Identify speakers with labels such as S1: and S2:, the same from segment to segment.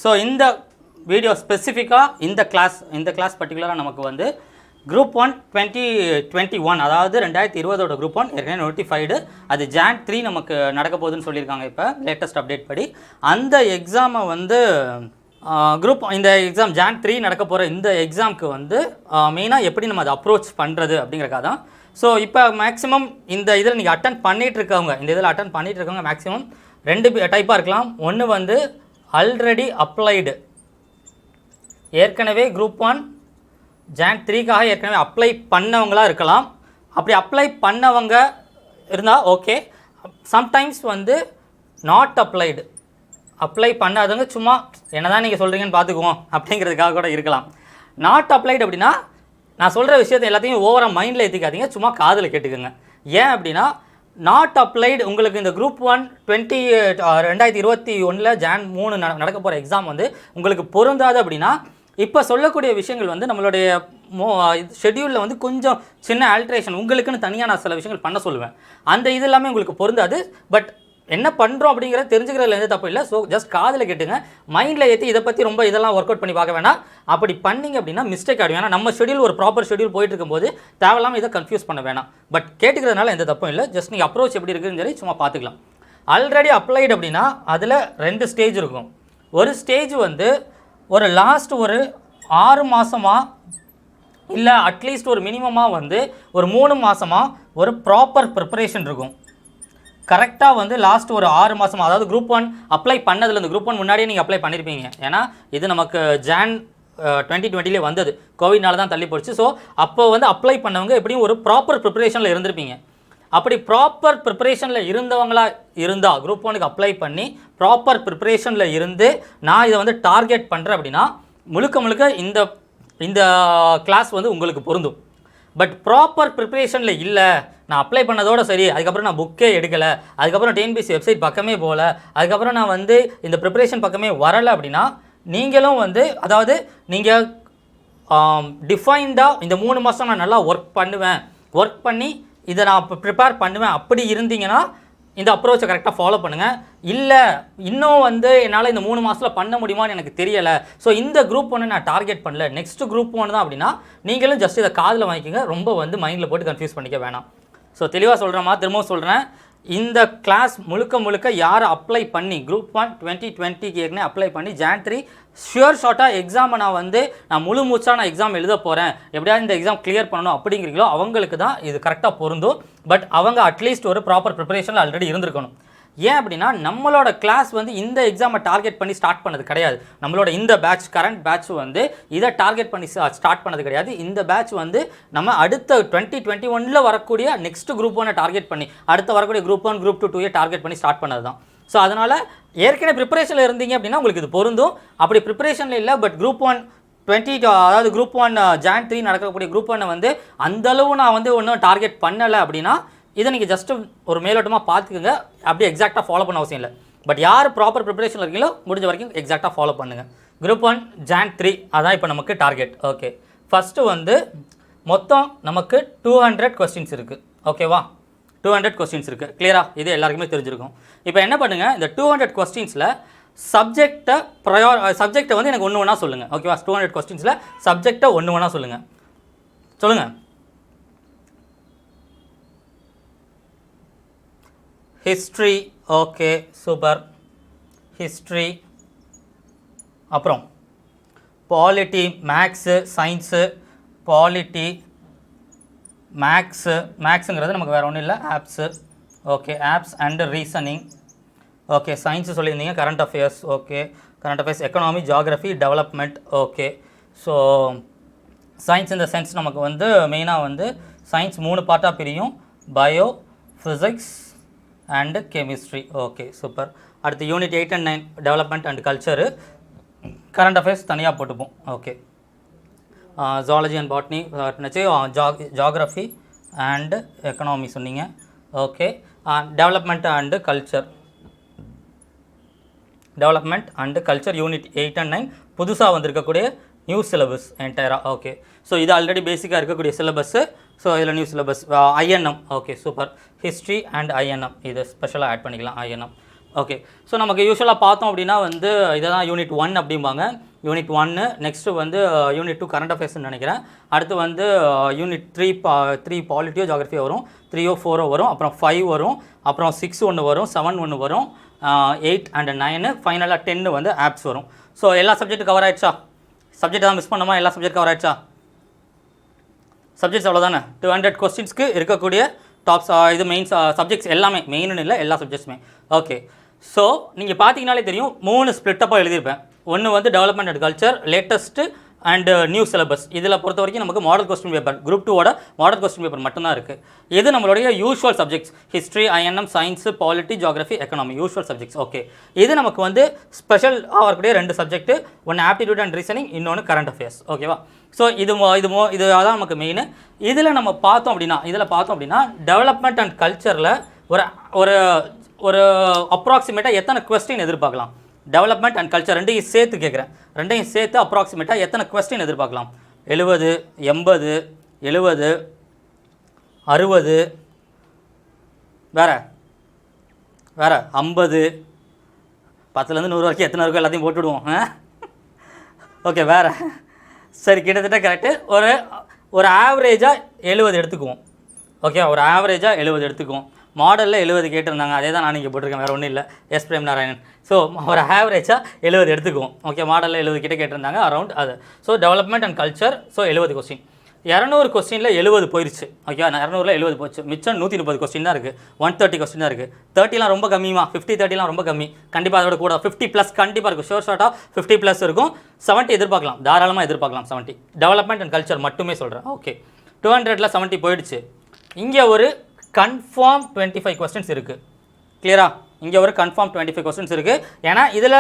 S1: So இந்த video ஸ்பெசிஃபிக்காக இந்த கிளாஸ் பர்டிகுலராக நமக்கு வந்து Group 1 2021 அதாவது 2020ஓட Group 1 ஏற்கனவே நோட்டிஃபைடு. அது Jan 3 நமக்கு நடக்க போகுதுன்னு சொல்லியிருக்காங்க. இப்போ லேட்டஸ்ட் அப்டேட் படி அந்த எக்ஸாமை வந்து இந்த எக்ஸாம் Jan 3 நடக்க போகிற இந்த எக்ஸாமுக்கு வந்து மெயினாக எப்படி நம்ம அதை அப்ரோச் பண்ணுறது அப்படிங்கிறக்காக தான். ஸோ இப்போ மேக்ஸிமம் இந்த இதில் நீங்கள் அட்டன் பண்ணிகிட்டு இருக்கவங்க, இந்த இதில் அட்டன் பண்ணிகிட்டு இருக்கவங்க மேக்ஸிமம் 2 டைப்பாக இருக்கலாம். ஒன்று வந்து ஆல்ரெடி அப்ளைடு, ஏற்கனவே Group 1 Jan 3க்காக ஏற்கனவே அப்ளை பண்ணவங்களாக இருக்கலாம். அப்படி அப்ளை பண்ணவங்க இருந்தால் ஓகே. சம்டைம்ஸ் வந்து நாட் அப்ளைடு, அப்ளை பண்ணாதவங்க சும்மா என்ன தான் நீங்கள் சொல்கிறீங்கன்னு பார்த்துக்குவோம் அப்படிங்கிறதுக்காக கூட இருக்கலாம். நாட் அப்ளைடு அப்படின்னா நான் சொல்கிற விஷயத்தை எல்லாத்தையும் ஓவராக மைண்டில் ஏற்றிக்காதீங்க, சும்மா காதில் கேட்டுக்கோங்க. ஏன் அப்படின்னா நாட் அப்ளைடு உங்களுக்கு இந்த Group 1 2021 Jan 3 நடக்க போகிற எக்ஸாம் வந்து உங்களுக்கு பொருந்தாது அப்படின்னா இப்போ சொல்லக்கூடிய விஷயங்கள் வந்து நம்மளுடைய ஷெட்யூலில் வந்து கொஞ்சம் சின்ன ஆல்ட்ரேஷன் உங்களுக்குன்னு தனியாக நான் சில விஷயங்கள் பண்ண சொல்லுவேன். அந்த இது எல்லாமே உங்களுக்கு பொருந்தாது. பட் என்ன பண்ணுறோம் அப்படிங்கிறத தெரிஞ்சுக்கிறதுல எந்த தப்பு இல்லை. ஸோ ஜஸ்ட் காதில் கேட்டுங்க, மைண்டில் ஏற்றி இதை பற்றி ரொம்ப இதெல்லாம் ஒர்க் அவுட் பண்ணி பார்க்க வேணாம். அப்படி பண்ணிங்க அப்படின்னா மிஸ்டேக் ஆகிடும். ஏன்னா நம்ம ஷெட்யூல் ஒரு ப்ராப்பர் ஷெட்யூல் போயிட்டு இருக்கும்போது தேவையில்லாமல் இதை கன்ஃபியூஸ் பண்ண வேணாம். பட் கேட்டுக்கிறதுனால எந்த தப்பும் இல்லை. ஜஸ்ட் நீங்கள் அப்ரோச் எப்படி இருக்குதுன்னு சொல்லி சும்மா பார்த்துக்கலாம். ஆல்ரெடி அப்ளைடு அப்படின்னா அதில் 2 ஸ்டேஜ் இருக்கும். ஒரு ஸ்டேஜ் வந்து ஒரு லாஸ்ட் ஒரு 6 மாதமாக இல்லை அட்லீஸ்ட் ஒரு மினிமமாக வந்து ஒரு 3 மாதமாக ஒரு ப்ராப்பர் ப்ரிப்பரேஷன் இருக்கும். கரெக்டாக வந்து லாஸ்ட் ஒரு 6 மாதமாக, அதாவது Group 1 அப்ளை பண்ணதுலேருந்து Group 1 முன்னாடியே நீங்கள் அப்ளை பண்ணியிருப்பீங்க. ஏன்னா இது நமக்கு Jan 2020 வந்தது, கோவிட்னால தான் தள்ளி போச்சு. ஸோ அப்போ வந்து அப்ளை பண்ணவங்க எப்படியும் ஒரு ப்ராப்பர் ப்ரிப்பரேஷனில் இருந்திருப்பீங்க. அப்படி ப்ராப்பர் ப்ரிப்பரேஷனில் இருந்தவங்களா இருந்தால் Group 1க்கு அப்ளை பண்ணி ப்ராப்பர் ப்ரிப்பரேஷனில் இருந்து நான் இதை வந்து டார்கெட் பண்ணுறேன் அப்படின்னா முழுக்க இந்த கிளாஸ் வந்து உங்களுக்கு பொருந்தும். பட் ப்ராப்பர் ப்ரிப்பரேஷனில் இல்லை, நான் அப்ளை பண்ணதோடு சரி, அதுக்கப்புறம் நான் புக்கே எடுக்கலை, அதுக்கப்புறம் TNPSC வெப்சைட் பக்கமே போகல, அதுக்கப்புறம் நான் வந்து இந்த ப்ரிப்பரேஷன் பக்கமே வரலை அப்படின்னா நீங்களும் வந்து அதாவது நீங்கள் டிஃபைன்டாக இந்த 3 மாதம் நான் நல்லா ஒர்க் பண்ணி இதை நான் ப்ரிப்பேர் பண்ணுவேன் அப்படி இருந்தீங்கன்னா இந்த அப்ரோச்சை கரெக்டாக ஃபாலோ பண்ணுங்கள். இல்லை இன்னும் வந்து என்னால் இந்த 3 மாதத்தில் பண்ண முடியுமான்னு எனக்கு தெரியலை, ஸோ இந்த Group 1 நான் டார்கெட் பண்ணல, நெக்ஸ்ட் Group 1 தான் அப்படின்னா நீங்களும் ஜஸ்ட் இதை காதில் வாங்கிக்கோங்க. ரொம்ப வந்து மைண்டில் போட்டு கன்ஃபியூஸ் பண்ணிக்க வேணாம். ஸோ தெளிவாக சொல்கிறேன், திரும்பவும் சொல்கிறேன், இந்த கிளாஸ் முழுக்க யார் அப்ளை பண்ணி Group 1 2020க்கு ஏற்கனவே அப்ளை பண்ணி Jan 3 ஷுர் ஷார்ட்டாக எக்ஸாமை நான் முழு மூச்சாக நான் எக்ஸாம் எழுத போகிறேன், எப்படியாவது இந்த எக்ஸாம் கிளியர் பண்ணணும் அப்படிங்கிறீங்களோ அவங்களுக்கு தான் இது கரெக்டாக பொருந்தும். பட் அவங்க அட்லீஸ்ட் ஒரு ப்ராப்பர் ப்ரிப்பரேஷனில் ஆல்ரெடி இருந்திருக்கணும். ஏன் அப்படின்னா நம்மளோட கிளாஸ் வந்து இந்த எக்ஸாமை டார்கெட் பண்ணி ஸ்டார்ட் பண்ணது கிடையாது. நம்மளோட இந்த பேட்ச் கரண்ட் பேட்ச் வந்து இதை டார்கெட் பண்ணி ஸ்டார்ட் பண்ணது கிடையாது. இந்த பேட்ச் வந்து நம்ம அடுத்த 2021 வரக்கூடிய நெக்ஸ்ட் Group 1 டார்கெட் பண்ணி அடுத்த வரக்கூடிய Group 1 Group 2 2 டார்கெட் பண்ணி ஸ்டார்ட் பண்ணது தான். ஸோ அதனால் ஏற்கனவே ப்ரிப்பரேஷனில் இருந்தீங்க அப்படின்னா உங்களுக்கு இது பொருந்தும். அப்படி ப்ரிப்பரேஷனில் இல்லை, பட் Group 1 அதாவது Group 1 Jan 3 நடக்கக்கூடிய Group 1 வந்து அந்தளவு நான் வந்து ஒன்றும் டார்கெட் பண்ணலை அப்படின்னா இதை நீங்கள் ஜஸ்ட்டு ஒரு மேலோட்டமாக பார்த்துக்குங்க, அப்படியே எக்ஸாக்டாக ஃபாலோ பண்ண அவசியம் இல்லை. பட் யார் ப்ராப்பர் ப்ரிப்பரேஷனில் இருக்கீங்களோ முடிஞ்ச வரைக்கும் எக்ஸாக்டாக ஃபாலோ பண்ணுங்கள். Group 1 Jan 3 அதான் இப்போ நமக்கு டார்கெட். ஓகே, ஃபஸ்ட்டு வந்து மொத்தம் நமக்கு 200 கொஸ்டின்ஸ் இருக்குது. ஓகேவா, 200 கொஸ்டின்ஸ் இருக்குது. கிளியராக இது எல்லாருக்குமே தெரிஞ்சிருக்கும். இப்போ என்ன பண்ணுங்கள், இந்த 200 கொஸ்டின்ஸில் சப்ஜெக்டை வந்து எனக்கு ஒன்று ஒன்றா சொல்லுங்கள். ஓகேவா, 200 கொஸ்டின்ஸில் சப்ஜெக்டை ஒன்று ஒன்றா சொல்லுங்கள். History, okay super, history. அப்புறம் பாலிட்டி, மேக்ஸு, சயின்ஸு, பாலிட்டி, மேக்ஸுங்கிறது நமக்கு வேறு ஒன்றும் இல்லை, apps. Okay, apps and reasoning. Okay, science சொல்லியிருந்தீங்க, current affairs. Okay, current affairs, economy, geography, development. Okay, so science இந்த சென்ஸ் நமக்கு வந்து மெயினாக வந்து சயின்ஸ் 3 பார்ட்டாக பிரியும், bio, physics and chemistry. Okay super. அடுத்து unit 8 and 9 development and culture, current affairs தனியாக போட்டுப்போம். Okay, zoology and botany geography and economy சொன்னீங்க. Okay, development and culture unit 8 and 9 புதுசாக வந்திருக்கக்கூடிய நியூ சிலபஸ் என்டையராக. ஓகே, ஸோ இது already பேசிக்காக இருக்கக்கூடிய syllabus. So இதில் new syllabus INM. Okay super, history and INM இது ஸ்பெஷலாக ஆட் பண்ணிக்கலாம். INM. ஓகே. ஸோ நமக்கு யூஸ்வலாக பார்த்தோம் அப்படின்னா வந்து இதை தான் யூனிட் 1 அப்படிம்பாங்க. யூனிட் 1 நெக்ஸ்ட்டு வந்து யூனிட் 2 கரண்ட் அஃபேர்ஸ்னு நினைக்கிறேன். அடுத்து வந்து யூனிட் 3 பாலிட்டியோ ஜாகிரஃபியோ வரும், 3ஓ 4ஓ வரும், அப்புறம் 5 வரும், அப்புறம் 6 ஒன்று வரும், 7 ஒன்று வரும், 8 அண்ட் 9, ஃபைனலாக 10 வந்து ஆப்ஸ் வரும். ஸோ எல்லா சப்ஜெக்ட் கவர் ஆகிடுச்சா? சப்ஜெக்ட் தான் மிஸ் பண்ணாமல் எல்லா சப்ஜெக்ட் கவர் ஆகிடுச்சா? சப்ஜெக்ட்ஸ் அவ்வளோதானே. 200 கொஸ்டின்ஸ்க்கு இருக்கக்கூடிய டாப்ஸ் இது மெயின் சப்ஜெக்ட்ஸ் எல்லாமே, மெயின்னு இல்லை எல்லா சப்ஜெக்ட்ஸுமே. ஓகே. ஸோ நீங்கள் பார்த்தீங்கனாலே தெரியும் 3 ஸ்ப்ளிட்டப்பாக எழுதியிருப்பேன். ஒன்று வந்து development and culture, latest and new syllabus. இதில் பொறுத்த வரைக்கும் நமக்கு மாடல் கொஸ்டின் பேப்பர், குரூப் 2ஓட மாடல் கொஸ்டின் பேப்பர் மட்டும்தான் இருக்குது. இது நம்மளுடைய usual subjects, history, INM, science, polity, geography, economy, usual subjects. Okay. இது நமக்கு வந்து ஸ்பெஷல் வரக்கூடிய 2 சப்ஜெக்ட், ஒன்று ஆப்டிடியூட் அண்ட் ரீசனிங், இன்னொன்று கரண்ட் அஃபேர்ஸ். ஓகேவா? ஸோ இது அதான் நமக்கு மெயின். இதில் நம்ம பார்த்தோம் அப்படின்னா டெவலப்மெண்ட் அண்ட் கல்ச்சரில் ஒரு அப்ராக்சிமேட்டாக எத்தனை கொஸ்டின் எதிர்பார்க்கலாம்? டெவலப்மெண்ட் அண்ட் கல்ச்சர் ரெண்டையும் சேர்த்து கேட்குறேன். ரெண்டையும் சேர்த்து அப்ராக்சிமேட்டாக எத்தனை கொஸ்டின் எதிர்பார்க்கலாம்? 70, 80, 70, 60, வேறு 50, 10லேருந்து 100 வரைக்கும் எத்தனை இருக்கோ எல்லாத்தையும் போட்டுவிடுவோம். ஓகே. வேறு சரி, கிட்டத்தட்ட கரெக்டு. ஒரு ஆவரேஜாக 70 எடுத்துக்குவோம். ஓகே. ஒரு ஆவரேஜாக 70 எடுத்துக்குவோம். மாடலில் 70 கேட்டிருந்தாங்க, அதே தான் நான் இங்கே போட்டிருக்கேன், வேறு ஒன்றும் இல்லை. S frame Narayanan. ஸோ ஒரு ஆவரேஜாக 70 எடுத்துக்குவோம். ஓகே. மாடலில் 70 கிட்ட கேட்டிருந்தாங்க, அரௌண்ட் அது. So development and culture, so 70 question. 200 கொஸ்டினில் 70 போயிடுச்சு. ஓகே. 200ல் 70 போச்சு. மிச்சம் 130 கொஸ்டின் தான் இருக்குது. 130 கொஸ்டின் தான் இருக்குது. 30லாம் ரொம்ப கம்மிமா, 50, 30லாம் ரொம்ப கம்மி. கண்டிப்பாக அதோட கூட 50+ கண்டிப்பாக இருக்கும். ஷார்ட்டாக 50+ இருக்கும். 70 எதிர்பார்க்கலாம், தாராளமாக எதிர்பார்க்கலாம். 70 டெவலப்மெண்ட் அண்ட் கல்ச்சர் மட்டுமே சொல்கிறேன். ஓகே. 200ல் 70 போயிடுச்சு. இங்கே ஒரு கன்ஃபார்ம் 25 கொஸ்டின்ஸ் இருக்குது. கிளியரா? இங்கே ஒரு கன்ஃபார்ம் 25 கொஸ்டின்ஸ் இருக்குது. ஏன்னா இதில்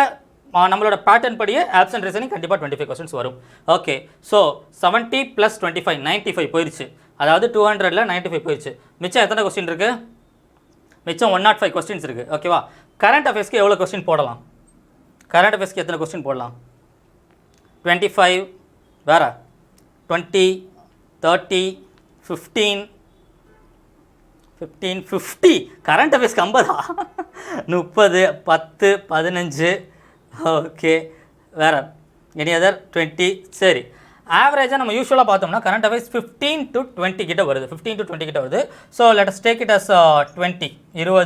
S1: நம்மளோட பேட்டர்ன் படியே ஆப்சன்ட் ரீசனிங் கண்டிப்பாக 25 கொஸ்டின்ஸ் வரும். ஓகே. ஸோ 70 + 25 95 போயிடுச்சு. அதாவது 200ல் 95 போயிடுச்சு. மிச்சம் எத்தனை கொஸ்டின் இருக்குது? மிச்சம் 105 கொஸ்டின்ஸ் இருக்குது. ஓகேவா? கரண்ட் அஃபேர்ஸ்க்கு எவ்வளோ கொஸ்டின் போடலாம்? கரண்ட் அஃபேர்ஸ்க்கு எத்தனை கொஸ்டின் போடலாம்? 25, வேறு 20, 30, 15, 50. கரண்ட் அஃபேர்ஸ்க்கு 50, 30, 10, 15. ஓகே. வேறு எனி அதர் 20. சரி, ஆவரேஜாக நம்ம யூஸ்வலாக பார்த்தோம்னா கரண்ட் அஃபேர்ஸ் 15 to 20 கிட்ட வருது. 15 to 20 கிட்ட வருது. So let us take it as 20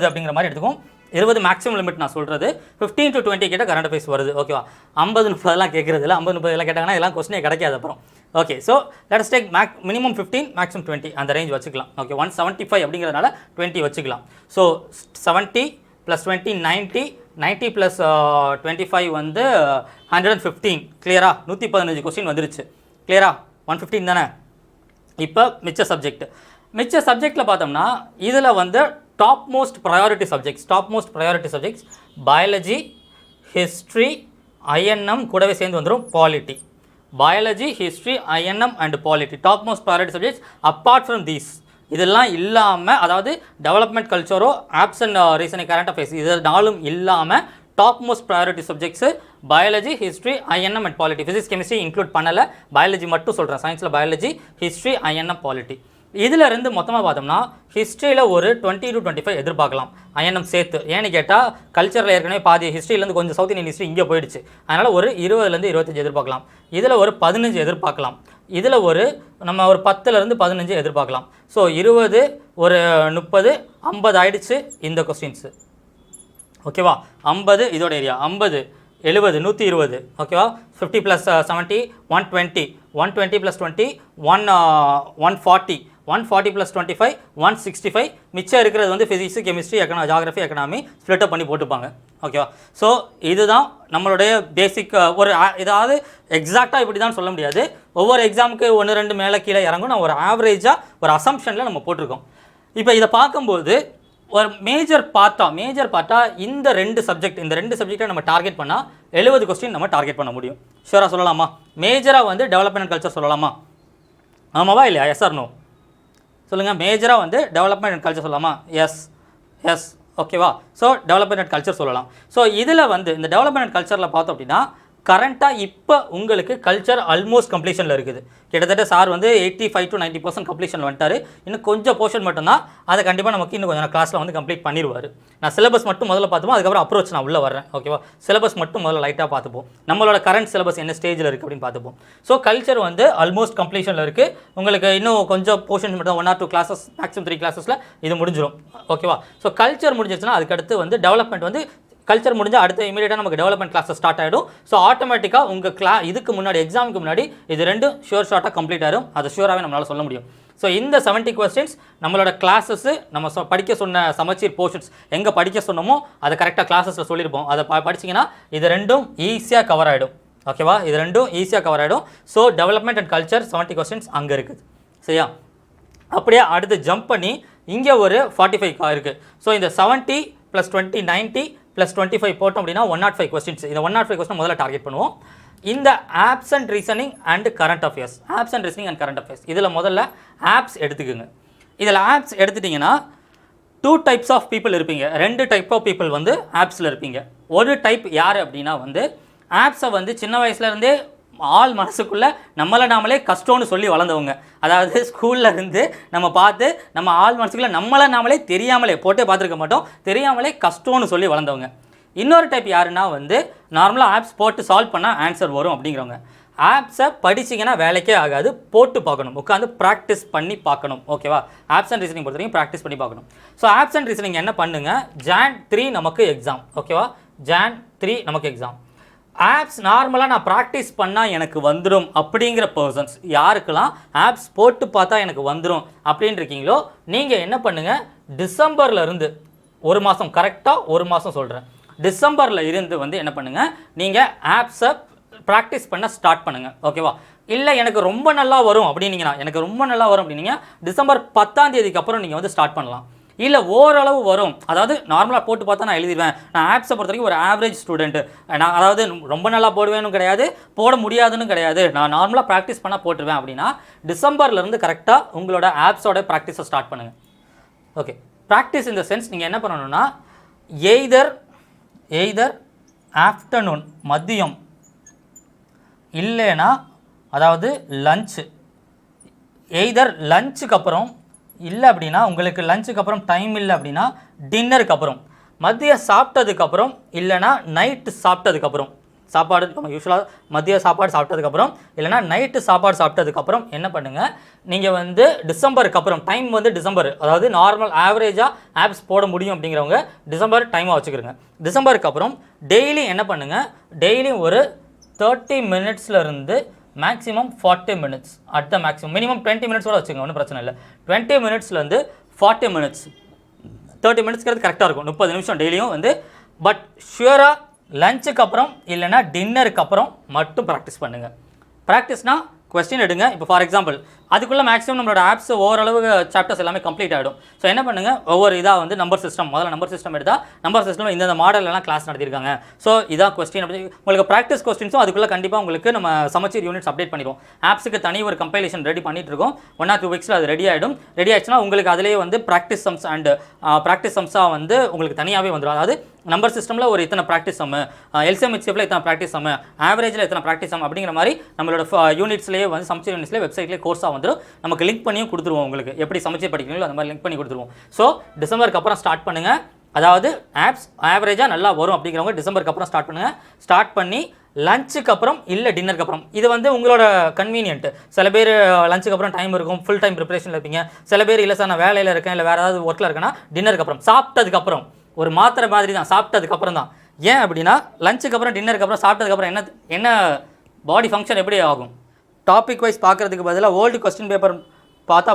S1: அப்படிங்கிற மாதிரி எடுத்துக்கும். 20 மேக்ஸிமம் லிமிட் நான் சொல்கிறது. 15 to 20 கிட்ட கரண்ட் அஃபேர்ஸ் வருது. ஓகேவா? 50, 30 கேட்குறது இல்லை. 50, 30 கேட்டாங்கன்னா இதெல்லாம் கொஸ்டினே கிடைக்காது அப்புறம். Okay. So let us take minimum 15, maximum 20 அந்த ரேஞ்ச் வச்சுக்கலாம். ஓகே. 175 அப்படிங்கிறதுனால 20 வச்சுக்கலாம். ஸோ 70 + 20 90, 90 + 25 வந்து 115. கிளியரா? 115 கொஸ்டின் வந்துருச்சு. கிளியரா? 115 தானே. இப்போ மிச்ச சப்ஜெக்டில் பார்த்தோம்னா இதில் வந்து top most priority subjects biology, history, INM கூடவே சேர்ந்து வந்துடும் polity. Biology, history, INM and polity top most priority subjects. Apart from these இதெல்லாம் இல்லாமல், அதாவது டெவலப்மெண்ட் கல்ச்சரோ ஆப்சன்ட் ரீசனிங் கரண்ட் அஃபேர்ஸ் இதனாலும் இல்லாமல் top most priority subjects biology, history, INM and polity. Physics, chemistry include பண்ணலை, பயாலஜி மட்டும் சொல்கிறேன். சயின்ஸில் பயாலஜி, ஹிஸ்ட்ரி, ஐஎன்எம், பாலிட்டி. இதில் இருந்து மொத்தமாக பார்த்தோம்னா ஹிஸ்ட்ரியில் ஒரு 20 to 25 எதிர்பார்க்கலாம், ஐஎன்எம் சேர்த்து. ஏன்னு கேட்டால் கல்ச்சரில் ஏற்கனவே பாதி ஹிஸ்ட்ரியிலேருந்து கொஞ்சம் சவுத் இந்தியன் ஹிஸ்ட்ரி இங்கே போயிடுச்சு. அதனால் ஒரு 20லேருந்து 25 எதிர்பார்க்கலாம். இதில் ஒரு 15 எதிர்பார்க்கலாம். இதில் நம்ம ஒரு 10லேருந்து 15 எதிர்பார்க்கலாம். ஸோ 20, ஒரு 30, 50 ஆயிடுச்சு இந்த கொஸ்டின்ஸு. ஓகேவா? 50 இதோட ஏரியா. 50, 70, 120. ஓகேவா? 50 + 70, 120. 120 + 20, 140. 140 + 25, 165. மிச்சம் இருக்கிறது வந்து physics, chemistry, geography, economy split up பண்ணி போட்டுப்பாங்க. ஓகேவா? ஸோ இதுதான் நம்மளுடைய பேசிக். ஏதாவது எக்ஸாக்டாக இப்படி தான் சொல்ல முடியாது. ஒவ்வொரு எக்ஸாமுக்கு 1, 2 மேலே கீழே இறங்கும். நான் ஒரு ஆவரேஜாக ஒரு அசம்ஷனில் நம்ம போட்டிருக்கோம். இப்போ இதை பார்க்கும்போது ஒரு மேஜர் பார்ட்டா இந்த ரெண்டு சப்ஜெக்டை நம்ம டார்கெட் பண்ணால் 70 கொஸ்டின் நம்ம டார்கெட் பண்ண முடியும். ஷூராக சொல்லலாமா? மேஜராக வந்து டெவலப்மெண்ட் அண்ட் கல்ச்சர் சொல்லலாமா? ஆமாவா இல்லையா? எஸ் ஆர் நோ சொல்லுங்கள். மேஜராக வந்து டெவலப்மெண்ட் அண்ட் கல்ச்சர் சொல்லலாமா? எஸ். ஓகேவா? ஸோ டெவலப்மெண்ட் அண்ட் கல்ச்சர் சொல்லலாம். ஸோ இதில் வந்து இந்த டெவலப்மெண்ட் அண்ட் கல்ச்சரில் பார்த்தோம் அப்படின்னா கரண்ட்டாக இப்போ உங்களுக்கு கல்ச்சர் ஆல்மோஸ்ட் கம்ப்ளீஷனில் இருக்குது. கிட்டத்தட்ட சார் வந்து 85 to 90% கம்ப்ளீஷன் வந்துட்டார். இன்னும் கொஞ்சம் போர்ஷன் மட்டும்தான், அதை கண்டிப்பாக நமக்கு இன்னும் கொஞ்சம் கிளாஸில் வந்து கம்ப்ளீட் பண்ணிடுவார். நான் சிலபஸ் மட்டும் முதல்ல பார்த்துப்போம், அதுக்கப்புறம் அப்ரோச் நான் உள்ளே வரேன். ஓகேவா? சிலபஸ் மட்டும் முதல்ல லைட்டாக பார்த்துப்போம், நம்மளோட கரண்ட் சிலபஸ் என்ன ஸ்டேஜில் இருக்குது அப்படின்னு பார்த்துப்போம். ஸோ கல்ச்சர் வந்து ஆல்மோஸ்ட் கம்ப்ளீஷனில் இருக்குது. உங்களுக்கு இன்னும் கொஞ்சம் போர்ஷன் மட்டும் 1 or 2 கிளாஸஸ், மேக்ஸிமம் 3 கிளாஸஸில் இது முடிஞ்சிடும். ஓகேவா? ஸோ கல்ச்சர் முடிஞ்சிச்சுன்னா அதுக்கடுத்து வந்து டெவலப்மெண்ட் வந்து கல்ச்சர் முடிஞ்சால் அடுத்து இமீடியட்டாக நமக்கு டெவலப்மெண்ட் கிளாஸஸ் ஸ்டார்ட் ஆகிடும். ஸோ ஆட்டோமேட்டிக்காக உங்கள் இதுக்கு முன்னாடி எக்ஸாமுக்கு முன்னாடி இது ரெண்டும் ஷார்ட்டாக கம்ப்ளீட் ஆகிடும். அது ஷூராகவே நம்மளால் சொல்ல முடியும். ஸோ இந்த 70 கொஸ்டின்ஸ் நம்மளோட கிளாஸஸ்ஸு நம்ம படிக்க சொன்ன சமச்சீர் போர்ஷன்ஸ் எங்கே படிக்க சொன்னோமோ அதை கரெக்டாக கிளாஸஸில் சொல்லியிருப்போம். அதை படிச்சிங்கன்னா இது ரெண்டும் ஈஸியாக கவர் ஆகிடும். ஓகேவா? இது ரெண்டும் ஈஸியாக கவர் ஆகிடும். So development and culture 70 questions அங்கே இருக்குது. சரியா? அப்படியே அடுத்து ஜம்ப் பண்ணி இங்கே ஒரு 45 இருக்குது. ஸோ இந்த 70 + 20 90 + 25 போட்டோம் அப்படின்னா 105 கொஸ்டின்ஸ். இந்த 105 கொஸ்டின் முதல்ல டார்கெட் பண்ணுவோம். இந்த absent reasoning and current affairs, absent reasoning and current affairs இதில் முதல்ல ஆப்ஸ் எடுத்துக்கோங்க. இதில் ஆப்ஸ் எடுத்துட்டிங்கன்னா 2 டைப்ஸ் ஆஃப் பீப்புள் இருப்பீங்க. 2 டைப் ஆஃப் பீப்புள் வந்து ஆப்ஸில் இருப்பீங்க. ஒரு டைப் யார் அப்படின்னா வந்து ஆப்ஸை வந்து சின்ன வயசுலேருந்தே ஆள் மனசுக்குள்ளே நம்மளை நாமளே கஷ்டம்னு சொல்லி வளர்ந்தவங்க. அதாவது ஸ்கூலில் இருந்து நம்ம பார்த்து நம்ம ஆள் மனசுக்குள்ளே நம்மளை நாமளே தெரியாமலே போட்டே பார்த்துருக்க மாட்டோம், தெரியாமலே கஷ்டம்னு சொல்லி வளர்ந்தவங்க. இன்னொரு டைப் யாருன்னா வந்து நார்மலாக ஆப்ஸ் போட்டு சால்வ் பண்ணால் ஆன்சர் வரும் அப்படிங்கிறவங்க. ஆப்ஸை படிச்சிங்கன்னா வேலைக்கே ஆகாது, போட்டு பார்க்கணும், உட்காந்து ப்ராக்டிஸ் பண்ணி பார்க்கணும். ஓகேவா? ஆப்ஸ் அண்ட் ரீசனிங் பொறுத்த வரைக்கும் ப்ராக்டிஸ் பண்ணி பார்க்கணும். ஸோ ஆப்ஸ் அண்ட் ரீசனிங் என்ன பண்ணுங்கள், Jan 3 நமக்கு எக்ஸாம். ஓகேவா? Jan 3 நமக்கு எக்ஸாம். ஆப்ஸ் நார்மலாக நான் ப்ராக்டிஸ் பண்ணால் எனக்கு வந்துடும் அப்படிங்கிற பர்சன்ஸ் யாருக்கெல்லாம் ஆப்ஸ் போட்டு பார்த்தா எனக்கு வந்துடும் அப்படின்னு இருக்கீங்களோ நீங்கள் என்ன பண்ணுங்கள், டிசம்பரில் இருந்து 1 மாதம், கரெக்டாக 1 மாதம் சொல்கிறேன், டிசம்பரில் இருந்து வந்து என்ன பண்ணுங்கள், நீங்கள் ஆப்ஸை ப்ராக்டிஸ் பண்ண ஸ்டார்ட் பண்ணுங்கள். ஓகேவா? இல்லை எனக்கு ரொம்ப நல்லா வரும் அப்படின்னீங்கன்னா, எனக்கு ரொம்ப நல்லா வரும் அப்படின்னீங்க டிசம்பர் 10ஆம் தேதிக்கு அப்புறம் நீங்கள் வந்து ஸ்டார்ட் பண்ணலாம். இல்லை ஓரளவு வரும், அதாவது நார்மலாக போட்டு பார்த்தா நான் எழுதிடுவேன், நான் ஆப்ஸை பொறுத்த வரைக்கும் ஒரு ஆவரேஜ் ஸ்டூடெண்ட்டு, நான் அதாவது ரொம்ப நல்லா போடுவேன்னு கிடையாது, போட முடியாதுன்னு கிடையாது, நான் நார்மலாக ப்ராக்டிஸ் பண்ணால் போட்டுருவேன் அப்படின்னா டிசம்பர்லேருந்து கரெக்டாக உங்களோட ஆப்ஸோட ப்ராக்டிஸை ஸ்டார்ட் பண்ணுங்கள். ஓகே, ப்ராக்டிஸ் இந்த சென்ஸ் நீங்கள் என்ன பண்ணணும்னா எய்தர் ஆஃப்டர்நூன் மதியம், இல்லைன்னா அதாவது லஞ்சு, எய்தர் லஞ்சுக்கு அப்புறம், இல்லை அப்படின்னா உங்களுக்கு லஞ்சுக்கு அப்புறம் டைம் இல்லை அப்படின்னா டின்னருக்கு அப்புறம், மதியம் சாப்பிட்டதுக்கப்புறம், இல்லைனா நைட்டு சாப்பிட்டதுக்கப்புறம், சாப்பாடு நம்ம யூஸ்வலாக மதிய சாப்பாடு சாப்பிட்டதுக்கப்புறம் இல்லைனா நைட்டு சாப்பாடு சாப்பிட்டதுக்கப்புறம் என்ன பண்ணுங்கள், நீங்கள் வந்து டிசம்பருக்கு அப்புறம், டைம் வந்து டிசம்பர், அதாவது நார்மல் ஆவரேஜாக ஆப்ஸ் போட முடியும் அப்படிங்கிறவங்க டிசம்பர் டைமாக வச்சுக்கிறோங்க. டிசம்பருக்கு அப்புறம் டெய்லி என்ன பண்ணுங்கள், டெய்லியும் ஒரு 30 மினிட்ஸ்லேருந்து maximum 40 minutes, at the maximum minimum 20 minutes கூட வச்சுக்கோங்க, ஒன்றும் பிரச்சனை இல்லை. 20 மினிட்ஸ்லேருந்து 40 மினிட்ஸ், 30 மினிட்ஸ்க்கு கரெக்டாக இருக்கும், 30 நிமிஷம் டெய்லியும் வந்து. பட் ஷுவராக லஞ்சுக்கு அப்புறம் இல்லைனா டின்னருக்கு அப்புறம் மட்டும் ப்ராக்டிஸ் பண்ணுங்கள். ப்ராக்டிஸ்னால் கொஸ்டின் எடுங்க. இப்போ ஃபார் எக்ஸாம்பிள் அதுக்குள்ளே மேக்ஸிமம் நம்மளோட ஆப்ஸ் ஓரளவு சாப்டர்ஸ் எல்லாமே கம்ப்ளீட் ஆகிடும். ஸோ என்ன பண்ணுங்கள், ஒவ்வொரு இதாக வந்து நம்பர் சிஸ்டம், முதல்ல நம்பர் சிஸ்டம் எடுத்தால் நம்பர் சிஸ்டம் இந்த மாடலெலாம் கிளாஸ் நடத்திருக்காங்க. ஸோ இதான் கொஸ்டின் அப்படி உங்களுக்கு ப்ராக்டிஸ் கொஸ்டின்ஸும் அதுக்குள்ளே கண்டிப்பாக உங்களுக்கு நம்ம சமச்சீர் யூனிட்ஸ் அப்டேட் பண்ணிடுவோம். ஆப்ஸுக்கு தனி ஒரு கம்பைலேஷன் ரெடி பண்ணிட்டு இருக்கோம். 1 or 2 வீக்ஸில் அது ரெடி ஆகிடும். ரெடி ஆயிடுச்சுன்னா உங்களுக்கு அதிலேயே வந்து ப்ராக்டிஸ் சம்ஸ் அண்ட் ப்ராக்டிஸ் சம்ஸாக வந்து உங்களுக்கு தனியாகவே வந்துடும். அதாவது நம்பர் சிஸ்டமில் ஒரு இத்தனை ப்ராக்டிஸ் சம்மு, எல்சிஎம் ஹெச்சிஎஃப்ல இத்தனை ப்ராக்டிஸ் சம்மு, ஆவரேஜில் இத்தனை ப்ராக்டிஸ் சம் அப்படிங்கிற மாதிரி நம்மளோட யூனிட்ஸ்லேயே வந்து சமச்சீர் யூனிட்ஸ்லேயே வெப்சைட்லேயே கோர்ஸாக வந்துடும். நமக்கு லிங்க் பண்ணியும் கொடுத்துருவோம், உங்களுக்கு எப்படி சமச்சீர் படிக்கிறீங்களோ அந்த மாதிரி லிங்க் பண்ணி கொடுத்துருவோம். ஸோ டிசம்பருக்கு அப்புறம் ஸ்டார்ட் பண்ணுங்கள். அதாவது ஆப்ஸ் ஆவரேஜாக நல்லா வரும் அப்படிங்கிறவங்க டிசம்பருக்கு அப்புறம் ஸ்டார்ட் பண்ணுங்கள். ஸ்டார்ட் பண்ணி லஞ்சுக்கு அப்புறம் இல்லை டின்னருக்கு அப்புறம், இது வந்து உங்களோட கன்வீனியன்ட்டு. சில பேர் லஞ்சுக்கு அப்புறம் டைம் இருக்கும், ஃபுல் டைம் ப்ரிப்பரேஷனில் இருப்பீங்க. சில பேர் இல்லை சார் நான் வேலையில் இருக்கேன், இல்லை வேறு ஏதாவது ஒர்க்கில் இருக்கேன்னா டின்னருக்கு அப்புறம், சாப்பிட்டதுக்கப்புறம், ஒரு மாத்திரை மாதிரி தான், சாப்பிட்டதுக்கப்புறம் தான். ஏன் அப்படின்னா லஞ்சுக்கு அப்புறம் டின்னருக்கு அப்புறம் சாப்பிட்டதுக்கப்புறம் என்ன பாடி ஃபங்க்ஷன் எப்படி ஆகும், டாபிக் வைஸ் பார்க்குறதுக்கு பதிலாக ஓல்டு கொஸ்டின் பேப்பர் பார்த்தா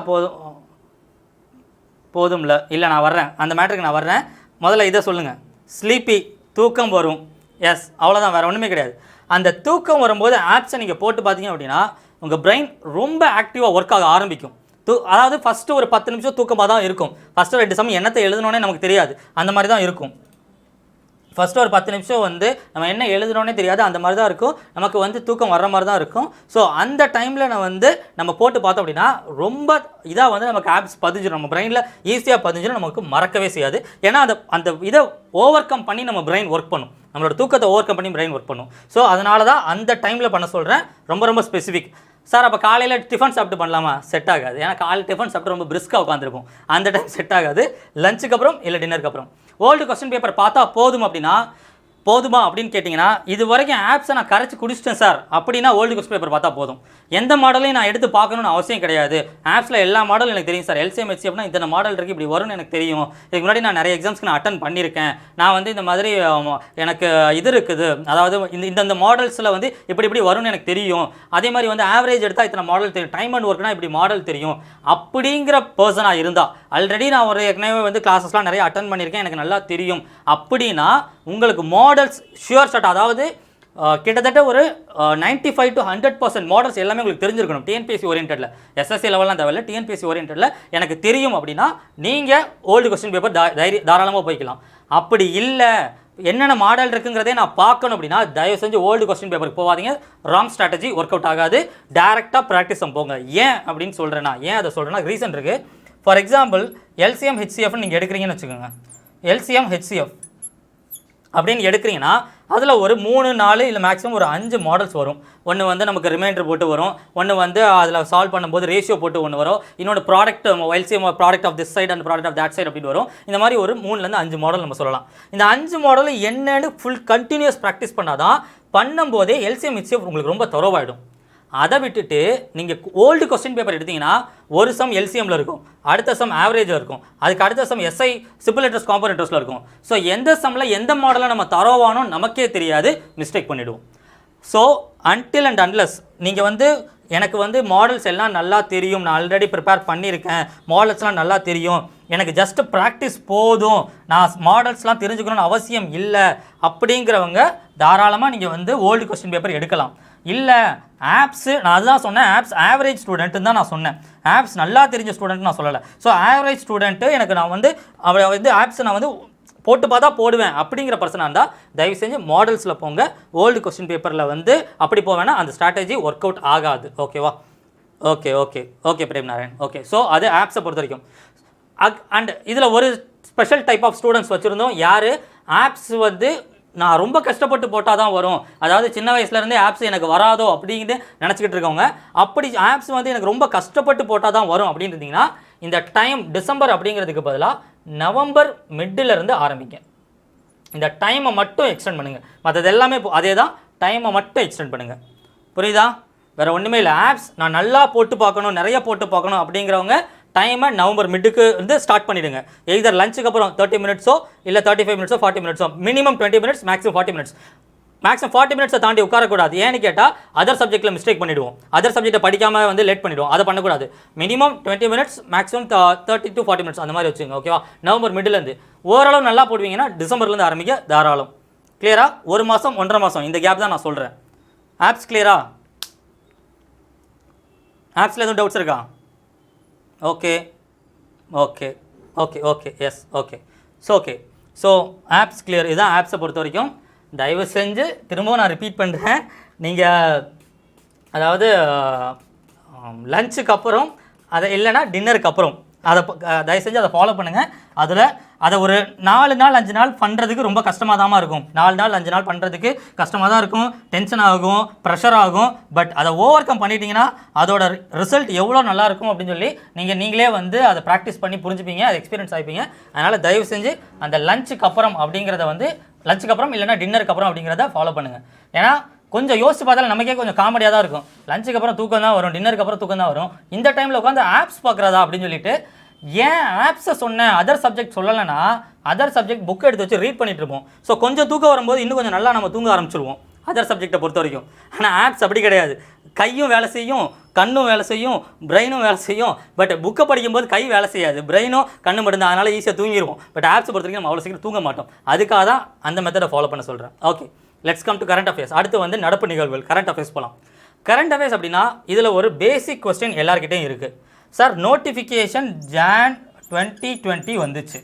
S1: போதும்ல. இல்லை நான் வர்றேன், அந்த மேட்டருக்கு நான் வர்றேன். முதல்ல இதை சொல்லுங்கள், ஸ்லீப்பி, தூக்கம் வரும். எஸ், அவ்வளோதான், வேறு ஒன்றுமே கிடையாது. அந்த தூக்கம் வரும்போது ஆப்ஸை நீங்கள் போட்டு பார்த்தீங்க அப்படின்னா உங்கள் பிரெயின் ரொம்ப ஆக்டிவாக ஒர்க் ஆக ஆரம்பிக்கும். அதாவது ஃபஸ்ட்டு ஒரு 10 நிமிஷம் தூக்கமாக தான் இருக்கும். ஃபஸ்ட்டு 2 சமயம் என்னத்தை எழுதணுன்னே நமக்கு தெரியாது, அந்த மாதிரி தான் இருக்கும். ஃபஸ்ட்டு ஒரு 10 நிமிஷம் வந்து நம்ம என்ன எழுதுனோன்னே தெரியாது, அந்த மாதிரி தான் இருக்கும், நமக்கு வந்து தூக்கம் வர்ற மாதிரி தான் இருக்கும். ஸோ அந்த டைமில் நான் வந்து நம்ம போட்டு பார்த்தோம் அப்படின்னா ரொம்ப இதாக வந்து நமக்கு ஆப்ஸ் பதிஞ்சிடும், நம்ம பிரெயினில் ஈஸியாக பதிஞ்சிடும், நமக்கு மறக்கவே செய்யாது. ஏன்னா அந்த இதை ஓவர் கம் பண்ணி நம்ம பிரெயின் ஒர்க் பண்ணும், நம்மளோட தூக்கத்தை ஓவர் கம் பண்ணி பிரெயின் ஒர்க் பண்ணும். ஸோ அதனால தான் அந்த டைமில் பண்ண சொல்கிறேன், ரொம்ப ரொம்ப ஸ்பெசிஃபிக். சார் அப்போ காலையில் டிஃபன் சாப்பிட்டு பண்ணலாமா? செட் ஆகாது. ஏன்னா காலையில் டிஃபன் சாப்பிட்டு ரொம்ப பிரிஸ்காக உட்காந்துருக்கும், அந்த டைம் செட் ஆகாது. லஞ்சுக்கு அப்புறம் இல்லை டின்னருக்கு அப்புறம் ஓல்டு கொஸ்டின் பேப்பர் பார்த்தா போதும் அப்படின்னா, போதுமா அப்படின்னு கேட்டிங்கன்னா, இது வரைக்கும் ஆப்ஸை நான் கரைச்சி குடிச்சிட்டேன் சார் அப்படின்னா ஓல்டு கொஸ்டின் பேப்பர் பார்த்தா போதும். எந்த மாடலையும் நான் எடுத்து பார்க்கணுன்னு அவசியம் கிடையாது. ஆப்ஸில் எல்லா மாடலும் எனக்கு தெரியும் சார். LCM HCFனா இந்த மாடல் இருக்குது, இப்படி வரும்னு எனக்கு தெரியும். இதுக்கு முன்னாடி நான் நிறைய எக்ஸாம்ஸ்க்கு நான் அட்டன் பண்ணியிருக்கேன். நான் வந்து இந்த மாதிரி எனக்கு இது இருக்குது, அதாவது இந்த மாடல்ஸில் வந்து இப்படி வரும்னு எனக்கு தெரியும். அதே மாதிரி வந்து ஆவரேஜ் எடுத்தால் இத்தனை மாடல் தெரியும், டைம் அண்ட் ஒர்க்னா இப்படி மாடல் தெரியும் அப்படிங்கிற பர்சனாக இருந்தால், ஆல்ரெடி நான் ஒரு ஏற்கனவே வந்து கிளாஸஸ்லாம் நிறைய அட்டன் பண்ணியிருக்கேன், எனக்கு நல்லா தெரியும் அப்படின்னா உங்களுக்கு மாடல்ஸ் ஷுவர் ஷாட், அதாவது கிட்டத்தட்ட ஒரு 95 to 100% மாடல்ஸ் எல்லாமே உங்களுக்கு தெரிஞ்சிருக்கணும். டிஎன்பிஎஸ்சி ஓரியன்டில், SSC லெவல்லாம் தேவையில்ல, டிஎன்பிஎஸ்சி ஓரியன்டில் எனக்கு தெரியும் அப்படின்னா நீங்கள் ஓல்டு கொஸ்டின் பேப்பர் தாராளமாக போய்க்கலாம். அப்படி இல்லை, என்னென்ன மாடல் இருக்குங்கிறதே நான் பார்க்கணும் அப்படின்னா தயவு செஞ்சு ஓல்டு கொஸ்டின் பேப்பருக்கு போகாதீங்க. ராங் ஸ்ட்ராட்டஜி ஒர்க் அவுட் ஆகாது. டேரெக்டாக ப்ராக்டிஸ் போங்க. ஏன் அப்படின்னு சொல்கிறேன்னா, ஏன் அதை சொல்கிறேன்னா ரீசன் இருக்குது. ஃபார் எக்ஸாம்பிள் LCM HCF நீங்கள் எடுக்கிறீங்கன்னு வச்சுக்கோங்க. LCM HCF அப்படின்னு எடுக்கிறீங்கன்னா அதில் ஒரு 3, 4 இல்லை மேக்ஸிமம் ஒரு 5 மாடல்ஸ் வரும். ஒன்று வந்து நமக்கு ரிமைண்டர் போட்டு வரும், ஒன்று வந்து அதில் சால்வ் பண்ணும்போது ரேஷியோ போட்டு ஒன்று வரும், இன்னொன்று product LCM product of this side and product of that side அப்படின்னு வரும். இந்த மாதிரி ஒரு 3லேருந்து 5 மாடல் நம்ம சொல்லலாம். இந்த 5 மாடல் என்னன்னு ஃபுல் கண்டினியூஸ் ப்ராக்டிஸ் பண்ணால் தான் பண்ணும்போதே LCM HCF உங்களுக்கு ரொம்ப தரோவாயிடும். அதை விட்டுட்டு நீங்கள் ஓல்டு கொஸ்டின் பேப்பர் எடுத்தீங்கன்னா ஒரு சம் LCMல இருக்கும், அடுத்த சம் ஆவரேஜில் இருக்கும், அதுக்கு அடுத்த some SI simple interest compound இன்ட்ரெஸ்ட்டில் இருக்கும். ஸோ எந்த சம்மில் எந்த மாடலை நம்ம தரோவானோ நமக்கே தெரியாது, மிஸ்டேக் பண்ணிவிடுவோம். ஸோ அன்டில் அண்ட் அன்லெஸ் நீங்கள் வந்து எனக்கு வந்து மாடல்ஸ் எல்லாம் நல்லா தெரியும், நான் ஆல்ரெடி ப்ரிப்பேர் பண்ணியிருக்கேன், மாடல்ஸ்லாம் நல்லா தெரியும், எனக்கு ஜஸ்ட் ப்ராக்டிஸ் போதும், நான் மாடல்ஸ்லாம் தெரிஞ்சுக்கணும்னு அவசியம் இல்லை அப்படிங்கிறவங்க தாராளமாக நீங்கள் வந்து ஓல்டு கொஸ்டின் பேப்பர் எடுக்கலாம். இல்லை ஆப்ஸு, நான் அதுதான் சொன்னேன், ஆப்ஸ் ஆவரேஜ் ஸ்டூடெண்ட்டுன்னு தான் நான் சொன்னேன், ஆப்ஸ் நல்லா தெரிஞ்ச ஸ்டூடெண்ட் நான் சொல்லலை. ஸோ ஆவரேஜ் ஸ்டூடெண்ட்டு எனக்கு நான் வந்து அவரை வந்து ஆப்ஸை நான் வந்து போட்டு பார்த்தா போடுவேன் அப்படிங்கிற பர்சனாக இருந்தால் தயவு செஞ்சு மாடல்ஸில் போங்க. ஓல்டு கொஸ்டின் பேப்பரில் வந்து அப்படி போவேன்னா அந்த ஸ்ட்ராட்டஜி ஒர்க் அவுட் ஆகாது. ஓகேவா? Okay Prem Narayan. Okay, so அது ஆப்ஸை பொறுத்த வரைக்கும். அண்ட் இதில் ஒரு ஸ்பெஷல் டைப் ஆஃப் ஸ்டூடெண்ட்ஸ் வச்சுருந்தோம். யார் ஆப்ஸ் வந்து நான் ரொம்ப கஷ்டப்பட்டு போட்டால் தான் வரும், அதாவது சின்ன வயசுலேருந்தே ஆப்ஸ் எனக்கு வராதோ அப்படின்ட்டு நினச்சிக்கிட்டு இருக்கவங்க, அப்படி ஆப்ஸ் வந்து எனக்கு ரொம்ப கஷ்டப்பட்டு போட்டால் தான் வரும் அப்படின்னு இருந்தீங்கன்னா இந்த டைம் டிசம்பர் அப்படிங்கிறதுக்கு பதிலாக நவம்பர் மிட்டிலிருந்து ஆரம்பிங்க. இந்த டைமை மட்டும் எக்ஸ்டெண்ட் பண்ணுங்கள், மற்றது எல்லாமே அதே தான், டைமை மட்டும் எக்ஸ்டெண்ட் பண்ணுங்கள். புரியுதா? வேறு ஒன்றுமே இல்லை. ஆப்ஸ் நான் நல்லா போட்டு பார்க்கணும், நிறைய போட்டு பார்க்கணும் அப்படிங்கிறவங்க டைமை நவம்பர் மிட்டுக்கு வந்து ஸ்டார்ட் பண்ணிவிடுங்க. எய்தர் லஞ்சுக்கு அப்புறம் 30 மினிட்ஸோ இல்லை 35 மினிட்ஸோ 40 மினிட்ஸோ, minimum 20 minutes, maximum 40 minutes. Maximum 40 மினிட்ஸை தாண்டி உட்காரக்கூடாது. ஏன்னு கேட்டால் அதர் சப்ஜெக்ட்டில் மிஸ்டேக் பண்ணிவிடுவோம், அதர் சப்ஜெக்ட்டை படிக்காமல் வந்து லேட் பண்ணிவிடுவோம், அதை பண்ணக்கூடாது. Minimum 20 minutes, maximum 30 to 40 minutes அந்த மாதிரி வச்சுங்க. ஓகேவா? நவம்பர் மிடிலேருந்து ஓரளவு நல்லா போடுவீங்கன்னா டிசம்பர்லேருந்து ஆரம்பிக்க தாராளம். கிளியரா? 1 மாதம் 1.5 மாதம் இந்த கேப் தான் நான் சொல்கிறேன். ஆப்ஸ் கிளியரா? ஆப்ஸில் எதுவும் டவுட்ஸ் இருக்கா? Okay yes okay. So apps clear. இதுதான் ஆப்ஸை பொறுத்த வரைக்கும். தயவு செஞ்சு திரும்பவும் நான் ரிப்பீட் பண்ணுறேன், நீங்கள் அதாவது லஞ்சுக்கு அப்புறம் அதை இல்லைனா டின்னருக்கு அப்புறம் அதை தயவு செஞ்சு அதை ஃபாலோ பண்ணுங்கள். அதை ஒரு 4 நாள் 5 நாள் பண்ணுறதுக்கு ரொம்ப கஷ்டமாக தான் இருக்கும். 4 நாள் 5 நாள் பண்ணுறதுக்கு கஷ்டமாக தான் இருக்கும், டென்ஷன் ஆகும், ப்ரெஷர் ஆகும். பட் அதை ஓவர் கம் பண்ணிட்டீங்கன்னா அதோட ரிசல்ட் எவ்வளோ நல்லாயிருக்கும் அப்படின்னு சொல்லி நீங்களே வந்து அதை ப்ராக்டிஸ் பண்ணி புரிஞ்சுப்பீங்க, அது எக்ஸ்பீரியன்ஸ் ஆகிப்பீங்க. அதனால் தயவு செஞ்சு அந்த லஞ்சுக்கு அப்புறம் அப்படிங்கிறத வந்து லஞ்சுக்கு அப்புறம் இல்லைனா டின்னருக்கு அப்புறம் அப்படிங்கிறத ஃபாலோ பண்ணுங்கள். ஏன்னா கொஞ்சம் யோசிச்சு பார்த்தாலும் நமக்கே கொஞ்சம் காமெடியாக தான் இருக்கும். லஞ்சுக்கு அப்புறம் தூக்கம் தான் வரும், டின்னருக்கு அப்புறம் தூக்கம் தான் வரும். இந்த டைமில் உட்காந்து ஆப்ஸ் பார்க்குறதா அப்படின்னு சொல்லிட்டு ஏன் ஆப்ஸை சொன்னேன், அதர் சப்ஜெக்ட் சொல்லலைன்னா அதர் சப்ஜெக்ட் புக் எடுத்து வச்சு ரீட் பண்ணிட்டு இருப்போம். ஸோ கொஞ்சம் தூக்கம் வரும்போது இன்னும் கொஞ்சம் நல்லா நம்ம தூங்க ஆரம்பிச்சிருவோம் அதர் சப்ஜெக்டை பொறுத்த வரைக்கும். ஆனால் ஆப்ஸ் அப்படி கிடையாது. கையும் வேலை செய்யும், கண்ணும் வேலை செய்யும், பிரெயினும் வேலை செய்யும். பட் புக்கை படிக்கும்போது கை வேலை செய்யாது, பிரெயினும் கண்ணு மட்டும்தான், அதனால் ஈஸியாக தூங்கிடுவோம். பட் ஆப்ஸை பொறுத்த வரைக்கும் நம்ம அவ்வளோ சீக்கிரம் தூங்க மாட்டோம். அதுக்காக தான் அந்த மெத்தடை ஃபாலோ பண்ண சொல்கிறேன். Okay, let's come to current affairs. அடுத்து வந்து நடப்பு நிகழ்வுகள், கரண்ட் அஃபேர்ஸ் போகலாம். கரண்ட் அஃபேர்ஸ் அப்படின்னா இதில் ஒரு பேசிக் கொஸ்டின் எல்லாருக்கிட்டையும் இருக்குது. சார் நோட்டிஃபிகேஷன் Jan 2020 வந்துச்சு,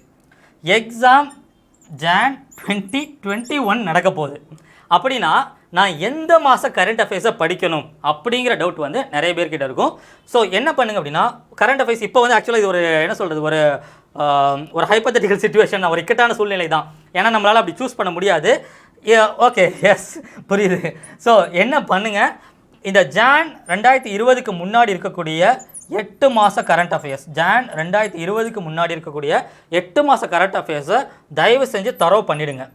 S1: எக்ஸாம் ஜான் 2021 நடக்க போகுது. அப்படின்னா நான் எந்த மாதம் கரண்ட் அஃபேர்ஸை படிக்கணும் அப்படிங்கிற டவுட் வந்து நிறைய பேர்கிட்ட இருக்கும். ஸோ என்ன பண்ணுங்க அப்படின்னா, கரண்ட் அஃபேர்ஸ் இப்போ வந்து ஆக்சுவலாக இது ஒரு என்ன சொல்கிறது, ஒரு ஹைப்போதெட்டிக்கல் சிச்சுவேஷன், ஒரு இக்கட்டான சூழ்நிலை தான். ஏன்னா நம்மளால் அப்படி சூஸ் பண்ண முடியாது. ஓகே, எஸ், புரியுது. ஸோ என்ன பண்ணுங்கள், இந்த ஜான் 2020க்கு முன்னாடி இருக்கக்கூடிய 8 மாத கரண்ட் அஃபேர்ஸ், ஜான் 2020க்கு முன்னாடி இருக்கக்கூடிய 8 மாத கரண்ட் அஃபேர்ஸை தயவு செஞ்சு தரவு பண்ணிவிடுங்க.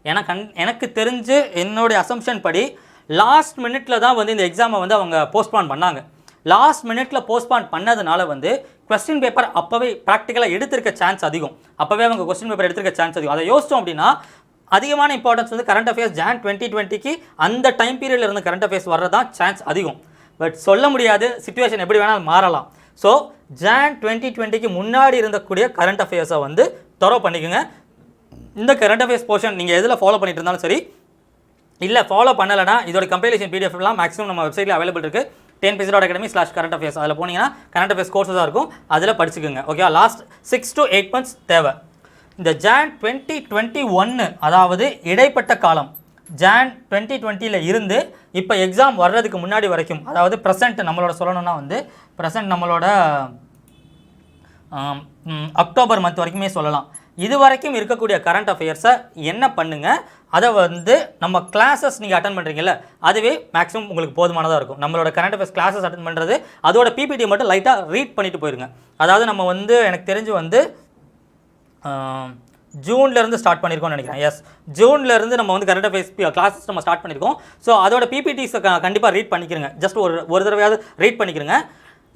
S1: ஏன்னா எனக்கு தெரிஞ்சு என்னுடைய அசம்ஷன் படி லாஸ்ட் மினிட்ல தான் வந்து இந்த எக்ஸாமை வந்து அவங்க போஸ்ட்பான் பண்ணாங்க. லாஸ்ட் மினிட்ல போஸ்ட்பான் பண்ணதுனால வந்து கொஸ்டின் பேப்பர் அப்போவே ப்ராக்டிக்கலாக எடுத்திருக்க சான்ஸ் அதிகம். அப்போவே அவங்க கொஸ்டின் பேப்பர் எடுத்திருக்க சான்ஸ் அதிகம். அதை யோசித்தோம் அப்படின்னா அதிகமான இம்பார்ட்டன்ஸ் வந்து கரண்ட் அஃபேர்ஸ் ஜான் 2020க்கு அந்த டைம் பீரியடில் இருந்து கரண்ட் அஃபேர்ஸ் வர்றதான் சான்ஸ் அதிகம். பட் சொல்ல முடியாது, சிச்சுவேஷன் எப்படி வேணாலும் மாறலாம். ஸோ ஜான் 2020க்கு முன்னாடி இருந்தக்கூடிய கரண்ட் அஃபேர்ஸை வந்து தரவு பண்ணிக்கோங்க. இந்த கரண்ட் அஃபேர்ஸ் போர்ஷன் நீங்கள் எதில் ஃபாலோ பண்ணிட்டு இருந்தாலும் சரி, இல்லை ஃபாலோ பண்ணலைன்னா இதோட கம்பைலேஷன் பிடிஎஃப்லாம் மேக்ஸிமம் நம்ம வெப்சைட்டில் அவைலபிள் இருக்குது. TNPSC.academy/current affairs. அதில் போனீங்கன்னா கரண்ட் அஃபேர்ஸ் கோர்ஸஸாக இருக்கும், அதில் படிச்சுக்கோங்க. ஓகே, லாஸ்ட் 6 to 8 months தேவை. இந்த ஜான் 2021, அதாவது இடைப்பட்ட காலம், ஜான் 2020 இருந்து இப்போ எக்ஸாம் வர்றதுக்கு முன்னாடி வரைக்கும், அதாவது ப்ரெசென்ட் நம்மளோட சொல்லணும்னா வந்து ப்ரெசென்ட் நம்மளோட அக்டோபர் மந்த் வரைக்குமே சொல்லலாம். இது வரைக்கும் இருக்கக்கூடிய கரண்ட் அஃபேர்ஸை என்ன பண்ணுங்கள், அதை வந்து நம்ம கிளாஸஸ் நீங்கள் அட்டன் பண்ணுறீங்கல்ல, அதுவே மேக்ஸிமம் உங்களுக்கு போதுமானதாக இருக்கும். நம்மளோட கரண்ட் அஃபேர்ஸ் கிளாஸஸ் அட்டன் பண்ணுறது, அதோட பிபிடியை மட்டும் லைட்டாக ரீட் பண்ணிட்டு போயிருங்க. அதாவது நம்ம வந்து எனக்கு தெரிஞ்சு வந்து ஜூன்லேருந்து ஸ்டார்ட் பண்ணியிருக்கோம்னு நினைக்கிறேன். எஸ், ஜூன்லேருந்து நம்ம வந்து கரண்ட் அஃபேர்ஸ் கிளாஸஸ் நம்ம ஸ்டார்ட் பண்ணியிருக்கோம். ஸோ அதோட பிபிடிஸை கண்டிப்பாக ரீட் பண்ணிக்கிறங்க. ஜஸ்ட் ஒரு தடவையாவது ரீட் பண்ணிக்கிறங்க.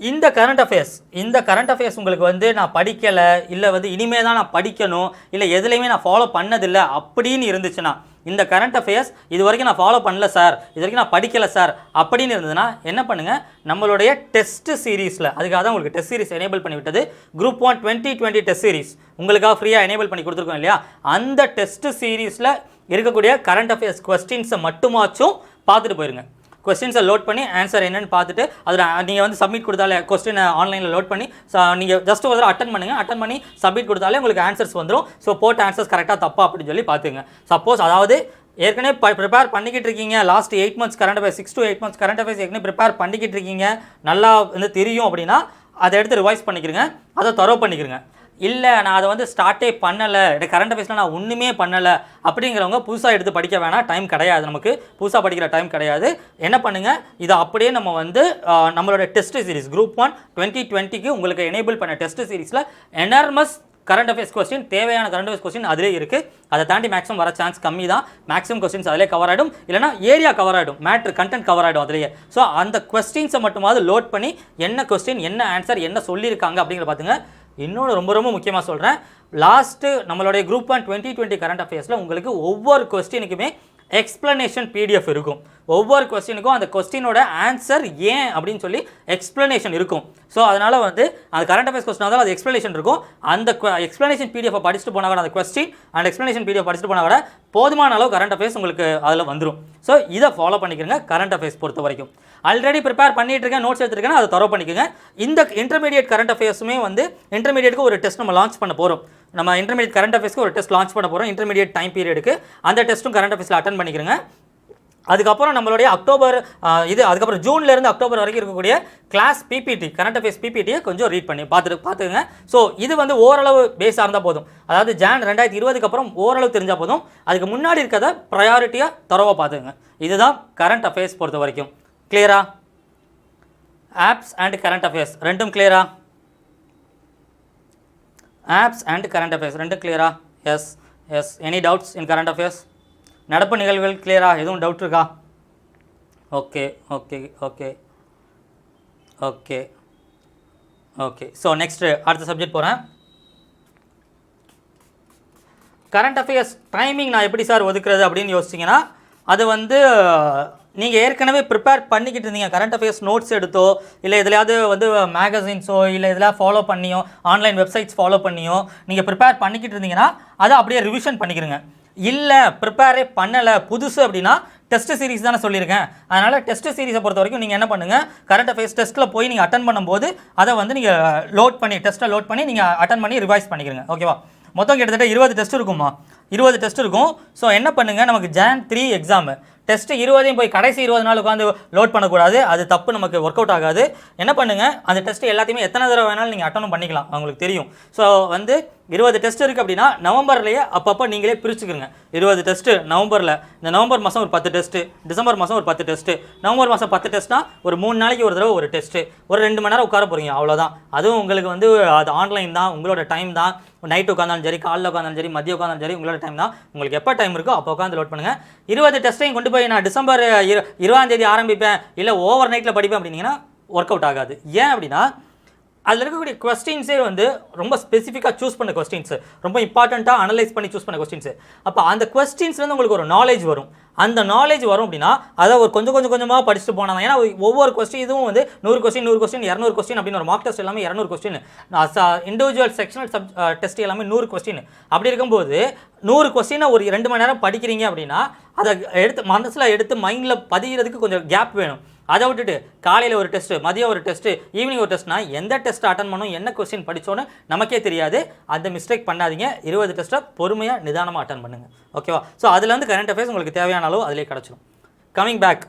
S1: இந்த கரண்ட் அஃபேர்ஸ் உங்களுக்கு வந்து நான் படிக்கலை, இல்லை வந்து இனிமேல் தான் நான் படிக்கணும், இல்லை எதுலேயுமே நான் ஃபாலோ பண்ணதில்லை அப்படின்னு இருந்துச்சுன்னா, இந்த கரண்ட் அஃபேர்ஸ் இது வரைக்கும் நான் ஃபாலோ பண்ணல சார், இது வரைக்கும் நான் படிக்கலை சார் அப்படின்னு இருந்ததுன்னா என்ன பண்ணுங்கள், நம்மளுடைய டெஸ்ட் சீரீஸில், அதுக்காக தான் உங்களுக்கு டெஸ்ட் சீரிஸ் எனேபிள் பண்ணி விட்டது. குரூப் 1 2020 டெஸ்ட் சீரிஸ் உங்களுக்காக ஃப்ரீயாக எனேபிள் பண்ணி கொடுத்துருக்கோம் இல்லையா, அந்த டெஸ்ட் சீரீஸில் இருக்கக்கூடிய கரண்ட் அஃபேர்ஸ் கொஸ்டின்ஸை மட்டுமாச்சும் பார்த்துட்டு போயிருங்க. கொஸ்டின்ஸை லோட் பண்ணி ஆன்சர் என்னென்னு பார்த்துட்டு அதில் நீங்கள் வந்து சப்மிட் கொடுத்தாலே கொஸ்டினை ஆன்லைனில் லோட் பண்ணி நீங்கள் ஜஸ்ட் ஒரு தடவை அட்டன் பண்ணி சப்மிட் கொடுத்தாலே உங்களுக்கு ஆன்சர்ஸ் வந்துடும். ஸோ போட்ட ஆன்சர்ஸ் கரெக்டாக தப்பா அப்படின்னு சொல்லி பார்த்துங்க. சப்போஸ் அதாவது ஏற்கனவே ப்ரிப்பேர் பண்ணிக்கிட்டு இருக்கீங்க, last 8 months current affairs, 6 to 8 months current affairs ஏற்கனவே ப்ரிப்பேர் பண்ணிக்கிட்டு இருக்கீங்க, நல்லா வந்து தெரியும் அப்படின்னா அதை எடுத்து ரிவைஸ் பண்ணிக்கிறங்க, அதை தரவு பண்ணிக்கிறங்க. இல்லை நான் அதை வந்து ஸ்டார்ட்டே பண்ணலை, எனக்கு கரண்ட் அஃபேர்ஸில் நான் ஒன்றுமே பண்ணலை அப்படிங்கிறவங்க புதுசாக எடுத்து படிக்க வேணாம். டைம் கிடையாது, நமக்கு புதுசாக படிக்கிற டைம் கிடையாது. என்ன பண்ணுங்கள், இதை அப்படியே நம்ம வந்து நம்மளோட டெஸ்ட் சீரிஸ் குரூப் 1 2020க்கு உங்களுக்கு எனேபிள் பண்ண டெஸ்ட் சீரிஸில் எனார்மஸ் கரண்ட் அஃபேர்ஸ் கொஸ்டின், தேவையான கரண்ட் அஃபேர்ஸ் கொஸ்டின் அதிலே இருக்குது. அதை தாண்டி மேக்ஸிமம் வர சான்ஸ் கம்மி தான். மேக்ஸிமம் கொஸ்டின்ஸ் அதிலே கவர் ஆகிடும், இல்லைனா ஏரியா கவர் ஆகிடும், மேட்ரு கண்டென்ட் கவர் ஆகிடும் அதிலேயே. ஸோ அந்த கொஸ்டின்ஸை மட்டுமாவது லோட் பண்ணி என்ன கொஸ்டின், என்ன ஆன்சர், என்ன சொல்லியிருக்காங்க அப்படிங்கிற பார்த்துங்க. இன்னொன்று ரொம்ப ரொம்ப முக்கியமாக சொல்கிறேன், லாஸ்ட்டு நம்மளுடைய குரூப் 1 2020 கரண்ட் அஃபேர்ஸில் உங்களுக்கு ஒவ்வொரு கொஸ்டினுக்குமே எக்ஸ்ப்ளனேஷன் பிடிஎஃப் இருக்கும். ஒவ்வொரு கொஸ்டினுக்கும் அந்த கொஸ்டினோட ஆன்சர் ஏன் அப்படின்னு சொல்லி எக்ஸ்ப்ளனேஷன் இருக்கும். ஸோ அதனால் வந்து அந்த கரண்ட் அஃபேர்ஸ் கொஸ்டின் இருந்தாலும் அது எக்ஸ்ப்ளனேஷன் இருக்கும். அந்த எக்ஸ்ப்ளனேஷன் பிடிஎஃப் படிச்சுட்டு போனால் கூட, அந்த கொஸ்டின் அண்ட் எக்ஸ்ப்ளனேஷன் பிடிஎஃப் படிச்சுட்டு போனால் கூட போதுமான அளவு கரண்ட் அஃபேர்ஸ் உங்களுக்கு அதில் வந்துடும். ஸோ இதை ஃபாலோ பண்ணிக்கிறங்க. கரண்ட் அஃபேர்ஸ் பொறுத்த வரைக்கும் ஆல்ரெடி ப்ரிப்பேர் பண்ணிட்டு இருக்கேன், நோட்ஸ் எடுத்துருக்கேன், அதை தரவு பண்ணிக்கோங்க. இந்த இன்டர்மீடியட் கரண்ட் அஃபேர்ஸுமே வந்து இன்டர்மீடியட்டுக்கு ஒரு டெஸ்ட் நம்ம லான்ச் பண்ண போகிறோம். நம்ம இன்டர்மீடியட் கரண்ட் அஃபேர்ஸ்க்கு ஒரு டெஸ்ட் லான்ச் பண்ண போகிறோம் இன்டர்மீடியட் டைம் பீரியடுக்கு. அந்த டெஸ்ட்டும் கரண்ட் அஃபேர்ஸில் அட்டன் பண்ணிக்கிறங்க. அதுக்கப்புறம் நம்மளுடைய அதுக்கப்புறம் ஜூன்லேருந்து அக்டோபர் வரைக்கும் இருக்கக்கூடிய கிளாஸ் பிபிடி, கரண்ட் அஃபேர்ஸ் பிபிடியை கொஞ்சம் ரீட் பண்ணி பார்த்துக்குங்க. ஸோ இது வந்து ஓரளவு பேஸாக இருந்தால் போதும். அதாவது ஜான் 2020க்கு அப்புறம் ஓரளவு தெரிஞ்சால் போதும். அதுக்கு முன்னாடி இருக்கிறத ப்ரையாரிட்டியாக தரவாக பார்த்துக்குங்க. இதுதான் கரண்ட் அஃபேர்ஸ் பொறுத்த வரைக்கும். கிளியரா? ஆப்ஸ் அண்ட் கரண்ட் அஃபேர்ஸ் ரெண்டும் கிளியரா? ஆப்ஸ் அண்ட் கரண்ட் அஃபேர்ஸ் ரெண்டும் கிளியரா? Yes yes. Any doubts in current affairs? நடப்பு நிகழ்வுகள் கிளியரா? எதுவும் டவுட் இருக்கா? Okay okay okay okay okay. So next அடுத்த சப்ஜெக்ட் போகிறேன். கரண்ட் அஃபேர்ஸ் டைமிங் நான் எப்படி சார் ஒதுக்குறது அப்படின்னு யோசிச்சிங்கன்னா, அது வந்து நீங்கள் ஏற்கனவே ப்ரிப்பேர் பண்ணிக்கிட்டு இருந்தீங்க, கரண்ட் அஃபேர்ஸ் நோட்ஸ் எடுத்தோ இல்லை எதுலையாவது வந்து மேகசின்ஸோ இல்லை இதெல்லாம் ஃபாலோ பண்ணியோ ஆன்லைன் வெப்சைட்ஸ் ஃபாலோ பண்ணியோ நீங்கள் ப்ரிப்பேர் பண்ணிக்கிட்டு இருந்தீங்கன்னா அதை அப்படியே ரிவிஷன் பண்ணிக்கிறங்க. இல்லை ப்ரிப்பேரே பண்ணலை புதுசு அப்படின்னா டெஸ்ட் சீரிஸ் தானே சொல்லியிருக்கேன். அதனால் டெஸ்ட் சீரிஸை பொறுத்த வரைக்கும் நீங்கள் என்ன பண்ணுங்கள், கரண்ட் அஃபேர்ஸ் டெஸ்ட்டில் போய் நீங்கள் அட்டன் பண்ணும்போது அதை வந்து நீங்கள் டெஸ்ட்டை லோட் பண்ணி நீங்கள் அட்டன் பண்ணி ரிவைஸ் பண்ணிக்கிறங்க. ஓகேவா? மொத்தம் கிட்டத்தட்ட 20 டெஸ்ட் இருக்குமா, 20 டெஸ்ட் இருக்கும். ஸோ என்ன பண்ணுங்கள், நமக்கு Jan 3 எக்ஸாமு டெஸ்ட்டு 20 போய் கடைசி 20 நாள் உட்காந்து லோட் பண்ணக்கூடாது, அது தப்பு, நமக்கு ஒர்க் அவுட் ஆகாது. என்ன பண்ணுங்கள், அந்த டெஸ்ட்டு எல்லாத்தையுமே எத்தனை தடவை வேணாலும் நீங்கள் அட்டன் பண்ணிக்கலாம், உங்களுக்கு தெரியும். ஸோ வந்து 20 டெஸ்ட் இருக்குது அப்படின்னா நவம்பர்லேயே அப்பப்போ நீங்களே பிரிச்சுக்கிறங்க. 20 டெஸ்ட்டு நவம்பரில், இந்த நவம்பர் மாதம் ஒரு 10 டெஸ்ட்டு, டிசம்பர் மாதம் ஒரு 10 டெஸ்ட்டு, நவம்பர் மாதம் 10 டெஸ்ட்னா ஒரு 3 நாளைக்கு ஒரு தடவை ஒரு டெஸ்ட்டு, ஒரு 2 மணி நேரம் உட்கார போகிறீங்க, அவ்வளோதான். அதுவும் உங்களுக்கு வந்து அது ஆன்லைன் தான், உங்களோட டைம் தான். நைட்டு உட்காந்தாலும் சரி, காலையில் உட்காந்தாலும் சரி, மதியம் உட்காந்தாலும் சரி, உங்களோட டைம் தான். உங்களுக்கு எப்போ டைம் இருக்கோ அப்போ உட்காந்து லோட் பண்ணுங்கள். 20 டெஸ்ட்டையும் கொண்டு போய் நான் டிசம்பர் 20 ஆரம்பிப்பேன், இல்லை ஓவர் நைட்டில் படிப்பேன் அப்படின்னீங்கன்னா ஒர்க் அவுட் ஆகாது. ஏன் அப்படின்னா அதில் இருக்கக்கூடிய கொஸ்டின்ஸே வந்து ரொம்ப ஸ்பெசிஃபிக்காக சூஸ் பண்ண கொஸ்டின்ஸு, ரொம்ப இம்பார்ட்டண்ட்டாக அனலைஸ் பண்ணி சூஸ் பண்ண கொஸ்டின்ஸு. அப்போ அந்த கொஸ்டின்ஸ்லேருந்து உங்களுக்கு ஒரு நாலேஜ் வரும். அந்த நாலேஜ் வரும் அப்படின்னா அதை ஒரு கொஞ்சமாக படிச்சுட்டு போனால் தான். ஏன்னா ஒவ்வொரு கொஸ்டின் இதுவும் வந்து 100 கொஸ்டின் 200 கொஸ்டின் அப்படின்னு ஒரு மார்க் டெஸ்ட் எல்லாமே 200 கொஸ்டின், இண்டிவிஜுவல் செக்ஷனல் டெஸ்ட் எல்லாமே 100 கொஸ்டின். அப்படி இருக்கும்போது 100 கொஸ்டினை ஒரு 2 மணி நேரம் படிக்கிறீங்க அப்படின்னா அதை எடுத்து மனசில் எடுத்து மைண்டில் பதிகிறதுக்கு கொஞ்சம் கேப் வேணும். அதை விட்டுட்டு காலையில் ஒரு டெஸ்ட்டு, மதியம் ஒரு டெஸ்ட்டு, ஈவினிங் ஒரு டெஸ்ட்னா எந்த டெஸ்ட் அட்டன் பண்ணணும், என்ன கொஸ்டின் படித்தோன்னு நமக்கே தெரியாது. அந்த மிஸ்டேக் பண்ணாதீங்க. 20 டெஸ்ட்டை பொறுமையாக நிதானமாக அட்டன் பண்ணுங்கள், ஓகேவா? ஸோ அதில் வந்து கரண்ட் அஃபேர்ஸ் உங்களுக்கு தேவையான அளவு அதிலே கிடச்சிடும். Coming back,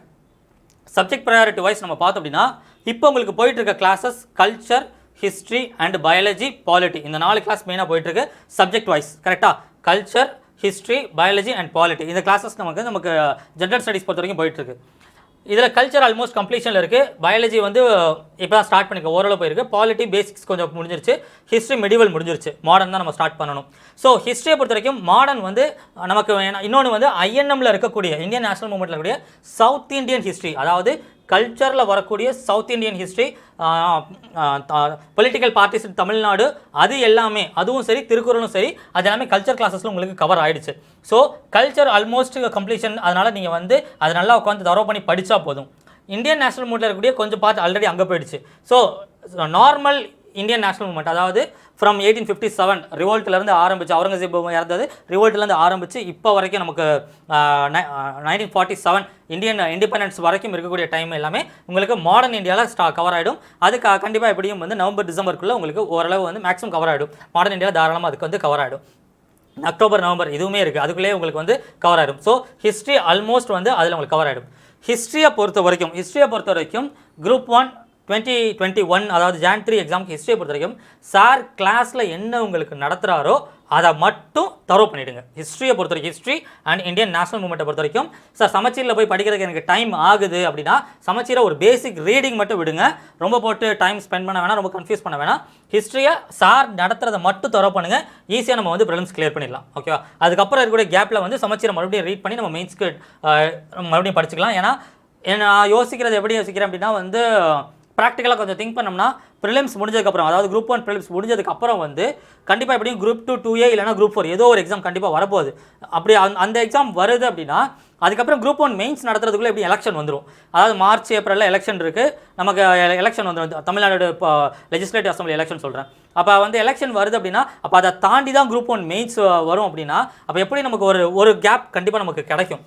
S1: subject priority wise நம்ம பார்த்தோம் அப்படின்னா இப்போ உங்களுக்கு போயிட்டுருக்க classes culture, history and biology, polity, இந்த 4 கிளாஸ் மெயினாக போயிட்டுருக்கு சப்ஜெக்ட் வைஸ், கரெக்டாக? Culture, history, biology and polity, இந்த கிளாஸஸ் நமக்கு ஜென்ரல் ஸ்டடீஸ் பொறுத்த வரைக்கும் போயிட்டுருக்கு. இதில் கல்ச்சர் ஆல்மோஸ்ட் கம்ப்ளீஷனில் இருக்குது. பயாலஜி வந்து இப்போ தான் ஸ்டார்ட் பண்ணிக்க ஓரளவு போயிருக்கு. பாலிட்டி பேசிக்ஸ் கொஞ்சம் முடிஞ்சிருச்சு. ஹிஸ்ட்ரி மெடிவல் முடிஞ்சிருச்சு. மாடர்ன் தான் நம்ம ஸ்டார்ட் பண்ணணும். ஸோ ஹிஸ்ட்ரியை பொறுத்த வரைக்கும் மாடர்ன் வந்து நமக்கு இன்னொன்று வந்து ஐஎன்எம்மில் இருக்கக்கூடிய இந்தியன் நேஷனல் மூவ்மெண்ட்டில் இருக்கக்கூடிய சவுத் இந்தியன் ஹிஸ்ட்ரி, அதாவது கல்ச்சரில் வரக்கூடிய south Indian history, political parties Tamil Nadu, அது எல்லாமே, அதுவும் சரி திருக்குறளும் சரி, அது எல்லாமே கல்ச்சர் கிளாஸஸில் உங்களுக்கு கவர் ஆகிடுச்சு. So culture almost completion. அதனால் நீங்கள் வந்து அது நல்லா உட்காந்து தரவு பண்ணி படித்தா போதும். இந்தியன் நேஷனல் மூவ்மெண்ட்டில் இருக்கக்கூடிய கொஞ்சம் பார்ட் ஆல்ரெடி அங்கே போயிடுச்சு. So normal Indian national movement, அதாவது ஃப்ரம் 1857 ரிவோல்ட்லேருந்து ஆரம்பிச்சு, அவுரங்கசீப் இறந்தது ரிவோல்ட்லேருந்து ஆரம்பித்து இப்போ வரைக்கும் நமக்கு 1947 இந்தியன் இண்டிபெண்டன்ஸ் வரைக்கும் இருக்கக்கூடிய டைம் எல்லாமே உங்களுக்கு மாடர்ன் இந்தியாவில் கவர் ஆகிடும். அது கண்டிப்பாக எப்படியும் வந்து நவம்பர் டிசம்பருக்குள்ளே உங்களுக்கு ஓரளவு வந்து மேக்ஸிமம் கவர் ஆகிடும். மாடர்ன் இந்தியாவில் தாராளமாக அதுக்கு வந்து கவர் ஆகிடும். அக்டோபர் நவம்பர் இதுவுமே இருக்குது, அதுக்குள்ளேயே உங்களுக்கு வந்து கவர் ஆகிடும். ஸோ ஹிஸ்ட்ரி ஆல்மோஸ்ட் வந்து அதில் உங்களுக்கு கவர் ஆகிடும். ஹிஸ்ட்ரியை பொறுத்த வரைக்கும் குரூப் 1 2021, அதாவது Jan 3 எக்ஸாமுக்கு ஹிஸ்ட்ரியை பொறுத்த வரைக்கும் சார் கிளாஸில் என்ன உங்களுக்கு நடத்துகிறாரோ அதை மட்டும் தரவு பண்ணிவிடுங்க. ஹிஸ்ட்ரியை பொறுத்த வரைக்கும், ஹிஸ்ட்ரி அண்ட் இந்தியன் நேஷனல் மூவ்மெண்ட்டை பொறுத்த வரைக்கும் சார் சமச்சீரில் போய் படிக்கிறதுக்கு எனக்கு டைம் ஆகுது அப்படின்னா சமச்சீரை ஒரு பேசிக் ரீடிங் மட்டும் விடுங்க. ரொம்ப போட்டு டைம் ஸ்பெண்ட் பண்ண வேணாம், ரொம்ப கன்ஃபியூஸ் பண்ண வேணாம். ஹிஸ்ட்ரியை சார் நடத்துறதை மட்டும் தரவு பண்ணுங்கள். ஈஸியாக நம்ம வந்து ப்ரிலிம்ஸ் கிளியர் பண்ணிடலாம், ஓகேவா? அதுக்கப்புறம் இருக்கக்கூடிய கேப்பில் வந்து சமச்சீரை மறுபடியும் ரீட் பண்ணி நம்ம மெயின்ஸ்க்கு மறுபடியும் படிச்சுக்கலாம். ஏன்னா நான் யோசிக்கிறது எப்படி யோசிக்கிறேன் அப்படின்னா வந்து ப்ராக்டிக்கலாக கொஞ்சம் திங்க் பண்ணோம்னா ப்ரிலிம்ஸ் முடிஞ்சதுக்கப்புறம், அதாவது குரூப் 1 ப்ரிலிம்ஸ் முடிஞ்சதுக்கப்புறம் வந்து கண்டிப்பாக எப்படியும் குரூப் 2 2A இல்லைனா குரூப் 4 ஏதோ ஒரு எக்ஸாம் கண்டிப்பாக வரப்போகுது. அப்படி அந்த எக்ஸாம் வருது அப்படின்னா அதுக்கப்புறம் குரூப் 1 மெயின்ஸ் நடத்துறதுக்குள்ளே எப்படி எலெக்ஷன் வந்துடும். அதாவது மார்ச் ஏப்ரலில் எலெக்ஷன் இருக்குது, நமக்கு எலெக்ஷன் வந்துடும். தமிழ்நாடு இப்போ லெஜிஸ்லேட்டிவ் அசம்பிளி எலெக்ஷன் சொல்கிறேன். அப்போ வந்து எலெக்ஷன் வருது அப்படின்னா அப்போ அதை தாண்டி தான் குரூப் 1 மெயின்ஸ் வரும் அப்படின்னா அப்போ எப்படி நமக்கு ஒரு கேப் கண்டிப்பாக நமக்கு கிடைக்கும்.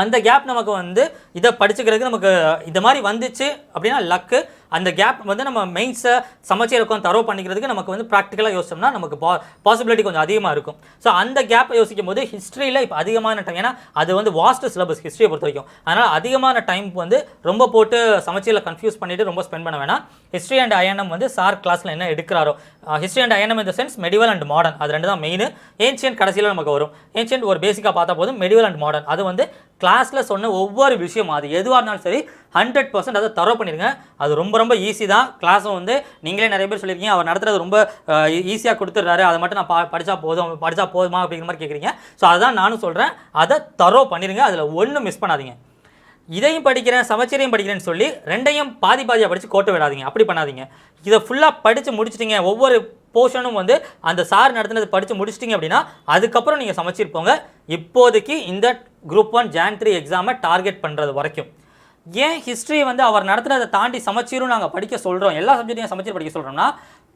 S1: அந்த கேப் நமக்கு வந்து இதை படிச்சுக்கிறதுக்கு நமக்கு இந்த மாதிரி வந்துச்சு அப்படின்னா லக்கு. அந்த கேப் வந்து நம்ம மெயின்ஸை சமச்சீர் உட்காந்து தரவு பண்ணிக்கிறதுக்கு நமக்கு வந்து ப்ராக்டிக்கலாக யோசிச்சோம்னா நமக்கு பாசிபிலிட்டி கொஞ்சம் அதிகமாக இருக்கும். ஸோ அந்த கேப்பை யோசிக்கும் போது ஹிஸ்ட்ரியில் இப்போ அதிகமான டைம், ஏன்னா அது வந்து வாஸ்ட் சிலபஸ் ஹிஸ்ட்ரியை பொறுத்த வரைக்கும், அதனால் அதிகமான டைம் வந்து ரொம்ப போட்டு சமச்சீரில் கன்ஃபியூஸ் பண்ணிவிட்டு ரொம்ப ஸ்பெண்ட் பண்ண வேணாம். ஹிஸ்ட்ரி அண்ட் ஐஎன்எம் வந்து சார் கிளாஸில் என்ன எடுக்கிறாரோ, ஹிஸ்ட்ரி அண்ட் ஐஎன்எம் இந்த சென்ஸ் மெடிவல் அண்ட் மாடர்ன், அது ரெண்டு தான் மெயின். ஏன்ஷியன்ட் கடைசியில் நமக்கு வரும். ஏன்ஷியன்ட் ஒரு பேசிக்காக பார்த்தா போதும். மெடிவல் அண்ட் மாடர்ன் அது வந்து கிளாஸில் சொன்ன ஒவ்வொரு விஷயம் அது எதுவாக இருந்தாலும் சரி 100% அதை தரவு பண்ணிடுங்க. அது ரொம்ப ரொம்ப ஈஸி தான். கிளாஸும் வந்து நீங்களே நிறைய பேர் சொல்லியிருக்கீங்க அவர் நடத்துறது ரொம்ப ஈஸியாக கொடுத்துட்றாரு, அதை மட்டும் நான் படித்தா போதுமா அப்படிங்கிற மாதிரி கேட்குறீங்க. ஸோ அதுதான் நானும் சொல்கிறேன், அதை தரவு பண்ணிடுங்க. அதில் ஒன்றும் மிஸ் பண்ணாதீங்க. இதையும் படிக்கிறேன் சமச்சீரையும் படிக்கிறேன்னு சொல்லி ரெண்டையும் பாதியாக படித்து கோட்டை விடாதீங்க. அப்படி பண்ணாதீங்க. இதை ஃபுல்லாக படித்து முடிச்சிட்டிங்க, ஒவ்வொரு போர்ஷனும் வந்து அந்த சார் நடத்தினது படித்து முடிச்சிட்டிங்க அப்படின்னா அதுக்கப்புறம் நீங்கள் சமச்சீர் போங்க. இப்போதைக்கு இந்த குரூப் 1 Jan 3 எக்ஸாமை டார்கெட் பண்ணுறது வரைக்கும். ஏன் ஹிஸ்ட்ரி வந்து அவர் நடத்துனதை தாண்டி சமச்சீரும் நாங்கள் படிக்க சொல்கிறோம், எல்லா சப்ஜெக்டையும் சமச்சீர் படிக்க சொல்கிறோம்னா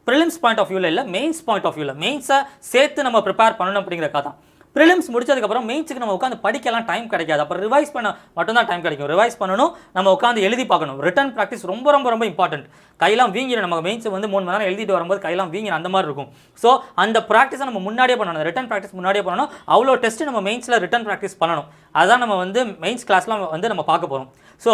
S1: ப்ரிலிம்ஸ் பாயிண்ட் ஆஃப் வியூவில் இல்லை, மெயின்ஸ் பாயிண்ட் ஆஃப் வியூவில், மெயின்ஸை சேர்த்து நம்ம ப்ரிப்பேர் பண்ணணும் அப்படிங்கிறக்காக தான். ப்ரிலிம்ஸ் முடிச்சதுக்கப்புறம் மெயின்ஸுக்கு நம்ம உட்காந்து படிக்கலாம் டைம் கிடைக்காது. அப்புறம் ரிவைஸ் பண்ண மட்டும்தான் டைம் கிடைக்கும். ரிவைஸ் பண்ணணும், நம்ம உட்காந்து எழுதி பார்க்கணும். ரிட்டன் ப்ராக்டிஸ் ரொம்ப ரொம்ப ரொம்ப இம்பார்ட்டன்ட். கையெல்லாம் வீங்கிடும். நம்ம மெயின்ஸ் வந்து 3 மணி நேரம் எழுதிட்டு வரும்போது கையெல்லாம் வீங்கிடும், அந்த மாதிரி இருக்கும். ஸோ அந்த ப்ராக்டிஸை நம்ம முன்னாடியே பண்ணணும். ரிட்டன் ப்ராக்டிஸ் முன்னாடியே பண்ணணும். அவ்வளோ டெஸ்ட் நம்ம மெயின்ஸில் ரிட்டன் ப்ராக்டிஸ் பண்ணணும். அதுதான் நம்ம வந்து மெயின்ஸ் கிளாஸ்லாம் வந்து நம்ம பார்க்க போகிறோம். ஸோ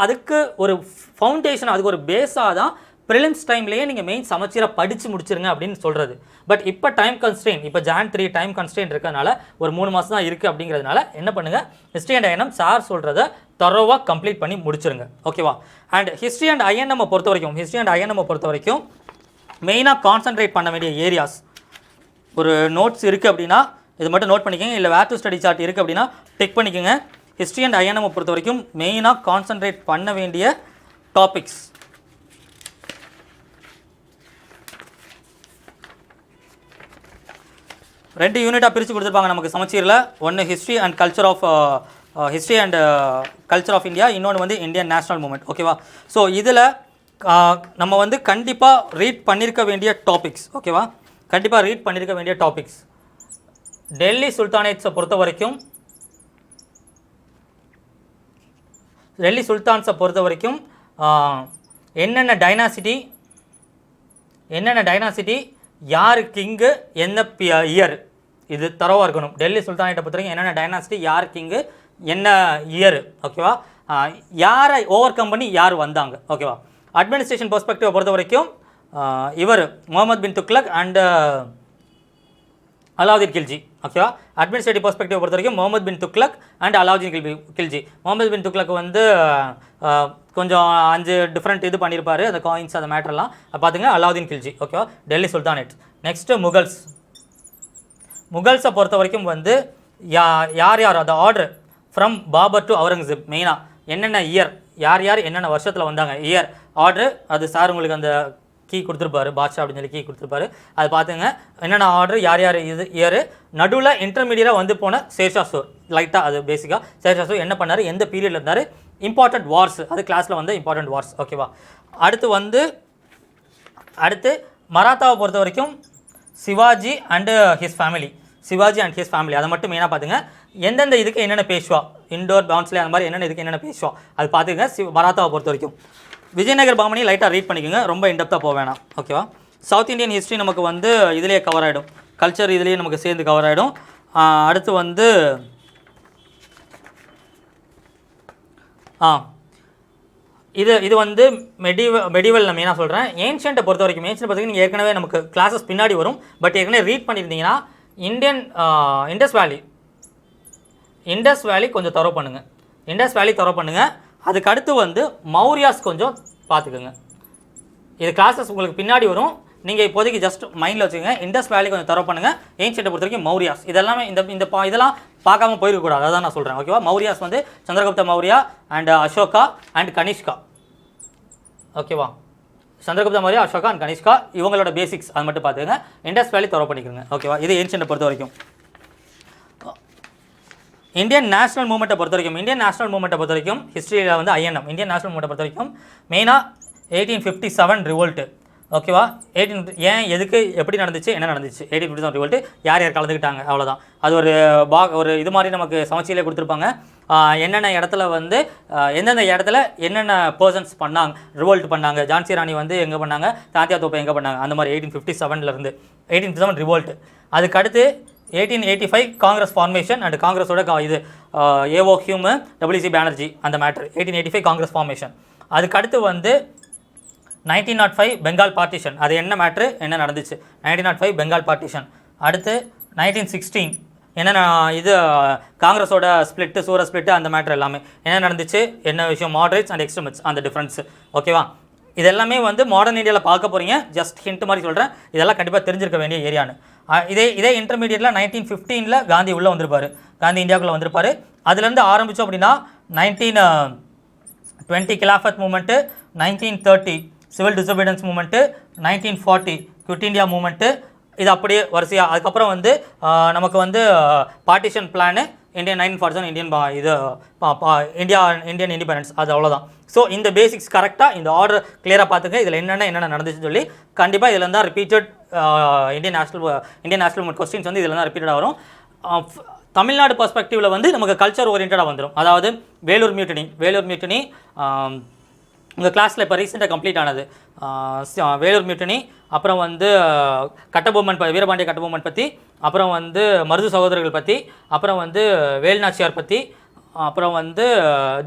S1: அதுக்கு ஒரு ஃபவுண்டேஷன், அதுக்கு ஒரு பேஸாக தான் ப்ரிலிம்ஸ் டைம்லேயே நீங்கள் மெயின் சமச்சீரை படித்து முடிச்சிருங்க அப்படின்னு சொல்கிறது. பட் இப்போ டைம் கன்ஸ்ட்ரெயின், இப்போ Jan 3 டைம் கன்ஸ்ட்ரெயின் இருக்கிறதுனால ஒரு 3 மாதம் தான் இருக்குது. அப்படிங்கிறதுனால என்ன பண்ணுங்கள், ஹிஸ்ட்ரி அண்ட் ஐஎன்எம் சார் சொல்கிறத தரோவாக கம்ப்ளீட் பண்ணி முடிச்சிருங்க. ஓகேவா? அண்ட் ஹிஸ்ட்ரி அண்ட் ஐஎன்எம் பொறுத்த வரைக்கும் மெயினாக கான்சன்ட்ரேட் பண்ண வேண்டிய ஏரியாஸ், ஒரு நோட்ஸ் இருக்குது அப்படின்னா இது மட்டும் நோட் பண்ணிக்கோங்க. இல்லை வேர் டு ஸ்டடி சார்ட் இருக்குது அப்படின்னா டிக் பண்ணிக்கோங்க. ஹிஸ்ட்ரி அண்ட் ஐஎன்எம் பொறுத்த வரைக்கும் மெயினாக கான்சன்ட்ரேட் பண்ண வேண்டிய டாபிக்ஸ், 2 யூனிட்டாக பிரித்து கொடுத்துருப்பாங்க நமக்கு சமச்சீரில். ஒன்று history and culture of India, இன்னொன்று வந்து இந்தியன் நேஷனல் மூமெண்ட். ஓகேவா? ஸோ இதில் நம்ம வந்து கண்டிப்பாக ரீட் பண்ணியிருக்க வேண்டிய டாபிக்ஸ். ஓகேவா? கண்டிப்பாக ரீட் பண்ணியிருக்க வேண்டிய டாபிக்ஸ், டெல்லி சுல்தானேட்ஸை பொறுத்த வரைக்கும் என்னென்ன டைனாசிட்டி, யார் கிங்கு, என்ன இயர், இது தரவாக இருக்கணும். டெல்லி சுல்தானேட்டை பொறுத்த வரைக்கும் என்னென்ன டைனாசிட்டி, யார் கிங்கு, என்ன இயர். ஓகேவா? யாரை ஓவர் கம் பண்ணி யார் வந்தாங்க. ஓகேவா? அட்மினிஸ்ட்ரேஷன் பெர்ஸ்பெக்டிவை பொறுத்த வரைக்கும் இவர் முகமது பின் துக்ளக் அண்ட் அலாவுதீன் கில்ஜி. ஓகேவா? அட்மினிஸ்ட்ரேட்டிவ் பெர்ஸ்பெக்டிவ் பொறுத்த வரைக்கும் முகமது பின் துக்ளக் அண்ட் அலாவுதீன் கில்ஜி. முகமது பின் துக்ளக் வந்து கொஞ்சம் 5 டிஃப்ரெண்ட் இது பண்ணியிருப்பார், அந்த காயின்ஸ் அந்த மேட்டர்லாம் பார்த்துங்க. அலாவுதீன் கில்ஜி. ஓகேவா? டெல்லி சுல்தானேட். நெக்ஸ்ட்டு முகல்ஸை பொறுத்த வரைக்கும் வந்து யார் அந்த order from Babur to Aurangzeb, மெயினாக என்னென்ன இயர், யார் என்னென்ன வருஷத்தில் வந்தாங்க, இயர் ஆர்டர், அது சார் உங்களுக்கு அந்த கீ கொடுத்துருப்பாரு, பாட்ஷா அப்படின்னு சொல்லி கீ கொடுத்துருப்பாரு, அது பார்த்துங்க. என்னென்ன ஆர்டர், யார் இது இயர். நடுவில் இன்டர்மீடியட்டாக வந்து போன ஷேர்ஷா சூர், லைட்டாக அது பேசிக்காக ஷேர்ஷா சூர் என்ன பண்ணார், எந்த பீரியடில் இருந்தார், இம்பார்ட்டன்ட் வார்ஸ், அது கிளாஸில் வந்து இம்பார்ட்டன்ட் வார்ஸ். ஓகேவா? அடுத்து மராத்தாவை பொறுத்த வரைக்கும் சிவாஜி அண்ட் ஹிஸ் ஃபேமிலி, அதை மட்டும் மெயினாக பார்த்துங்க. எந்தெந்த இதுக்கு என்னென்ன பேஷ்வா, இண்டோர் பவுன்ஸ்லே அந்த மாதிரி என்னென்ன இதுக்கு என்னென்ன பேஷ்வா அது பார்த்துங்க. மராத்தாவை பொறுத்த வரைக்கும் விஜயநகர் பாமணி லைட்டாக ரீட் பண்ணிக்கோங்க, ரொம்ப இன்டெப்த்தாக போக வேணாம். ஓகேவா? சவுத் இந்தியன் ஹிஸ்ட்ரி நமக்கு வந்து இதிலே கவர் ஆகிடும், கல்ச்சர் இதுலேயே நமக்கு சேர்ந்து கவர் ஆகிடும். அடுத்து வந்து இது வந்து மெடிவல் நான் மெயினாக சொல்கிறேன். ஏன்ஷியன்ட்டை பொறுத்த வரைக்கும் நீங்கள் ஏற்கனவே நமக்கு கிளாஸஸ் பின்னாடி வரும், பட் ஏற்கனவே ரீட் பண்ணியிருந்தீங்கன்னா இண்டஸ் வேலி கொஞ்சம் தரவு பண்ணுங்கள். அதுக்கு அடுத்து வந்து மௌரியாஸ் கொஞ்சம் பார்த்துக்குங்க. இது கிளாஸஸ் உங்களுக்கு பின்னாடி வரும், நீங்கள் இப்போதைக்கு ஜஸ்ட் மைண்டில் வச்சுக்கோங்க. இண்டஸ் வேலி கொஞ்சம் தரவு பண்ணுங்கள். ஏன்ஷியன்ட்டை பொறுத்த வரைக்கும் மௌரியாஸ், இதெல்லாமே இதெல்லாம் பார்க்காம போயிருக்கக்கூடாது, அதான் நான் சொல்கிறேன். ஓகேவா? மௌரியாஸ் வந்து சந்திரகுப்த மௌரியா அண்ட் அசோகா அண்ட் கனிஷ்கா. ஓகேவா? சந்திரகுப்த மௌரியா, அசோகா அண்ட் கனிஷ்கா, இவங்களோட பேசிக்ஸ் அது மட்டும் பார்த்துக்கங்க. இண்டஸ் வேலி தரவு பண்ணிக்கோங்க. ஓகேவா? இது ஏன்ஷியன்ட்டை பொறுத்த வரைக்கும். இந்தியன் நேஷனல் மூமெண்ட்டை பொறுத்த வரைக்கும் ஹிஸ்ட்ரியில் வந்து ஐஎன்எம் இந்தியன் நேஷனல் மூமெண்ட்டை பொறுத்த வரைக்கும் மெயினாக 1857 ரிவோல்ட்டு. ஓகேவா? ஏன், எதுக்கு, எப்படி நடந்துச்சு, என்ன நடந்துச்சு, 1857 ரிவோல்ட்டு, யார் கலந்துக்கிட்டாங்க, அவ்வளோதான். அது ஒரு இது மாதிரி நமக்கு சமச்சீரிலே கொடுத்துருப்பாங்க. என்னென்ன இடத்துல வந்து எந்தெந்த இடத்துல என்னென்ன பர்சன்ஸ் பண்ணாங்க, ரிவோல்ட் பண்ணாங்க, ஜான்சி ராணி வந்து எங்கே பண்ணாங்க, தாத்தியா தோப்பை எங்கே பண்ணாங்க, அந்த மாதிரி 1857 1857 ரிவோல்ட்டு. அதுக்கடுத்து 1885 காங்கிரஸ் ஃபார்மேஷன் அண்ட் காங்கிரஸோட இது ஏஓ ஹியூமு, டபிள்யூசி பானர்ஜி, அந்த மேட்ரு 1885 காங்கிரஸ் ஃபார்மேஷன். அதுக்கடுத்து வந்து 1905 பெங்கால் பார்ட்டிஷன், அது என்ன மேட்ரு, என்ன நடந்துச்சு, 1905 பெங்கால் பார்ட்டிஷன். அடுத்து 1916 என்னென்ன இது காங்கிரஸோட ஸ்பிளிட்டு, சூர ஸ்பிளிட்டு, அந்த மேட்ரு எல்லாமே என்ன நடந்துச்சு, என்ன விஷயம், மாடரேட்ஸ் அண்ட் எக்ஸ்ட்ரீமிஸ்ட், அந்த டிஃப்ரென்ஸு. ஓகேவா? இதெல்லாமே வந்து மாடர்ன் இந்தியாவில் பார்க்க போகிறீங்க, ஜஸ்ட் ஹிண்ட் மாதிரி சொல்கிறேன். இதெல்லாம் கண்டிப்பாக தெரிஞ்சிருக்க வேண்டிய ஏரியான்னு. இதே இன்டர்மீடியட்டில் 1915 காந்தி உள்ளே வந்திருப்பார், காந்தி இந்தியாவுக்குள்ளே வந்திருப்பார். அதுலேருந்து ஆரம்பித்தோம் அப்படின்னா 1920 Khilafat movement, 1930 civil disobedience movement, 1940 quit India movement, இது அப்படியே வரிசையாக. அதுக்கப்புறம் வந்து நமக்கு வந்து partition plan, Indian 1947 Indian independence, அது அவ்வளோதான். ஸோ இந்த பேசிக்ஸ் கரெக்டாக இந்த ஆர்டர் கிளியராக பார்த்துக்க. இதில் என்னென்ன நடந்துச்சுன்னு சொல்லி கண்டிப்பாக இதில் தான் repeated Indian national moment questions வந்து இதில் தான் ரிப்பீட்டடாக வரும். தமிழ்நாடு பர்ஸ்பெக்டிவில் வந்து நமக்கு கல்ச்சர் ஓரியன்டாக வந்துடும். அதாவது வேலூர் மியூட்டனி உங்கள் கிளாஸில் இப்போ ரீசெண்டாக கம்ப்ளீட் ஆனது வேலூர் மியூட்டனி, அப்புறம் வந்து கட்டபொம்மன் வீரபாண்டிய கட்டபொம்மன் பற்றி, அப்புறம் வந்து மருது சகோதரர்கள் பற்றி, அப்புறம் வந்து வேலுநாச்சியார் பற்றி, அப்புறம் வந்து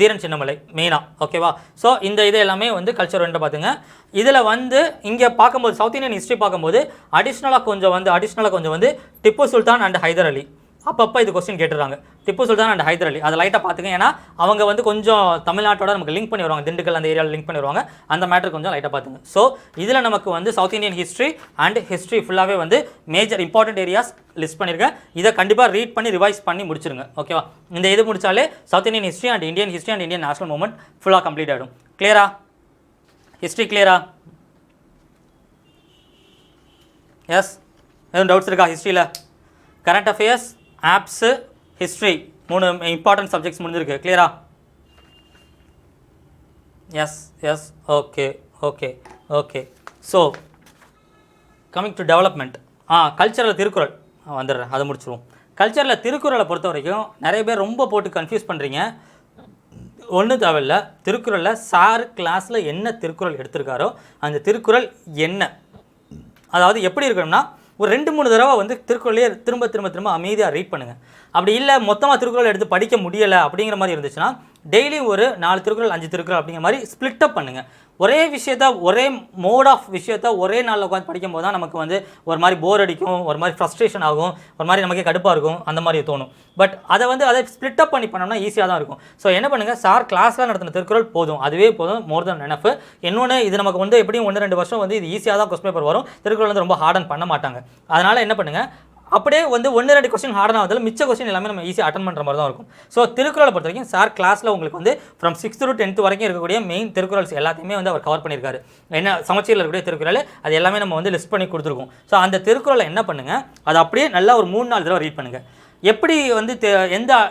S1: தீரன் சின்னமலை மெயினாக. ஓகேவா? ஸோ இது எல்லாமே வந்து கல்ச்சர் வந்து பார்த்துங்க. இதில் வந்து இங்கே பார்க்கும்போது சவுத் இந்தியன் ஹிஸ்ட்ரி பார்க்கும்போது அடிஷ்னலாக கொஞ்சம் வந்து டிப்பு சுல்தான் அண்ட் ஹைதர் அலி அப்பப்போ இது கொஸ்டின் கேட்டுறாங்க. டிப்பு சுல்தான் அண்ட் ஹைதர் அலி அதை லைட்டாக பார்த்துங்க. ஏன்னா அவங்க வந்து கொஞ்சம் தமிழ்நாட்டோட நமக்கு லிங்க் பண்ணி வருவாங்க, திண்டுக்கல் அந்த ஏரியாவில் லிங்க் பண்ணி வருவாங்க. அந்த மேட்டர் கொஞ்சம் லைட்டாக பார்த்துங்க. ஸோ இதில் நமக்கு வந்து south Indian history and history ஃபுல்லாகவே வந்து மேஜர் இம்பார்ட்டன்ட் ஏரியாஸ் லிஸ்ட் பண்ணியிருக்கேன். இதை கண்டிப்பாக ரீட் பண்ணி ரிவைஸ் பண்ணி முடிச்சிருங்க. ஓகேவா? இந்த இது முடிச்சாலே south Indian history and Indian national movement ஃபுல்லாக கம்ப்ளீட் ஆகிடும். கிளியரா? ஹிஸ்ட்ரி கிளியரா? எஸ், எதுவும் டவுட்ஸ் இருக்கா ஹிஸ்ட்ரியில்? Current affairs, apps, history 3 important subjects முடிஞ்சிருக்கு. கிளியரா? Yes okay. So coming to development, கல்ச்சரில் திருக்குறள் வந்துடுறேன், அதை முடிச்சிடுவோம். கல்ச்சரில் திருக்குறளை பொறுத்த வரைக்கும் நிறைய பேர் ரொம்ப போட்டு கன்ஃபியூஸ் பண்ணுறீங்க. ஒன்றும் தேவையில்லை. திருக்குறளில் சார் கிளாஸில் என்ன திருக்குறள் எடுத்திருக்காரோ அந்த திருக்குறள் என்ன, அதாவது எப்படி இருக்கணும்னா ஒரு 2-3 தடவை வந்து திருக்குறளையே திரும்ப அமைதியாக ரீட் பண்ணுங்கள். அப்படி இல்லை மொத்தமாக திருக்குறள் எடுத்து படிக்க முடியலை அப்படிங்கிற மாதிரி இருந்துச்சுன்னா டெய்லியும் ஒரு 4 திருக்குறள் 5 திருக்குறள் அப்படிங்கிற மாதிரி ஸ்ப்ளிட் அப் பண்ணுங்கள். ஒரே விஷயத்த ஒரே மோட் ஆஃப் விஷயத்த ஒரே நாளில் உட்காந்து படிக்கும் போது தான் நமக்கு வந்து ஒரு மாதிரி போர் அடிக்கும், ஒரு மாதிரி ஃப்ரஸ்ட்ரேஷன் ஆகும், ஒரு மாதிரி நமக்கே கடுப்பாக இருக்கும், அந்த மாதிரி தோணும். பட் அதை ஸ்ப்ளிட் அப் பண்ணி பண்ணோம்னா ஈஸியாக தான் இருக்கும். ஸோ என்ன பண்ணுங்கள், சார் கிளாஸில் நடத்தின திருக்குறள் போதும், அதுவே போதும், மோர் தென் எனஃப். இன்னொன்று இது நமக்கு வந்து எப்படியும் 1-2 வருஷம் வந்து இது ஈஸியாக தான் கொஸ்டின் பேப்பர் வரும். திருக்குறள் வந்து ரொம்ப ஹார்டன் பண்ண மாட்டாங்க. அதனால் என்ன பண்ணுங்கள், அப்படியே வந்து 1-2 கொஸ்டின் ஹார்டாக ஆகுதில்ல, மிச்ச கொஸ்டின் எல்லாமே நம்ம ஈஸியாக அட்டன் பண்ணுற மாதிரி தான் இருக்கும். ஸோ திருக்குறளை பொறுத்த வரைக்கும் சார் கிளாஸில் உங்களுக்கு வந்து ஃப்ரம் 6th to 10th வரைக்கும் இருக்கக்கூடிய மெயின் திருக்குறள்ஸ் எல்லாத்தையுமே வந்து அவர் கவர் பண்ணியிருக்காரு. என்ன சமச்சீரில் இருக்கக்கூடிய திருக்குறள் அது எல்லாமே நம்ம வந்து லிஸ்ட் பண்ணி கொடுத்துருக்கோம். ஸோ அந்த திருக்குறளை என்ன பண்ணுங்கள், அதை அப்படியே நல்லா ஒரு 3-4 தடவை ரீட் பண்ணுங்கள். எப்படி வந்து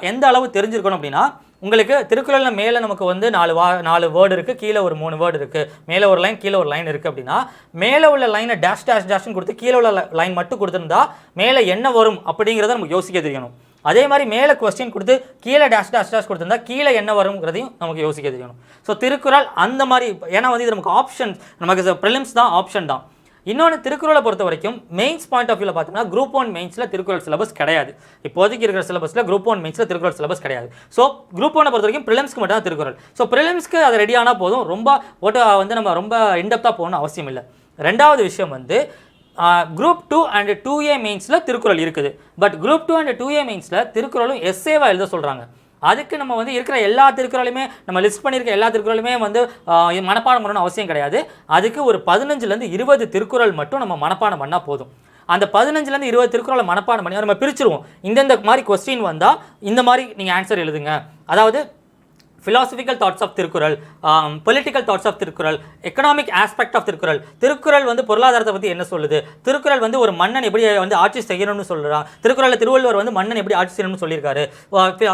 S1: எந்த அளவு தெரிஞ்சிருக்கணும் அப்படின்னா, உங்களுக்கு திருக்குறளில் மேலே நமக்கு வந்து 4 வேர்டு இருக்குது, கீழே ஒரு 3 வேர்டு இருக்குது, மேலே ஒரு லைன் கீழே ஒரு லைன் இருக்குது அப்படின்னா மேலே உள்ள லைனை டேஷ்னு கொடுத்து கீழே உள்ள லைன் மட்டும் கொடுத்துருந்தா மேலே என்ன வரும் அப்படிங்கிறத நமக்கு யோசிக்க தெரியணும். அதே மாதிரி மேலே கொஸ்டின் கொடுத்து கீழே டேஷ் கொடுத்துருந்தா கீழே என்ன வருங்கிறதையும் நமக்கு யோசிக்க தெரியணும். ஸோ திருக்குறள் அந்த மாதிரி, ஏன்னா வந்து இது நமக்கு ஆப்ஷன், நமக்கு ப்ரிலிம்ஸ் தான், ஆப்ஷன் தான். இன்னொன்று திருக்குறளை பொறுத்த வரைக்கும் மெயின்ஸ் பாயிண்ட் ஆஃப் வியூவில் பார்த்தீங்கன்னா குரூப் 1 மெயின்ஸில் திருக்குறள் சிலபஸ் கிடையாது. இப்போதைக்கு இருக்கிற சிலபஸில் குரூப் 1 மெயின்ஸில் திருக்குறள் சிலபஸ் கிடையாது. ஸோ குரூப் 1 பொறுத்த வரைக்கும் ப்ரிலிம்ஸ்க்கு மட்டும் தான் திருக்குறள். ஸோ ப்ரிலிம்ஸ்க்கு அது ரெடியானா போதும், ரொம்ப வந்து நம்ம ரொம்ப இன்டெப்த்தாக போகணும்னு அவசியம் இல்லை. ரெண்டாவது விஷயம் வந்து குரூப் 2 அண்ட் 2A மெயின்ஸில் திருக்குறள் இருக்குது. பட் குரூப் 2 அண்ட் 2A மெயின்ஸில் திருக்குறளும் எஸ்ஏவாக எழுத சொல்கிறாங்க. அதுக்கு நம்ம வந்து இருக்கிற எல்லா திருக்குறளையுமே நம்ம லிஸ்ட் பண்ணியிருக்க எல்லா திருக்குறளுமே வந்து மனப்பாடம் பண்ணணும்னு அவசியம் கிடையாது. அதுக்கு ஒரு 15-20 திருக்குறள் மட்டும் நம்ம மனப்பாடம் பண்ணால் போதும். அந்த 15-20 திருக்குறளை மனப்பாடம் பண்ணி நம்ம பிரிச்சுருவோம். இந்த மாதிரி கொஸ்டின் வந்தால் இந்த மாதிரி நீங்கள் ஆன்சர் எழுதுங்க. அதாவது philosophical thoughts of Thirukkural, political thoughts of Thirukkural, economic aspect of Thirukkural. Thirukkural வந்து பொருளாதாரத்தை பற்றி என்ன சொல்லுது, திருக்குறள் வந்து ஒரு மன்னன் எப்படி வந்து ஆட்சி செய்யணும்னு சொல்கிறான், திருக்குறளில் திருவள்ளுவர் வந்து மன்னன் எப்படி ஆட்சி செய்யணும்னு சொல்லியிருக்காரு,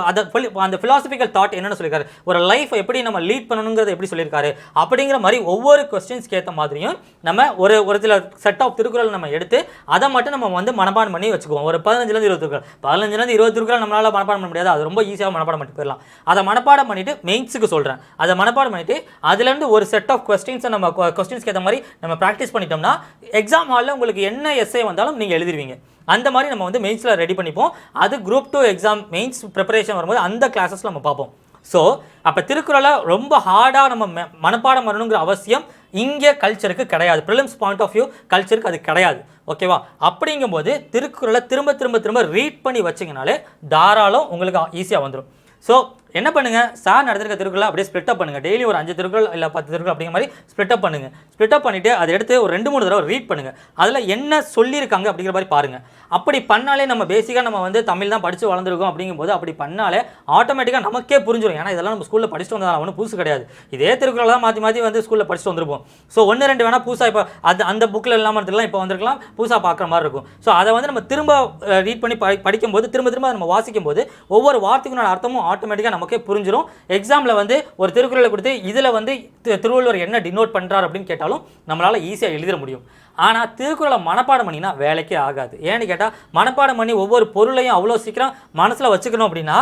S1: அந்த philosophical thought என்னென்னு சொல்லியிருக்காரு, ஒரு லைஃப் எப்படி நம்ம லீட் பண்ணணுங்கிறத எப்படி சொல்லியிருக்காரு, அப்படிங்கிற மாதிரி ஒவ்வொரு கொஸ்டின்ஸ்க்கு ஏற்ற மாதிரியும் நம்ம ஒரு சில செட் ஆஃப் திருக்குறள் நம்ம எடுத்து அதை மட்டும் நம்ம வந்து மனப்பாடம் பண்ணி வச்சுக்குவோம். ஒரு 15-20 திருக்குறள், 15-20 திருக்குறள் நம்மளால் மனப்பாடம் பண்ண முடியாது, அது ரொம்ப ஈஸியாக மனப்பாடம் பண்ணிட்டு போயிடலாம். அதை மனப்பாடம் பண்ணிட்டு மெயின்ஸுக்கு சொல்கிறேன், அதை மனப்பாடம் பண்ணிட்டு அதுலேருந்து ஒரு செட் ஆஃப் கொஸ்டின்ஸை நம்ம கொஸ்டின்ஸ்க்கு ஏற்ற மாதிரி நம்ம ப்ராக்டிஸ் பண்ணிட்டோம்னா எக்ஸாம் ஹாலில் உங்களுக்கு என்ன எஸ்ஏ வந்தாலும் நீங்கள் எழுதிருவீங்க. அந்த மாதிரி நம்ம வந்து மெயின்ஸில் ரெடி பண்ணிப்போம். அது குரூப் 2 எக்ஸாம் மெயின்ஸ் ப்ரிப்பரேஷன் வரும்போது அந்த கிளாஸஸ் நம்ம பார்ப்போம். ஸோ அப்போ திருக்குறளை ரொம்ப ஹார்டாக நம்ம மனப்பாடம் வரணுங்கிற அவசியம் இங்கே கல்ச்சருக்கு கிடையாது. ப்ரிலிம்ஸ் பாயிண்ட் ஆஃப் வியூ கல்ச்சருக்கு அது கிடையாது. ஓகேவா? அப்படிங்கும்போது திருக்குறளை திரும்ப ரீட் பண்ணி வச்சிங்கனாலே தாராளம் உங்களுக்கு ஈஸியாக வந்துடும். ஸோ என்ன பண்ணுங்கள், சார் நடத்திருக்க திருக்குறளை அப்படியே ஸ்ப்ளிட் அப் பண்ணுங்கள். டெய்லி ஒரு 5 திருக்குறள் இல்லை 10 திருக்குறள் அப்படிங்கிற மாதிரி ஸ்ப்ளிட் அப் பண்ணுங்கள். ஸ்ப்ளிட் அப் பண்ணிவிட்டு அதை எடுத்து ஒரு 2-3 தடவை ரீட் பண்ணுங்கள். அதில் என்ன சொல்லியிருக்காங்க அப்படிங்கிற மாதிரி பாருங்கள். அப்படி பண்ணாலே நம்ம பேசிக்காக நம்ம வந்து தமிழ் தான் படித்து வளர்ந்துருக்கோம் அப்படிங்கும்போது அப்படி பண்ணாலே ஆட்டோமேட்டிக்காக நமக்கே புரிஞ்சிடும். ஏன்னா இதெல்லாம் நம்ம ஸ்கூலில் படிச்சுட்டு வந்தால் ஒன்றும் புதுசு கிடையாது. இதே திருக்குறள் தான் மாற்றி வந்து ஸ்கூலில் படிச்சுட்டு வந்துருப்போம். ஸோ 1-2 வேணால் புதுசாக இப்போ அந்த புக்கில் இல்லாமல் இருக்கலாம், இப்போ வந்திருக்கலாம், புதுசாக பார்க்குற மாதிரி இருக்கும். ஸோ அதை வந்து நம்ம திரும்ப ரீட் பண்ணி படிக்கும்போது திரும்ப நம்ம வாசிக்கும் போது ஒவ்வொரு வார்த்தைக்குனோட அர்த்தமும் ஆட்டோமேட்டிக்காக நமக்கே புரிஞ்சிடும். எக்ஸாமில் வந்து ஒரு திருக்குறளை கொடுத்து இதில் வந்து திருவள்ளுவர் என்ன டினோட் பண்ணுறார் அப்படின்னு கேட்டாலும் நம்மளால் ஈஸியாக எழுதிட முடியும். ஆனால் திருக்குறளை மனப்பாடம் பண்ணினா வேலைக்கே ஆகாது. ஏன்னு கேட்டால் மனப்பாடம் பண்ணி ஒவ்வொரு பொருளையும் அவ்வளோ சீக்கிரம் மனசில் வச்சுக்கணும் அப்படின்னா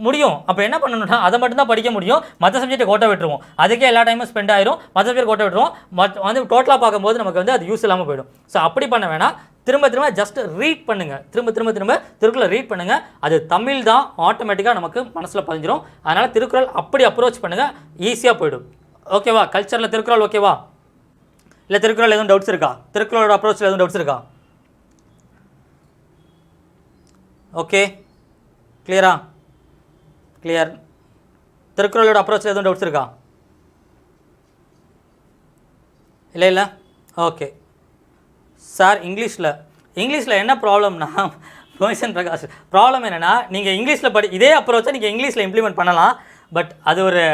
S1: முடியும். அப்போ என்ன பண்ணணும்னா அதை மட்டும்தான் படிக்க முடியும், மற்ற சப்ஜெக்ட்டை கோட்டை விட்டுருவோம். அதுக்கே எல்லா டைமும் ஸ்பெண்ட் ஆயிரும், மற்ற சப்ஜெக்ட் கோட்டை விட்டுருவோம். வந்து டோட்டலாக பார்க்கும்போது நமக்கு வந்து அது யூஸ் இல்லாமல் போயிடும். ஸோ அப்படி பண்ண வேணாம். திரும்ப திரும்ப ஜஸ்ட் ரீட் பண்ணுங்கள், திரும்ப திருக்குறளை ரீட் பண்ணுங்கள். அது தமிழ் தான் ஆட்டோமேட்டிக்காக நமக்கு மனசில் பதிஞ்சிடும். அதனால் திருக்குறள் அப்படி அப்ரோச் பண்ணுங்கள், ஈஸியாக போயிடும். ஓகேவா? கல்ச்சரில் திருக்குறள் ஓகேவா? இல்லை திருக்குறள் எதுவும் டவுட்ஸ் இருக்கா? திருக்குறளோட அப்ரோச்சில் எதுவும் டவுட்ஸ் இருக்கா? ஓகே, கிளியரா? கிளியர். திருக்குறளோட அப்ரோச்சில் எதுவும் டவுட்ஸ் இருக்கா? இல்லை. ஓகே சார், இங்கிலீஷில் என்ன ப்ராப்ளம்னா மோஷன் பிரகாஷ், ப்ராப்ளம் என்னென்னா நீங்கள் இங்கிலீஷில் இதே அப்ரோச்சை நீங்கள் இங்கிலீஷில் இம்ப்ளிமெண்ட் பண்ணலாம். பட் அது ஒரு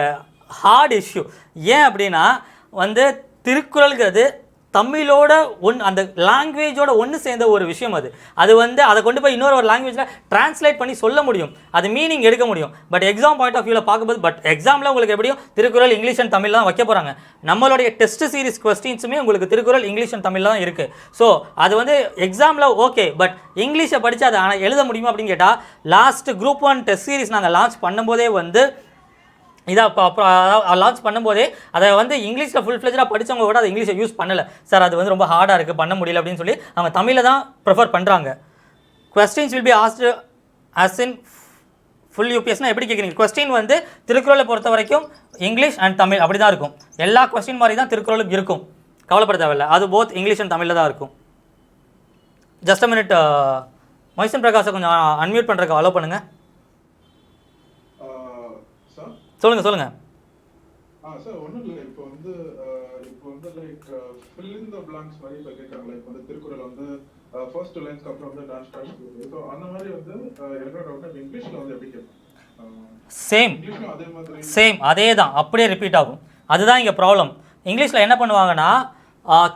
S1: ஹார்ட் இஷ்யூ. ஏன் அப்படின்னா வந்து திருக்குறள்ங்கிறது தமிழோட அந்த லாங்குவேஜோட ஒன்று சேர்ந்த ஒரு விஷயம். அது வந்து அதை கொண்டு போய் இன்னொரு லாங்குவேஜில் ட்ரான்ஸ்லேட் பண்ணி சொல்ல முடியும், அது மீனிங் எடுக்க முடியும். பட் எக்ஸாம் பாயிண்ட் ஆஃப் வியூவில் பார்க்கும்போது எக்ஸாமில் உங்களுக்கு எப்படியும் திருக்குறள் இங்கிலீஷ் அண்ட் தமிழ் தான் வைக்க போகிறாங்க. நம்மளுடைய டெஸ்ட் சீரிஸ் கொஸ்டின்ஸுமே உங்களுக்கு திருக்குறள் இங்கிலீஷ் அண்ட் தமிழ் தான் இருக்குது. ஸோ அது வந்து எக்ஸாமில் ஓகே, பட் இங்கிலீஷை படித்து அதை ஆனால் எழுத முடியுமா அப்படின்னு கேட்டால் லாஸ்ட் குரூப் 1 டெஸ்ட் சீரிஸ் நாங்கள் லான்ச் பண்ணும்போதே வந்து இதை லான்ச் பண்ணும்போதே அதை வந்து இங்கிலீஷில் ஃபுல் ஃப்ளெஜாக படித்தவங்க கூட அதை இங்கிலீஷை யூஸ் பண்ணலை. சார் அது வந்து ரொம்ப ஹார்டாக இருக்குது, பண்ண முடியல அப்படின்னு சொல்லி அவங்க தமிழில் தான் ப்ரிஃபர் பண்ணுறாங்க. Questions will be asked as in full யூபிஎஸ்னால் எப்படி கேட்குறீங்க? கொஸ்டின் வந்து திருக்குறளை பொறுத்த வரைக்கும் இங்கிலீஷ் அண்ட் தமிழ் அப்படி தான் இருக்கும். எல்லா கொஸ்டின் மாதிரி தான் திருக்குறளும் இருக்கும், கவலைப்பட தேவையில்லை. அது போத் இங்கிலீஷ் அண்ட் தமிழில் தான் இருக்கும். ஜஸ்ட் அ மினிட், மொய்சன் பிரகாஷை கொஞ்சம் அன்மியூட் பண்ணுறதுக்கு அலோவ் பண்ணுங்கள். சொல்லுங்கள்
S2: சார், ஒன்றும் இல்லை. இப்போ வந்து like fill in the blanks மாதிரி இப்போ கேட்குறாங்க. லைக் வந்து திருக்குறள் வந்து ஃபர்ஸ்ட் லைன்ஸ்க்கு அப்புறம் வந்து டாஷ் டாஷ். ஸோ அந்த மாதிரி வந்து எனக்கு டவுட், இங்கிலீஷில் வந்து எப்படி கேட்பேன்?
S1: சேம் அதே தான், அப்படியே ரிப்பீட் ஆகும். அதுதான் இங்கே ப்ராப்ளம். இங்கிலீஷில் என்ன பண்ணுவாங்கன்னா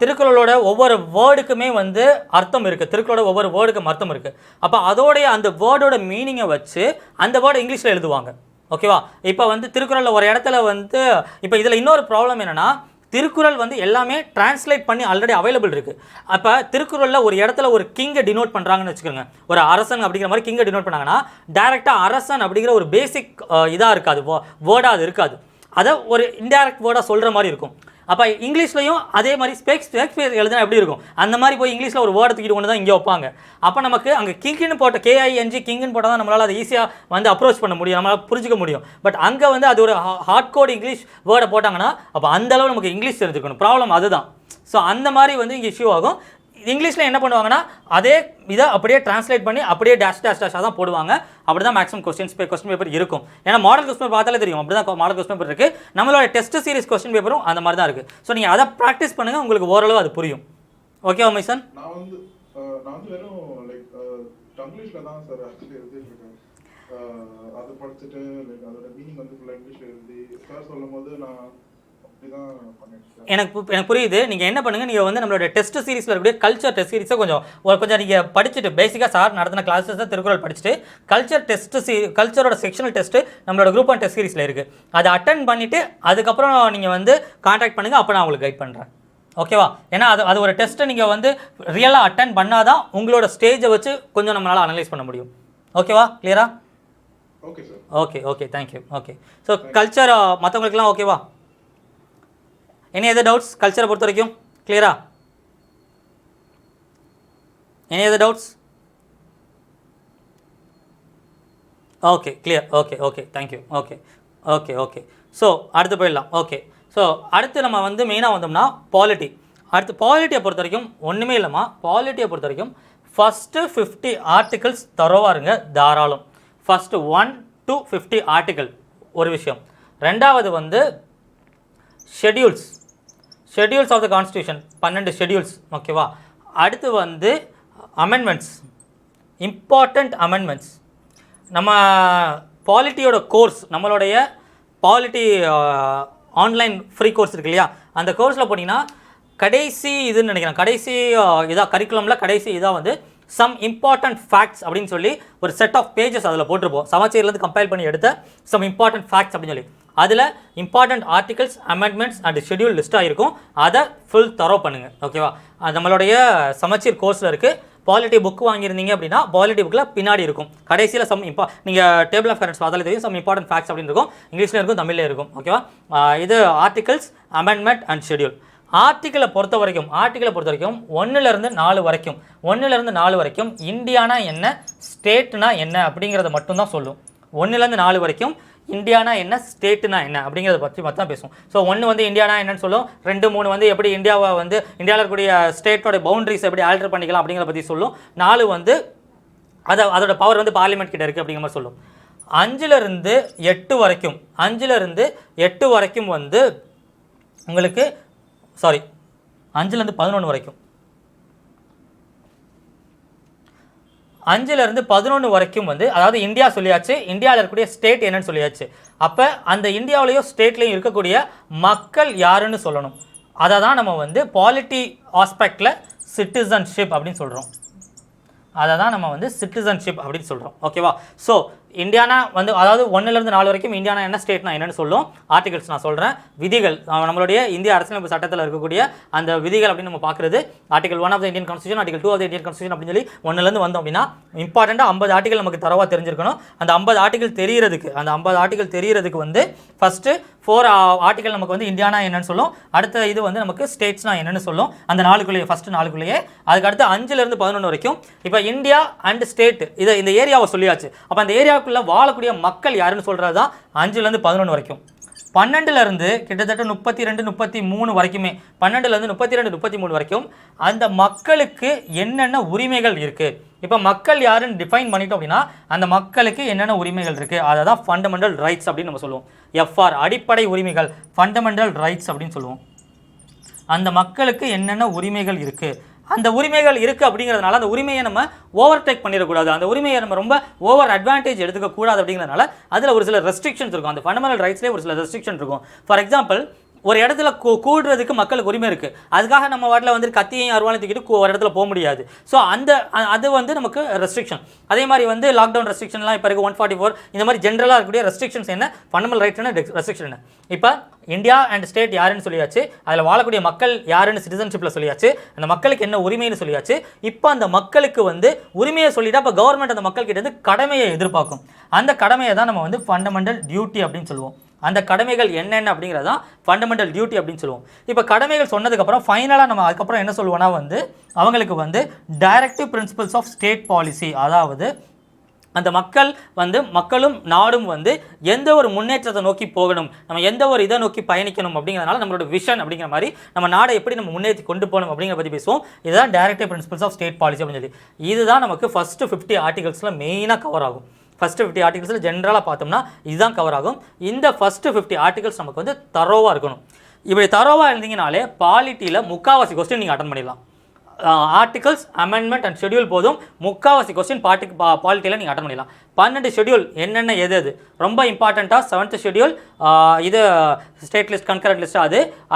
S1: திருக்குறளோட ஒவ்வொரு வேர்டுக்குமே வந்து அர்த்தம் இருக்குது, திருக்குறளோட ஒவ்வொரு வேர்டுக்கும் அர்த்தம் இருக்குது. அப்போ அதோடைய அந்த வேர்டோட மீனிங்கை வச்சு அந்த வேர்டை இங்கிலீஷில் எழுதுவாங்க. ஓகேவா? இப்போ வந்து திருக்குறளில் ஒரு இடத்துல வந்து இப்போ இதில் இன்னொரு ப்ராப்ளம் என்னென்னா திருக்குறள் வந்து எல்லாமே டிரான்ஸ்லேட் பண்ணி ஆல்ரெடி அவைலபிள் இருக்குது. அப்போ திருக்குறளில் ஒரு இடத்துல ஒரு கிங்கை டினோட் பண்ணுறாங்கன்னு வச்சுக்கோங்க, ஒரு அரசன் அப்படிங்கிற மாதிரி கிங்கை டினோட் பண்ணாங்கன்னா டைரெக்டாக அரசன் அப்படிங்கிற ஒரு பேசிக் இதாக இருக்காது, வேர்டாக அது இருக்காது. அதை ஒரு இன்டைரக்ட் வேர்டாக சொல்கிற மாதிரி இருக்கும். அப்போ இங்கிலீஷ்லையும் அதே மாதிரி ஷேக்ஸ்பியர் எழுதுனா எப்படி இருக்கும், அந்த மாதிரி போய் இங்கிலீஷில் ஒரு வேர்டை தூக்கிட்டு கொண்டு தான் இங்கே வைப்பாங்க. அப்போ நமக்கு அங்கே கிங்குன்னு போட்ட KING கிங்குன்னு போட்டால் தான் நம்மளால் அதை ஈஸியாக வந்து அப்ரோச் பண்ண முடியும், நம்மளால் புரிஞ்சிக்க முடியும். பட் அங்கே வந்து அது ஒரு ஹார்ட் கோட் இங்கிலீஷ் வேர்டை போட்டாங்கன்னா அப்போ அந்தளவு நமக்கு இங்கிலீஷ் தெரிஞ்சுக்கணும். ப்ராப்ளம் அதுதான். ஸோ அந்த மாதிரி வந்து இங்கே இஷ்யூ ஆகும். இங்கிலீஷில் என்ன பண்ணுவாங்கன்னா அதே இதை அப்படியே டிரான்ஸ்லேட் பண்ணி அப்படியே டேஷாக தான் போடுவாங்க. அப்படி தான் மேக்ஸிமம் கொஸ்டின் பேப்பர் இருக்கும். ஏன்னா மாடல் கொஸ்டின் பேப்பர் பார்த்தாலே தெரியும், அப்படி தான் மாடல் கொஸ்டின் பேப்பர் இருக்குது. நம்மளோட டெஸ்ட் சீரிஸ் கொஸ்டின் பேப்பரும் அந்த மாதிரி தான் இருக்குது. ஸோ நீங்கள் அதை ப்ராக்டிஸ் பண்ணுங்கள், உங்களுக்கு ஓரளவு அது புரியும். ஓகேவா மைசன்?
S2: நான் வந்து வெறும் லைக் இங்கிலீஷில் தான் சார் ஆக்சுவலி எழுதிருக்கேன். அதை படிச்சுட்டு லைக் அதோட மீனிங் வந்து ஃபுல்லாக இங்கிலீஷில் எழுதி சார் சொல்லும் போது நான்
S1: எனக்கு புரியுது. நீங்கள் என்ன பண்ணுங்கள், நீங்கள் வந்து நம்மளோட டெஸ்ட் சீரிஸில் இருக்கக்கூடிய கல்ச்சர் டெஸ்ட் சீரிஸை கொஞ்சம் நீங்கள் படிச்சுட்டு பேசிக்காக சார் நடத்தின கிளாஸஸ் தான் திருக்குறள் படிச்சுட்டு கல்ச்சரோட செக்ஷனல் டெஸ்ட்டு நம்மளோட குரூப் 1 டெஸ்ட் சீரிஸில் இருக்குது, அதை அட்டன் பண்ணிவிட்டு அதுக்கப்புறம் நீங்கள் வந்து கான்டாக்ட் பண்ணுங்கள். அப்போ நான் உங்களுக்கு கைட் பண்ணுறேன். ஓகேவா? ஏன்னா அது ஒரு டெஸ்ட்டை நீங்கள் வந்து ரியலாக அட்டன் பண்ணால் தான் உங்களோட ஸ்டேஜை வச்சு கொஞ்சம் நம்மளால் அனலைஸ் பண்ண முடியும். ஓகேவா? கிளியரா? Okay thank you. Okay, so culture மற்றவங்களுக்குலாம் ஓகேவா? எனி அதர் டவுட்ஸ் கல்ச்சரை பொறுத்த வரைக்கும்? கிளியரா? Any other doubts? Okay clear. Okay thank you. Okay so அடுத்து போயிடலாம். ஓகே, ஸோ அடுத்து நம்ம வந்து மெயினாக வந்தோம்னா பாலிட்டி. அடுத்து பாலிட்டியை பொறுத்த வரைக்கும் ஒன்றுமே இல்லைம்மா. பாலிட்டியை பொறுத்த வரைக்கும் ஃபஸ்ட்டு 50 ஆர்டிகல்ஸ் தரோவாக இருங்க, தாராளம். ஃபஸ்ட்டு 1 to 50 ஆர்டிகல் ஒரு விஷயம். ரெண்டாவது வந்து schedules of the constitution 12 schedules. ஓகேவா? அடுத்து வந்து அமெண்ட்மெண்ட்ஸ், இம்பார்ட்டண்ட் அமெண்ட்மெண்ட்ஸ். நம்ம பாலிட்டியோட கோர்ஸ், நம்மளுடைய பாலிட்டி ஆன்லைன் ஃப்ரீ கோர்ஸ் இருக்கு இல்லையா, அந்த கோர்ஸில் போனீங்கன்னா கடைசி இதுன்னு நினைக்கிறேன், கடைசி இதாக கரிக்குலமில் கடைசி இதாக வந்து சம் இம்பார்ட்டன்ட் ஃபேக்ட்ஸ் அப்படின்னு சொல்லி ஒரு செட் ஆஃப் பேஜஸ் அதில் போட்டிருப்போம். சமச்சீர்லேருந்து கம்பைல் பண்ணி எடுத்த சம் இம்பார்ட்டன்ட் ஃபேக்ட்ஸ் அப்படின்னு சொல்லி அதில் important articles, amendments and schedule லிஸ்ட்டாக இருக்கும். அதை ஃபுல் தரோ பண்ணுங்கள். ஓகேவா? நம்மளுடைய சமச்சீர் கோர்ஸில் இருக்குது. பாலிட்டி புக் வாங்கியிருந்தீங்க அப்படின்னா பாலிட்டி புக்கில் பின்னாடி இருக்கும் கடைசியில் நீங்கள் டேபிள் ஆஃப் கரண்ட்ஸ் பார்த்தாலே தெரியும் சம் இம்பார்ட்டன்ட் ஃபேக்ட்ஸ் அப்படின்னு இருக்கும். இங்கிலீஷில் இருக்கும், தமிழ்லேயே இருக்கும். ஓகேவா? இது ஆர்டிகல்ஸ், அமெண்ட்மெண்ட் அண்ட் ஷெட்யூல். ஆர்டிக்கலை பொறுத்த வரைக்கும் 1லேருந்து 4 வரைக்கும் இந்தியானா என்ன, ஸ்டேட்னா என்ன அப்படிங்கிறத மட்டும்தான் சொல்லும். 1லேருந்து 4 வரைக்கும் இந்தியானா என்ன, ஸ்டேட்னா என்ன அப்படிங்கிறத பற்றி மட்டும் பேசும். ஸோ 1 வந்து இந்தியானா என்னன்னு சொல்லும், 2, 3 வந்து எப்படி இந்தியாவை வந்து இந்தியாவில் இருக்கக்கூடிய ஸ்டேட்டோட பவுண்டரிஸ் எப்படி ஆல்டர் பண்ணிக்கலாம் அப்படிங்கிறத பற்றி சொல்லும். 4 வந்து அதோட பவர் வந்து பார்லிமெண்ட் கிட்ட இருக்குது அப்படிங்கிற மாதிரி சொல்லும். 5லேருந்து 8 வரைக்கும் வந்து உங்களுக்கு 5லேருந்து 11 வரைக்கும் 5லேருந்து 11 வரைக்கும் வந்து அதாவது இந்தியா சொல்லியாச்சு, இந்தியாவில் இருக்கக்கூடிய ஸ்டேட் என்னன்னு சொல்லியாச்சு. அப்போ அந்த இந்தியாவிலையும் ஸ்டேட்லையும் இருக்கக்கூடிய மக்கள் யாருன்னு சொல்லணும். அதை தான் நம்ம வந்து பாலிட்டி ஆஸ்பெக்டில் சிட்டிசன்ஷிப் அப்படின்னு சொல்கிறோம். ஓகேவா? ஸோ இந்தியானா வந்து அதாவது 1லேருந்து 4 வரைக்கும் இந்தியானா என்ன, ஸ்டேட்னா என்னன்னு சொல்லும். ஆர்டிகல்ஸ் நான் சொல்கிறேன். விதிகள் நம்மளுடைய இந்திய அரசியலமைப்பு சட்டத்தில் இருக்கக்கூடிய அந்த விதிகள் அப்படின்னு நம்ம பார்க்குறது article 1 of the Indian constitution, article 2 of the Indian constitution அப்படின்னு சொல்லி 1லேருந்து வந்தோம் அப்படின்னா இம்பார்ட்டண்ட்டாக 50 ஆர்டிகல் நமக்கு தரவாக தெரிஞ்சிருக்கணும். அந்த 50 ஆர்டிகல் தெரியறதுக்கு வந்து ஃபஸ்ட்டு 4 ஆர்டிகல் நமக்கு வந்து இந்தியானா என்னன்னு சொல்லும். அடுத்த இது வந்து நமக்கு ஸ்டேட்ஸ்னா என்னன்னு சொல்லும். அந்த 4குள்ளேயே ஃபஸ்ட்டு 4குள்ளேயே. அதுக்கடுத்து 5லேருந்து 11 வரைக்கும் இப்போ இந்தியா அண்ட் ஸ்டேட் இந்த ஏரியாவை சொல்லியாச்சு. அப்போ அந்த ஏரியாவுக்குள்ளே வாழக்கூடிய மக்கள் யாருன்னு சொல்கிறது தான் 5லேருந்து 11 வரைக்கும். 12லேருந்து கிட்டத்தட்ட 32, 33 வரைக்குமே 12லேருந்து 32, 33 வரைக்கும் அந்த மக்களுக்கு என்னென்ன உரிமைகள் இருக்குது. இப்போ மக்கள் யாருன்னு டிஃபைன் பண்ணிட்டோம் அப்படின்னா அந்த மக்களுக்கு என்னென்ன உரிமைகள் இருக்குது அதை தான் ஃபண்டமெண்டல் ரைட்ஸ் அப்படின்னு நம்ம சொல்லுவோம். எஃப்ஆர் அடிப்படை உரிமைகள், ஃபண்டமெண்டல் ரைட்ஸ் அப்படின்னு சொல்லுவோம். அந்த மக்களுக்கு என்னென்ன உரிமைகள் இருக்குது, அந்த உரிமைகள் இருக்குது அப்படிங்கிறதுனால அந்த உரிமையை நம்ம ஓவர்டேக் பண்ணிடக்கூடாது, அந்த உரிமையை நம்ம ரொம்ப ஓவர் அட்வான்டேஜ் எடுத்துக்கக்கூடாது அப்படிங்கிறதுனால அதில் ஒரு சில ரெஸ்ட்ரிக்ஷன்ஸ் இருக்கும். அந்த ஃபண்டமெண்டல் ரைட்ஸ்லேயே ஒரு சில ரெஸ்ட்ரிக்ஷன் இருக்கும். ஃபார் எக்ஸாம்பிள், ஒரு இடத்துல கூடுறதுக்கு மக்களுக்கு உரிமை இருக்குது. அதுக்காக நம்ம வாட்டில் வந்து கத்தியையும் அருவாளையும் தூக்கிட்டு ஒரு இடத்துல போக முடியாது. ஸோ அது வந்து நமக்கு ரெஸ்ட்ரிக்ஷன். அதே மாதிரி வந்து லாக்டவுன் ரெஸ்ட்ரிக்ஷன்லாம் இப்போ இருக்குது 144. இந்த மாதிரி ஜென்ரலாக இருக்கக்கூடிய ரெஸ்ட்ரிக்ஷன்ஸ் என்ன, ஃபண்டமெண்டல் ரைட்ஸ்னா ரெஸ்ட்ரிக்ஷன் என்ன. இப்போ இந்தியா அண்ட் ஸ்டேட் யாருன்னு சொல்லியாச்சு, அதில் வாழக்கூடிய மக்கள் யாருன்னு சிட்டிசன்ஷிப்பில் சொல்லியாச்சு, அந்த மக்களுக்கு என்ன உரிமைன்னு சொல்லியாச்சு. இப்போ அந்த மக்களுக்கு வந்து உரிமையை சொல்லிட்டா இப்போ கவர்மெண்ட் அந்த மக்கள்கிட்ட இருந்து கடமையை எதிர்பார்க்கும். அந்த கடமையை தான் நம்ம வந்து ஃபண்டமெண்டல் டியூட்டி அப்படின்னு சொல்லுவோம். அந்த கடமைகள் என்னென்ன அப்படிங்கிறது தான் ஃபண்டமெண்டல் டியூட்டி அப்படின்னு சொல்லுவோம். இப்போ கடமைகள் சொன்னதுக்கப்புறம் ஃபைனலாக நம்ம அதுக்கப்புறம் என்ன சொல்லுவோம்னா வந்து அவங்களுக்கு வந்து directive principles of state policy, அதாவது அந்த மக்களும் நாடும் வந்து எந்த ஒரு முன்னேற்றத்தை நோக்கி போகணும், நம்ம எந்த ஒரு இதை நோக்கி பயணிக்கணும் அப்படிங்கிறதுனால நம்மளோட விஷன் அப்படிங்கிற மாதிரி நம்ம நாடை எப்படி நம்ம முன்னேற்றி கொண்டு போகணும் அப்படிங்கிற பற்றி பேசுவோம். இதுதான் directive principles of state policy அப்படின்னு சொல்லி. இதுதான் நமக்கு ஃபஸ்ட்டு 50 ஆர்டிகல்ஸில் மெயினாக கவர் ஆகும். ஃபஸ்ட்டு 50 ஆர்டிகல்ஸில் ஜென்ரலாக பார்த்தோம்னா இதுதான் கவர் ஆகும். இந்த ஃபஸ்ட்டு 50 ஆர்டிகல்ஸ் நமக்கு வந்து தரோவாக இருக்கணும். இப்படி தரோவாக இருந்தீங்கனாலே பாலிட்டியில் முக்கால்வாசி கொஸ்டின் நீங்கள் அட்டன் பண்ணிடலாம். ஆர்டிகல்ஸ், அமெண்ட்மெண்ட் அண்ட் ஷெட்யூல் போதும் முக்கால்வாசி கொஸ்டின் பாலிட்டியில் நீங்கள் அட்டன் பண்ணிடலாம். 12 ஷெட்யூல் என்னென்ன எது ரொம்ப இம்பார்ட்டண்ட்டாக 7th ஷெட்யூல் இது ஸ்டேட் லிஸ்ட் கன்கரண்ட் லிஸ்ட்,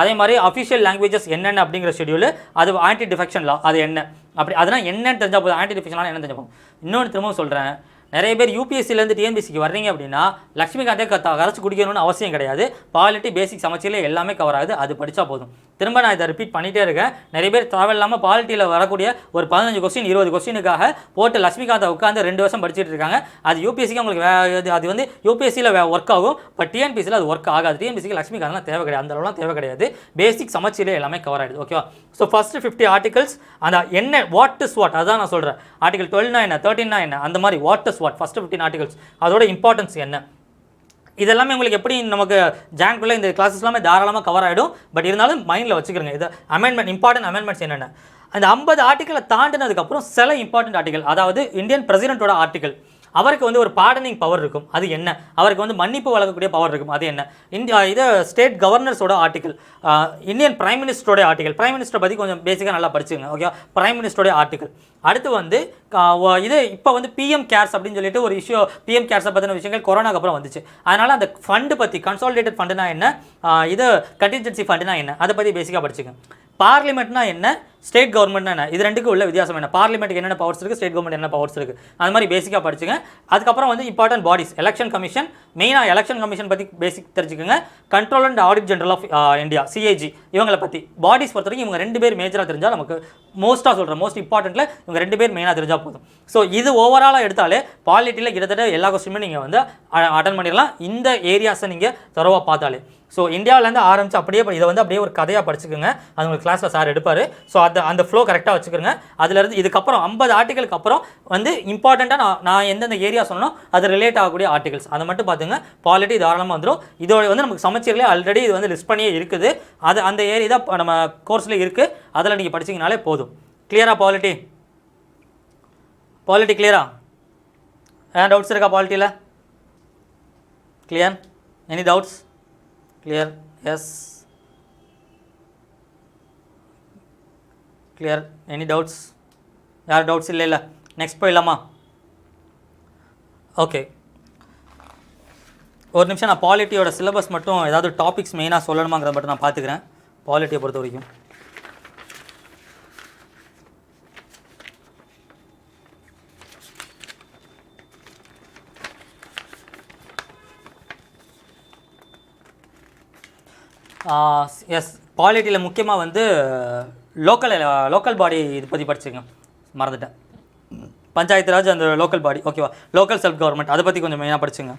S1: அதே மாதிரி அஃபிஷியல் லாங்குவேஜஸ் என்னென்ன அப்படிங்கிற ஷெட்யூல், அது ஆன்டி டிஃபெக்ஷன் லா அது என்ன அதெல்லாம் என்னென்னு தெரிஞ்சால் போதும். ஆன்டி டிஃபெக்ஷன்லாம் என்ன தெரிஞ்சால் போதும். இன்னொன்று திரும்பவும் சொல்கிறேன், நிறைய பேர் யூபிஎஸ்சிலேருந்து டிஎன்பிசிக்கு வர்றீங்க அப்படின்னா லக்ஷ்மிகாந்தே கரைச்சி குடிக்கணும்னு அவசியம் கிடையாது. பாலிட்டி பேசிக் சமச்சீரில் எல்லாமே கவர் ஆகுது, அது படித்தா போதும். திரும்ப நான் இதை ரிப்பீட் பண்ணிகிட்டே இருக்கேன். நிறைய பேர் தேவையில்லாமல் பாலிட்டியில் வரக்கூடிய ஒரு 15 கொஸ்டின் 20 கொஸ்டினுக்காக போட்டு லக்ஷ்மிகாந்தை உட்காந்து 2 வருஷம் படிச்சுட்டு இருக்காங்க. அது யூபிஎஸ்சிக்கு உங்களுக்கு அது வந்து யூபிஎஸ்சியில் ஒர்க் ஆகும், பட் டிஎன்பிசியில் அது ஒர்க் ஆகாது. டிஎன்பிசிக்கு லக்ஷ்மிகாந்த்லாம் தேவை கிடையாது, அந்த அளவுலாம் தேவை கிடையாது. பேசிக் சமச்சீரில் எல்லாமே கவர் ஆகிடுது. ஓகேவா? ஸோ ஃபஸ்ட்டு 50 ஆர்டிகல்ஸ் அந்த என்ன வாட் இஸ் வாட் அதான் நான் சொல்கிறேன். ஆர்டிகல் 12 என்ன, 13 என்ன, அந்த மாதிரி what is what first 15 articles அதோட இம்பார்ட்டன்ஸ் என்ன, இதெல்லாமே உங்களுக்கு எப்படி நமக்கு ஜான்குள்ளே இந்த கிளாஸஸ் எல்லாமே தாராளமாக கவர் ஆகிடும். பட் இருந்தாலும் மைண்டில் வச்சுக்கிறேங்க. இது அமெண்ட்மெண்ட், இம்பார்ட்டன்ட் அமெண்ட்மெண்ட்ஸ் என்னென்ன. அந்த 50 ஆர்டிக்கலை தாண்டினதுக்கப்புறம் சில இம்பார்ட்டன்ட் ஆர்டிகல், அதாவது இந்தியன் பிரசிடென்ட்டோட ஆர்டிகல், அவருக்கு வந்து ஒரு பார்டனிங் பவர் இருக்கும், அது என்ன. அவருக்கு வந்து மன்னிப்பு வழங்கக்கூடிய பவர் இருக்கும், அது என்ன. இது ஸ்டேட் கவர்னர்ஸோட ஆர்டிகல், இந்தியன் பிரைம் மினிஸ்டரோட ஆர்டிகல். பிரைம் மினிஸ்டரை பற்றி கொஞ்சம் பேசிக்காக நல்லா படிச்சுங்க. ஓகே, பிரைம் மினிஸ்டரோட ஆர்டிகல். அடுத்து வந்து இது இப்போ வந்து பிஎம் கேர்ஸ் அப்படின்னு சொல்லிட்டு ஒரு இஷ்யூ, பிஎம் கேர்ஸை பற்றின விஷயங்கள் கொரோனாக்கு அப்புறம் வந்துச்சு. அதனால் அந்த ஃபண்டு பற்றி, கன்சாலிடேட்டட் ஃபண்டுனா என்ன, இது கண்டின்ஜென்சி ஃபண்டுனா என்ன, அதை பற்றி பேசிக்காக படிச்சுங்க. பார்லிமெண்ட்னா என்ன, ஸ்டேட் கவர்மெண்ட் என்ன, இது ரெண்டுக்கு உள்ள வித்தியாசம் என்ன, பார்லிமெண்ட்டுக்கு என்னென்ன பவர்ஸ் இருக்குது, ஸ்டேட் கவர்மெண்ட் என்ன பவர்ஸ் இருக்குது, அது மாதிரி பேசிக்காக படிச்சுங்க. அதுக்கப்புறம் வந்து இம்பார்ட்டன்ட் பாடிஸ், எலெக்ஷன் கமிஷன், மெயினாக எலெக்ஷன் கமிஷன் பற்றி பேசிக் தெரிஞ்சுக்கோங்க. Control and audit general of India CAG, இவங்களை பற்றி பாடிஸ் பொறுத்த வரைக்கும் இவங்க 2 பேர் மேஜராக தெரிஞ்சால் நமக்கு மோஸ்ட் இம்பார்ட்டன்ட்டில் இவங்க 2 பேர் மெயினாக தெரிஞ்சால் போதும். ஸோ இது ஓவராலாக எடுத்தாலே பாலிட்டியில் கிட்டத்தட்ட எல்லா கொஸ்டினுமே நீங்கள் வந்து அட்டன் பண்ணிடலாம், இந்த ஏரியாஸை நீங்கள் தரவாக பார்த்தாலே. ஸோ இந்தியாவிலேருந்து ஆரம்பித்து அப்படியே இதை வந்து அப்படியே ஒரு கதையாக படிச்சுக்கோங்க, அது உங்களுக்கு கிளாஸில் சார் எடுப்பார். ஸோ அந்த ஃப்ளோ கரெக்டாக வச்சுக்கோங்க. அதுலேருந்து இதுக்கப்புறம் 50 ஆர்டிகளுக்கு அப்புறம் வந்து இம்பார்ட்டண்ட்டாக நான் எந்தெந்த ஏரியா சொன்னோம் அது ரிலேட் ஆகக்கூடிய ஆர்டிகல்ஸ் அதை மட்டும் பார்த்துங்க. பாலிட்டி தாராளமாக வந்துடும். இதோட வந்து நமக்கு சமச்சீர்லேயே ஆல்ரெடி இது வந்து லிஸ்ட் பண்ணியே இருக்குது, அது அந்த ஏரியா தான் நம்ம கோர்ஸில் இருக்குது, அதில் நீங்கள் படிச்சிங்கனாலே போதும். கிளியரா பாலிட்டி கிளியரா? ஏன் டவுட்ஸ் இருக்கா பாலிட்டியில்? Clear? Any doubts? Clear? Yes clear. Any doubts? யார் டவுட்ஸ் இல்லை? நெக்ஸ்ட் போயிடலாமா? ஓகே, ஒரு நிமிஷம் நான் பாலிட்டியோட சிலபஸ் மட்டும் ஏதாவது டாபிக்ஸ் மெயினாக சொல்லணுமாங்கிறத மட்டும் நான் பார்த்துக்கிறேன். பாலிட்டியை பொறுத்த வரைக்கும் எஸ், பாலிட்டியில் முக்கியமாக வந்து லோக்கல் பாடி இது பற்றி படிச்சுங்க, மறந்துட்டேன். பஞ்சாயத்து ராஜ் அந்த லோக்கல் பாடி, ஓகேவா, லோக்கல் செல்ஃப் கவர்மெண்ட் அதை பற்றி கொஞ்சம் மெயினாக படிச்சுங்க.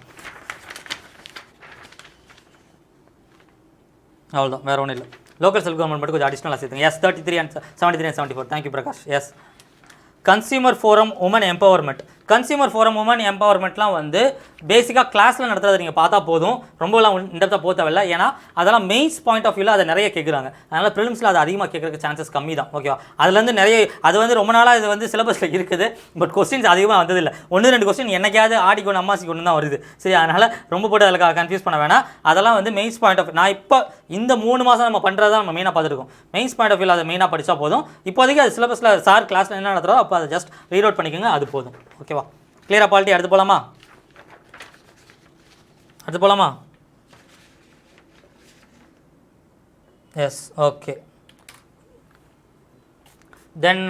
S1: அவ்வளோதான், வேறு ஒன்றும் இல்லை. லோக்கல் செல்ஃப் கவர்மெண்ட் மட்டும் கொஞ்சம் அடிஷ்னலாக சேர்த்துங்க. Yes 33 and 73 and 74. Thank you Prakash. Yes, consumer forum women empowerment. Consumer forum women எம்பவர்மெண்ட்லாம் வந்து பேசிக்காக கிளாஸில் நடத்துறது நீங்கள் பார்த்தா போதும், ரொம்பலாம் இன்டெப்த்தாக போக தேவையில்லை. ஏன்னா அதெல்லாம் மெயின்ஸ் பாயிண்ட் ஆஃப் வியூவில் அதை நிறைய கேட்குறாங்க, அதனால் ப்ரிலிம்ஸில் அது அதிகமாக கேட்குறதுக்கு சான்சஸ் கம்மி தான். ஓகேவா, அதுலேருந்து நிறைய அது வந்து ரொம்ப நாளாக இது வந்து சிலபஸில் இருக்குது, பட் கொஸ்டின்ஸ் அதிகமாக வந்ததில்லை. 1-2 கொஸ்டின் என்னைக்காவது ஆடிக்கு ஒன்று அம்மாசிக்கு ஒன்று தான் வருது. சரி, அதனால் ரொம்ப போட்டு அதில் கன்ஃபியூஸ் பண்ண வேணாம். அதெல்லாம் வந்து மெயின்ஸ் பாயிண்ட் ஆஃப், நான் இப்போ இந்த 3 மாதம் நம்ம பண்ணுறது தான் நம்ம மெயினாக பார்த்துருக்கோம். மெயின்ஸ் பாயிண்ட் ஆஃப் வியூவில் அதை மெயினாக படித்தா போதும். இப்போதைக்கு அது சிலபஸில் சார் கிளாஸில் என்ன நடத்துகிறோ அப்போ அதை ஜஸ்ட் ரீட் அவுட் பண்ணிக்கோங்க, அது போதும். ஓகேவா, கிளியரா பாலிட்டி? அடுத்து போகலாமா? S, okay. தென்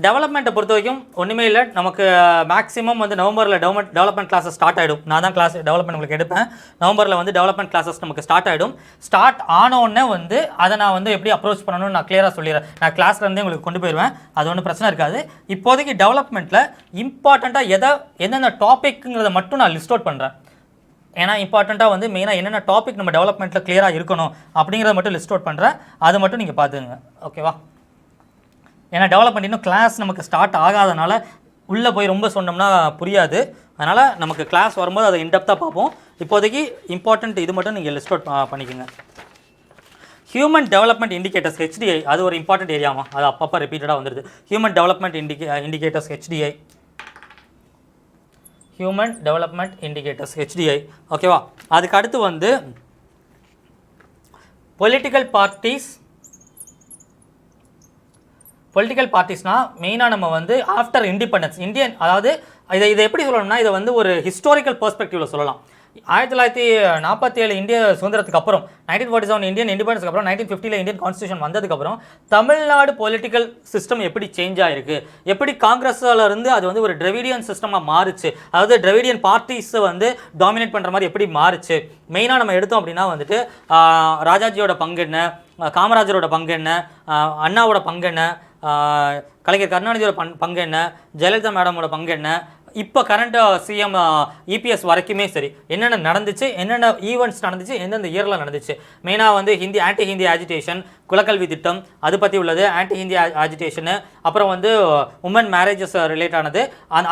S1: டெவலப்மெண்ட்டை பொறுத்த வரைக்கும் ஒன்றுமே இல்லை. நமக்கு மேக்ஸிமம் வந்து நவம்பரில் டெவலப்மெண்ட் கிளாஸஸ் ஸ்டார்ட் ஆகிடும். நான் தான் கிளாஸ் டெவலப்மெண்ட் உங்களுக்கு எடுப்பேன். நவம்பரில் வந்து டெவலப்மெண்ட் கிளாஸஸ் நமக்கு ஸ்டார்ட் ஆகிடும். ஸ்டார்ட் ஆனோடனே வந்து அதை நான் வந்து எப்படி அப்ரோச் பண்ணணும்னு நான் கிளியராக சொல்லிடுறேன். நான் கிளாஸ்லேருந்தே உங்களுக்கு கொண்டு போயிடுவேன், அது ஒன்றும் பிரச்சனை இருக்காது. இப்போதைக்கு டெவலப்மெண்ட்டில் இம்பார்ட்டண்ட்டாக எந்தெந்த டாப்பிக்குங்கிறத மட்டும் நான் லிஸ்ட் அவுட் பண்ணுறேன். ஏன்னா இம்பார்ட்டண்ட்டாக வந்து மெயினாக என்னென்ன டாபிக் நம்ம டெவலப்மெண்ட்டில் கிளியராக இருக்கணும் அப்படிங்கிறத மட்டும் லிஸ்ட் அவுட் பண்ணுறேன், அது மட்டும் நீங்கள் பார்த்துங்க. ஓகேவா, ஏன்னா டெவலப்மெண்ட் இன்னும் கிளாஸ் நமக்கு ஸ்டார்ட் ஆகாதனால உள்ளே போய் ரொம்ப சொன்னோம்னா புரியாது. அதனால் நமக்கு கிளாஸ் வரும்போது அதை இன்டெப்த்தாக பார்ப்போம். இப்போதைக்கு இம்பார்ட்டண்ட் இது மட்டும் நீங்கள் லிஸ்ட் அவுட் பண்ணிக்கோங்க. ஹியூமன் டெவலப்மெண்ட் இண்டிகேட்டர்ஸ் HDI, அது ஒரு இம்பார்ட்டன்ட் ஏரியாமா, அது அப்பப்போ ரிப்பீட்டடாக வந்துடுது. Human development indicators HDI, human development indicators HDI. ஓகேவா, அதுக்கு அடுத்து வந்து பொலிட்டிக்கல் பார்ட்டிஸ்னால் மெயினாக நம்ம வந்து ஆஃப்டர் இண்டிபெண்டன்ஸ் இந்தியன், அதாவது இதை எப்படி சொல்லணும்னா இதை வந்து ஒரு ஹிஸ்டாரிக்கல் பெர்ஸ்பெக்டிவில் சொல்லலாம். 1947 இந்திய சுதந்திரத்துக்கு அப்புறம் 1947 இந்தியன் இண்டிபெண்டன்ஸ்க்கு அப்புறம் 1950 இந்தியன் கான்ஸ்டியூஷன் வந்ததுக்கப்புறம் தமிழ்நாடு பொலிட்டிக்கல் சிஸ்டம் எப்படி சேஞ்ச் ஆகிருக்கு, எப்படி காங்கிரஸில் இருந்து அது வந்து ஒரு டிராவிடியன் சிஸ்டமாக மாறுச்சு, அதாவது டிராவிடியன் பார்ட்டிஸை வந்து டாமினேட் பண்ணுற மாதிரி எப்படி மாறுச்சு. மெயினாக நம்ம எடுத்தோம் அப்படின்னா வந்துட்டு ராஜாஜியோட பங்கு என்ன, காமராஜரோட பங்கு என்ன, அண்ணாவோட பங்கு என்ன, கலைஞர் கருணாநிதியோட பங்கு என்ன, ஜெயலலிதா மேடமோட பங்கு என்ன, இப்போ கரண்ட் சிஎம் EPS வரைக்குமே சரி என்னென்ன நடந்துச்சு, என்னென்ன ஈவெண்ட்ஸ் நடந்துச்சு, எந்தெந்த இயரில் நடந்துச்சு. மெயினாக வந்து ஆன்டி ஹிந்தி ஆஜிடேஷன், குலக்கல்வி திட்டம் அது பற்றி உள்ளது, ஆன்டி ஹிந்தி ஆஜிடேஷனு, அப்புறம் வந்து உமன் மேரேஜஸ் ரிலேட் ஆனது,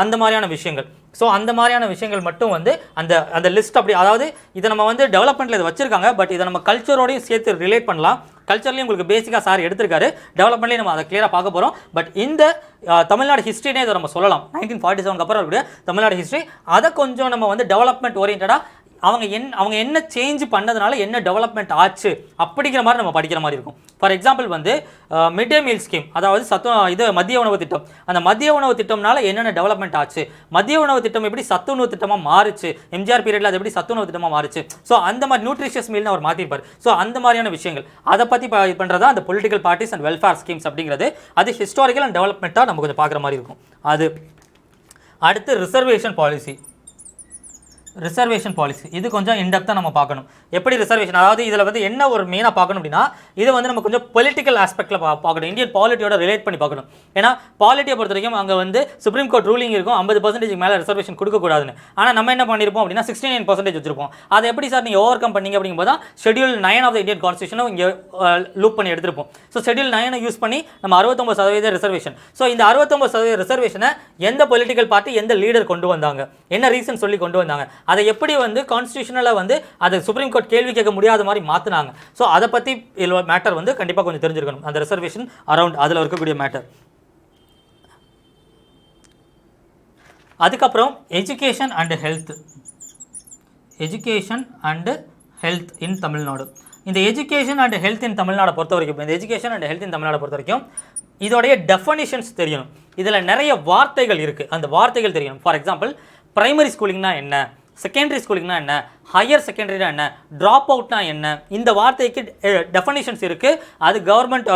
S1: அந்த மாதிரியான விஷயங்கள். ஸோ அந்த மாதிரியான விஷயங்கள் மட்டும் வந்து அந்த லிஸ்ட் அப்படி, அதாவது இதை நம்ம வந்து டெவலப்மெண்ட்டில் இதை வச்சுருக்காங்க, பட் இதை நம்ம கல்ச்சரோடையும் சேர்த்து ரிலேட் பண்ணலாம். கல்ச்சர்லேயும் உங்களுக்கு பேசிக்காக சார் எடுத்திருக்காரு, டெவலப்மெண்ட்லேயும் நம்ம அதை கிளியராக பார்க்க போகிறோம். பட் இந்த தமிழ்நாடு ஹிஸ்ட்ரினே இதை நம்ம சொல்லலாம், 1947 அப்புறம் இருக்கக்கூடிய தமிழ்நாடு ஹிஸ்ட்ரி, அதை கொஞ்சம் நம்ம வந்து டெவலப்மெண்ட் ஓரியன்டாக அவங்க என்ன சேஞ்ச் பண்ணதுனால என்ன டெவலப்மெண்ட் ஆச்சு அப்படிங்கிற மாதிரி நம்ம படிக்கிற மாதிரி இருக்கும். ஃபார் எக்ஸாம்பிள் வந்து மிட் டே மீல் ஸ்கீம், அதாவது மதிய உணவு திட்டம். அந்த மதிய உணவு திட்டம்னால என்னென்ன டெவலப்மெண்ட் ஆச்சு, மதிய உணவு திட்டம் எப்படி சத்துணவு திட்டமாக மாறுச்சு, எம்ஜிஆர் பீரியடில் அது எப்படி சத்துணவு திட்டமாக மாறுச்சு. ஸோ அந்த மாதிரி நியூட்ரிஷியஸ் மீல்னு அவர் மாற்றிருப்பார். ஸோ அந்த மாதிரியான விஷயங்கள் அதை பற்றி பண்ணுறதா அந்த political parties and welfare schemes அப்படிங்கிறது. அது ஹிஸ்டாரிக்கல் அண்ட் டெவலப்மெண்ட்டாக நம்ம கொஞ்சம் பார்க்குற மாதிரி இருக்கும். அது அடுத்து ரிசர்வேஷன் பாலிசி இது கொஞ்சம் இன்டெப்த்தாக நம்ம பார்க்கணும். எப்படி ரிசர்வேஷன், அதாவது இதில் வந்து என்ன ஒரு மெயினாக பார்க்கணும் அப்படின்னா, இது வந்து நம்ம கொஞ்சம் பொலிட்டிக்கல் ஆஸ்பெக்டில் பார்க்கணும், இந்தியன் பாலிட்டியோட ரிலேட் பண்ணி பார்க்கணும். ஏன்னா பாலிட்டியை பொறுத்த வரைக்கும் அங்கே வந்து சுப்ரீம் கோர்ட் ரூலிங் இருக்கும் 50% மேலே ரிசர்வேஷன் கொடுக்கக்கூடாதுன்னு. ஆனால் நம்ம என்ன பண்ணியிருப்போம் அப்படின்னா 69% வச்சிருப்போம். அதை எப்படி சார் நீங்கள் ஓவர் கம் பண்ணீங்க அப்படிங்கும்போது தான் ஷெட்யூல் 9 ஆஃப் த இந்தியன் கான்ஸ்டியூஷனும் இங்கே லூப் பண்ணி எடுத்திருப்போம். ஸோ ஷெட்யூல் 9 யூஸ் பண்ணி நம்ம 69% ரிசர்வேஷன். ஸோ இந்த 69% ரிசர்வேஷனை எந்த பொலிட்டிக்கல் பார்ட்டி எந்த லீடர் கொண்டு வந்தாங்க, என்ன ரீசன் சொல்லி கொண்டு வந்தாங்க, அதை எப்படி வந்து கான்ஸ்டியூஷனில் வந்து அது சுப்ரீம் கோர்ட் கேள்வி கேட்க முடியாத மாதிரி மாற்றினாங்க. ஸோ அதை பற்றி மேட்டர் வந்து கண்டிப்பாக கொஞ்சம் தெரிஞ்சிருக்கணும். அந்த ரிசர்வேஷன் அரௌண்ட் அதில் இருக்கக்கூடிய மேட்டர். அதுக்கப்புறம் எஜுகேஷன் அண்ட் ஹெல்த் இன் தமிழ்நாடு. இந்த எஜுகேஷன் அண்ட் ஹெல்த் இன் தமிழ்நாடை பொறுத்த வரைக்கும் இதோடைய டெஃபனிஷன்ஸ் தெரியணும். இதில் நிறைய வார்த்தைகள் இருக்குது, அந்த வார்த்தைகள் தெரியணும். ஃபார் எக்ஸாம்பிள் பிரைமரி ஸ்கூலிங்னா என்ன, செகண்டரி ஸ்கூலிங்னா என்ன, ஹையர் செகண்டரினா என்ன, ட்ராப் அவுட்னா என்ன, இந்த வார்த்தைக்கு டெஃபனிஷன்ஸ் இருக்குது. அது கவர்மெண்ட்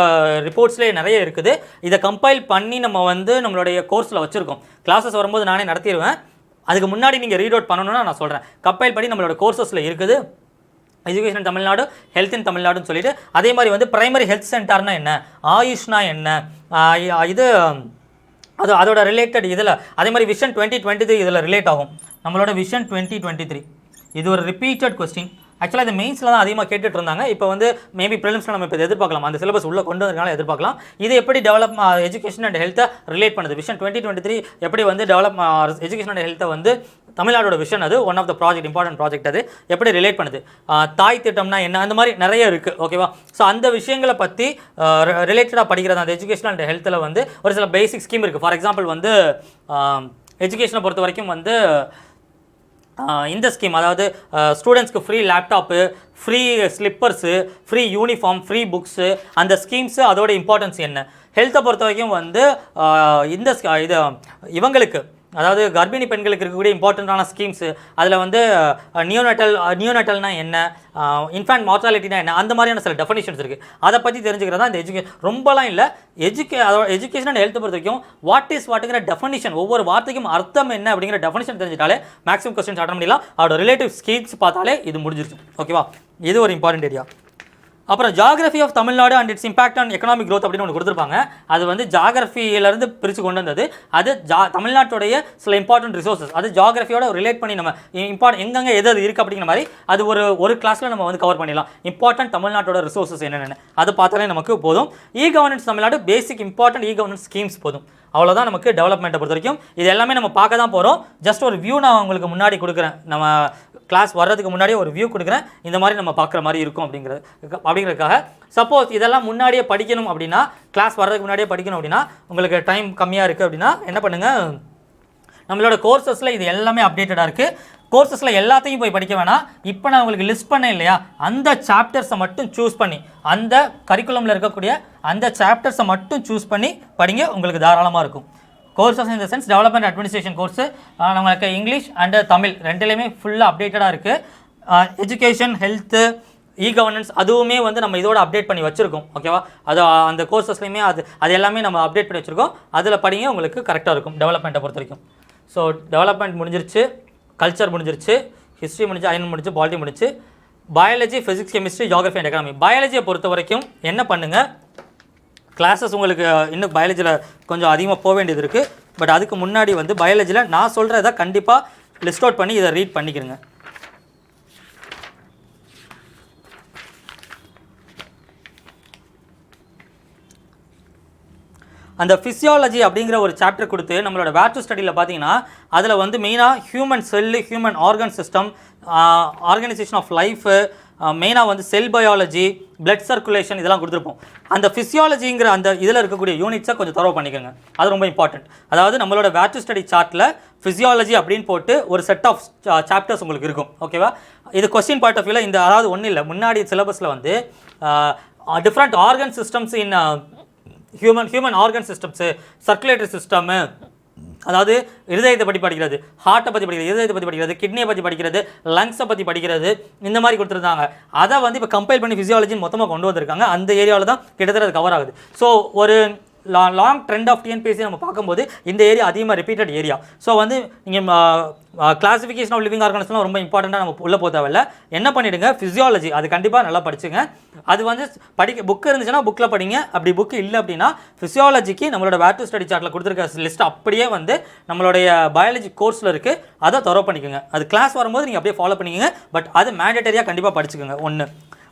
S1: ரிப்போர்ட்ஸ்லேயே நிறைய இருக்குது. இதை கம்பைல் பண்ணி நம்ம வந்து நம்மளுடைய கோர்ஸில் வச்சுருக்கோம். கிளாஸஸ் வரும்போது நானே நடத்திடுவேன். அதுக்கு முன்னாடி நீங்கள் ரீட் அவுட் பண்ணணும்னா நான் சொல்கிறேன். கம்பைல் பண்ணி நம்மளோட கோர்சஸில் இருக்குது. எஜுகேஷன் தமிழ்நாடு, ஹெல்த் இன் தமிழ்நாடுன்னு சொல்லிட்டு, அதே மாதிரி வந்து பிரைமரி ஹெல்த் சென்டர்னா என்ன, ஆயுஷ்னா என்ன, இது அதோட ரிலேட்டட் இதில் அதே மாதிரி விஷன் 2023 இதில் ரிலேட் ஆகும். நம்மளோட விஷன் 2023 இது ஒரு ரிப்பீட்டட் கொஸ்டின். ஆக்சுவலாக இது மெயின்ஸில் தான் அதிகமாக கேட்டுட்டு இருந்தாங்க. இப்போ வந்து மேபி ப்ரிலிம்ஸில் நம்ம இப்போ எதிர்பார்க்கலாம், அந்த சிலபஸ் உள்ளே கொண்டு வந்ததுனால எதிர்பார்க்கலாம். இது எப்படி டெவலப் எஜுகேஷன் அண்ட் ஹெல்த்தை ரிலேட் பண்ணுது, விஷன் 2023 எப்படி வந்து டெவலப் எஜுகேஷன் அண்ட் ஹெல்த்தை வந்து தமிழ்நாடோட விஷன், அது one of the project, important project, அது எப்படி ரிலேட் பண்ணுது, தாய் திட்டம்னா என்ன, அந்த மாதிரி நிறைய இருக்குது. ஓகேவா? ஸோ அந்த விஷயங்களை பற்றி ரிலேட்டடாக படிக்கிறது அந்த எஜுகேஷன் அண்ட் ஹெல்த்தில் வந்து ஒரு சில பேசிக் ஸ்கீம் இருக்குது. ஃபார் எக்ஸாம்பிள் வந்து எஜுகேஷனை பொறுத்த வரைக்கும் வந்து இந்த ஸ்கீம், அதாவது ஸ்டூடெண்ட்ஸ்க்கு free laptop, free slippers, free uniform, free books, அந்த ஸ்கீம்ஸு அதோட இம்பார்ட்டன்ஸ் என்ன. ஹெல்த்தை பொறுத்த வரைக்கும் வந்து இது இவங்களுக்கு, அதாவது கர்ப்பிணி பெண்களுக்கு இருக்கக்கூடிய இம்பார்ட்டண்ட்டான ஸ்கீம்ஸு, அதில் வந்து நியோனட்டல்னா என்ன, இன்ஃபேண்ட் மார்ட்டாலிட்டினா என்ன, அந்த மாதிரியான சில டெஃபனிஷன்ஸ் இருக்குது. அதை பற்றி தெரிஞ்சுக்கிறதா இந்த ரொம்பலாம் இல்லை. எஜுகேஷன் அண்ட் ஹெல்த்தை பொறுத்த வரைக்கும் வாட்டுங்கிற டெஃபனிஷன், ஒவ்வொரு வார்த்தைக்கும் அர்த்தம் என்ன அப்படிங்கிற டெஃபனிஷன் தெரிஞ்சிட்டாலே மேக்ஸிமம் கொஸ்டின்ஸ் அட்டன் பண்ணிடலாம். அதோட ரிலேட்டிவ் ஸ்கீம்ஸ் பார்த்தாலே இது முடிஞ்சிருச்சு. ஓகேவா? இது ஒரு இம்பார்ட்டன்ட் ஏரியா. அப்புறம் geography of Tamil Nadu and its impact on economic growth அப்படின்னு ஒன்று கொடுத்துருப்பாங்க. அது வந்து ஜாகிரஃபியிலேருந்து பிரித்து கொண்டு வந்தது. அது தமிழ்நாட்டுடைய சில இம்பார்ட்டன்ட் ரிசோர்ஸஸ், அது ஜாகிரஃபியோட ரிலேட் பண்ணி நம்ம எங்கெங்கே எது இருக்குது அப்படிங்கிற மாதிரி அது ஒரு கிளாஸில் நம்ம வந்து கவர் பண்ணிடலாம். இம்பார்ட்டன்ட் தமிழ்நாட்டோட ரிசோர்ஸஸ் என்னென்ன அது பார்த்தாலே நமக்கு போதும். கவர்னன்ஸ் தமிழ்நாடு பேசிக் இம்பார்ட்டன்ட் கவர்னன்ஸ் ஸ்கீம்ஸ் போதும். அவ்வளோதான் நமக்கு டெவலப்மெண்ட்டை பொறுத்த வரைக்கும். இது எல்லாமே நம்ம பார்க்க தான் போகிறோம். ஜஸ்ட் ஒரு வியூ நான் உங்களுக்கு முன்னாடி கொடுக்குறேன், நம்ம கிளாஸ் வர்றதுக்கு முன்னாடியே ஒரு வியூ கொடுக்குறேன், இந்த மாதிரி நம்ம பார்க்குற மாதிரி இருக்கும் அப்படிங்கிறதுக்காக. சப்போஸ் இதெல்லாம் முன்னாடியே படிக்கணும் அப்படின்னா, கிளாஸ் வர்றதுக்கு முன்னாடியே படிக்கணும் அப்படின்னா, உங்களுக்கு டைம் கம்மியாக இருக்குது அப்படின்னா என்ன பண்ணுங்கள், நம்மளோட கோர்சஸில் இது எல்லாமே அப்டேட்டடாக இருக்குது. கோர்சஸில் எல்லாத்தையும் போய் படிக்க வேணாம். இப்போ நான் உங்களுக்கு லிஸ்ட் பண்ணேன் இல்லையா, அந்த சாப்டர்ஸை மட்டும் சூஸ் பண்ணி, அந்த கரிக்குலமில் இருக்கக்கூடிய அந்த சாப்டர்ஸை மட்டும் சூஸ் பண்ணி படிங்க, உங்களுக்கு தாராளமாக இருக்கும். Courses in the sense development administration course நம்மளுக்கு இங்கிலீஷ் அண்டு தமிழ் ரெண்டுலேயுமே ஃபுல்லாக அப்டேட்டடாக இருக்குது. எஜுகேஷன், ஹெல்த்து, கவர்னன்ஸ் அதுவுமே வந்து நம்ம இதோட அப்டேட் பண்ணி வச்சுருக்கோம். ஓகேவா? அது அந்த கோர்சஸ்லையுமே அது எல்லாமே நம்ம அப்டேட் பண்ணி வச்சுருக்கோம். அதில் படிங்க, உங்களுக்கு கரெக்டாக இருக்கும் டெவலப்மெண்ட்டை பொறுத்த வரைக்கும். ஸோ டெவலப்மெண்ட் முடிஞ்சிருச்சு, கல்ச்சர் முடிஞ்சிருச்சு, ஹிஸ்ட்ரி முடிஞ்சு, ஐஎன் முடிஞ்சு, பாலிட்டி முடிஞ்சு, biology, physics, chemistry, geography and economy. பயாலஜியை பொறுத்த வரைக்கும் என்ன பண்ணுங்கள், கிளாஸஸ் உங்களுக்கு இன்னும் பயாலஜியில் கொஞ்சம் அதிகமாக போக வேண்டியது இருக்குது. பட் அதுக்கு முன்னாடி வந்து பயாலஜியில் நான் சொல்கிறத கண்டிப்பாக லிஸ்ட் அவுட் பண்ணி இதை ரீட் பண்ணிக்கிறேங்க. அந்த ஃபிசியாலஜி அப்படிங்கிற ஒரு சாப்டர் கொடுத்து நம்மளோட வேர் டு ஸ்டடியில் பார்த்தீங்கன்னா, அதில் வந்து மெயினாக human cell, human organ system, organisation of life, மெயினாக வந்து செல் பயாலஜி, பிளட் சர்க்குலேஷன் இதெல்லாம் கொடுத்துருப்போம். அந்த ஃபிசியாலஜிங்கிற அந்த இதில் இருக்கக்கூடிய யூனிட்ஸை கொஞ்சம் தரவு பண்ணிக்கோங்க, அது ரொம்ப இம்பார்ட்டன்ட். அதாவது நம்மளோட வேர் டு ஸ்டடி சார்ட்டில் ஃபிசியாலஜி அப்படின்னு போட்டு ஒரு செட் ஆஃப் சாப்டர்ஸ் உங்களுக்கு இருக்கும். ஓகேவா? இது கொஸ்டின் பாயிண்ட் ஆஃப் வியூவில் இந்த அதாவது ஒன்றும் இல்லை, முன்னாடி சிலபஸில் வந்து different organ systems in human organ systems, circulatory system, அதாவது இருதயத்தை பற்றி படிக்கிறது, ஹார்ட்டை பற்றி படிக்கிறது, இருதயத்தை பற்றி படிக்கிறது, கிட்னியை பற்றி படிக்கிறது, லங்ஸை பற்றி படிக்கிறது, இந்த மாதிரி கொடுத்துருந்தாங்க. அதை வந்து இப்போ கம்பைல் பண்ணி ஃபிசியாலஜின்னு மொத்தமாக கொண்டு வந்திருக்காங்க. அந்த ஏரியாவில் தான் கிட்டத்தட்ட அது கவர் ஆகுது. ஸோ ஒரு லாங் ட்ரெண்ட் ஆஃப் டிஎன்பிஎஸ்சி நம்ம பார்க்கும்போது இந்த ஏரியா அதிகமாக ரிப்பீட்டட் ஏரியா. ஸோ வந்து நீங்கள் கிளாசிஃபிகேஷன் ஆஃப் லிவிங் ஆர்கன்ஸ்லாம் ரொம்ப இம்பார்ட்டண்ட்டாக நம்ம உள்ளே போக தேவையில்ல. என்ன பண்ணிவிடுங்க, ஃபிசியாலஜி அது கண்டிப்பாக நல்லா படிச்சுங்க. அது வந்து புக்கு இருந்துச்சுன்னா புக்கில் படிங்க. அப்படி புக்கு இல்லை அப்படின்னா ஃபிசியாலஜிக்கு நம்மளோட வேர் டு ஸ்டடி சார்ட்டில் கொடுத்துருக்க லிஸ்ட் அப்படியே வந்து நம்மளுடைய பயாலஜி கோர்ஸில் இருக்குது, அதை தரவு பண்ணிக்கோங்க. அது கிளாஸ் வரும்போது நீங்கள் அப்படியே ஃபாலோ பண்ணிக்கோங்க. பட் அது மேண்டேட்டரியாக கண்டிப்பாக படிச்சுக்கோங்க. ஒன்று.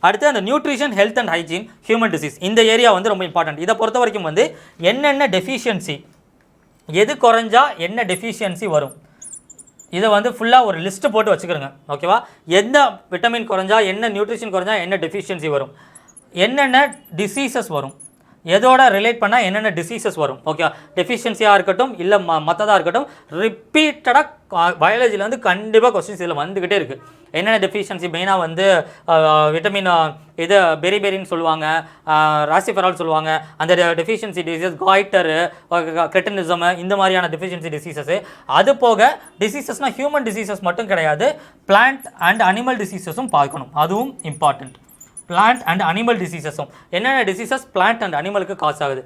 S1: அடுத்து அந்த nutrition, health and hygiene, human disease, இந்த ஏரியா வந்து ரொம்ப இம்பார்ட்டன்ட். இதை பொறுத்த வரைக்கும் வந்து என்னென்ன டெஃபிஷியன்சி, எது குறைஞ்சா என்ன டெஃபிஷியன்சி வரும், இதை வந்து ஃபுல்லாக ஒரு லிஸ்ட்டு போட்டு வச்சுக்கிறோங்க. ஓகேவா? எந்த விட்டமின் குறைஞ்சா என்ன, நியூட்ரிஷன் குறைஞ்சா என்ன டெஃபிஷியன்சி வரும், என்னென்ன டிசீசஸ் வரும், எதோட ரிலேட் பண்ணால் என்னென்ன டிசீசஸ் வரும். ஓகே, டெஃபிஷியன்சியாக இருக்கட்டும் இல்லை மற்றதாக இருக்கட்டும், ரிப்பீட்டடாக பயாலஜியில் வந்து கண்டிப்பாக கொஸ்டின்ஸ் இதில் வந்துக்கிட்டே இருக்குது. என்னென்ன டெஃபிஷியன்சி மெயினாக வந்து விட்டமின் இது பெரின்னு சொல்லுவாங்க, ராசிஃபெரால் சொல்லுவாங்க. அந்த டெஃபிஷியன்சி டிசீஸ் காய்டரு, கிரெட்டினிசம், இந்த மாதிரியான டெஃபிஷியன்சி டிசீசஸ். அது போக டிசீசஸ்னால் ஹியூமன் டிசீசஸ் மட்டும் கிடையாது, பிளான்ட் அண்ட் அனிமல் டிசீசஸும் பார்க்கணும், அதுவும் இம்பார்ட்டண்ட். பிளான்ட் அண்ட் அனிமல் டிசீசஸும் என்னென்ன டிசீசஸ் பிளான்ட் அண்ட் அனிமலுக்கு காஸ் ஆகுது.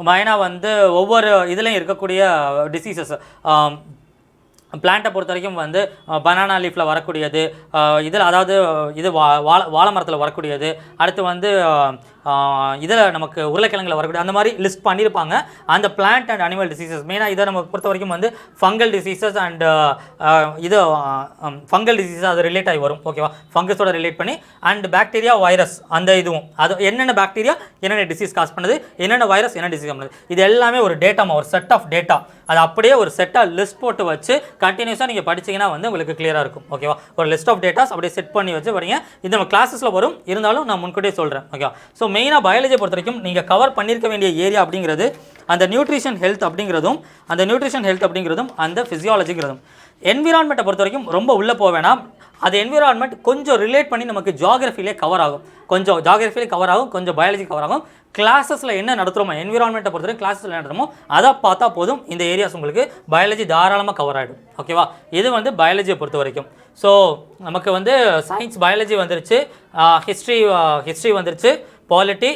S1: மெயினாக வந்து ஒவ்வொரு இதுலேயும் இருக்கக்கூடிய டிசீசஸ் பிளான்ட்டை பொறுத்த வரைக்கும் வந்து பனானா லீஃபில் வரக்கூடியது, இதில் அதாவது இது வாழை மரத்தில் வரக்கூடியது, அடுத்து வந்து இதில் நமக்கு உருளைக்கிழங்கில் வரக்கூடிய, அந்த மாதிரி லிஸ்ட் பண்ணியிருப்பாங்க. அந்த பிளான்ட் அண்ட் அனிமல் டிசீசஸ் மெயினாக இதை நம்ம பொறுத்த வரைக்கும் வந்து ஃபங்கல் டிசீசஸ் அண்ட் இது ஃபங்கல் டிசீஸஸ் அது ரிலேட் ஆகி வரும். ஓகேவா? ஃபங்கஸோட ரிலேட் பண்ணி அண்ட் பாக்டீரியா, வைரஸ், அந்த இதுவும் அது என்னென்ன பாக்டீரியா என்னென்ன டிசீஸ் காஸ் பண்ணுது, என்னென்ன வைரஸ் என்ன டிசீஸ் பண்ணுது, இது எல்லாமே ஒரு டேட்டாமா, ஒரு செட் ஆஃப் டேட்டா. அது அப்படியே ஒரு செட்டாக லிஸ்ட் போட்டு வச்சு கண்டினியூஸாக நீங்கள் படிச்சிங்கன்னா வந்து உங்களுக்கு கிளியராக இருக்கும். ஓகேவா? ஒரு லிஸ்ட் ஆஃப் டேட்டாஸ் அப்படியே செட் பண்ணி வச்சு படிங்க. இது நம்ம கிளாஸஸில் வரும், இருந்தாலும் நான் முன்கூட்டியே சொல்கிறேன். ஓகேவா? ஸோ மெயினாக பயாலஜியை பொறுத்த வரைக்கும் நீங்கள் கவர் பண்ணியிருக்க வேண்டிய ஏரியா அப்படிங்கிறது அந்த நியூட்ரிஷன் ஹெல்த் அப்படிங்கிறதும் அந்த ஃபிசியாலஜிங்கிறதும். என்விரான்மெண்ட்டை பொறுத்த வரைக்கும் ரொம்ப உள்ளே போக வேணாம். அது என்விரான்மெண்ட் கொஞ்சம் ரிலேட் பண்ணி நமக்கு ஜியாகிரஃபிலே கவர் ஆகும், கொஞ்சம் ஜியாகிரஃபிலே கவர் ஆகும், கொஞ்சம் பயாலஜி கவர் ஆகும். கிளாஸஸில் என்ன நடத்துகிறோமோ என்விரான்மெண்ட்டை பொறுத்த வரைக்கும் கிளாஸில் என்ன நடத்துமோ அதை பார்த்தா போதும், இந்த ஏரியாஸ் உங்களுக்கு பயாலஜி தாராளமாக கவர் ஆகிடும். ஓகேவா? இது வந்து பயாலஜியை பொறுத்த வரைக்கும். ஸோ நமக்கு வந்து சயின்ஸ் பயாலஜி வந்துருச்சு, ஹிஸ்ட்ரி வந்துருச்சு, பாலிட்டி,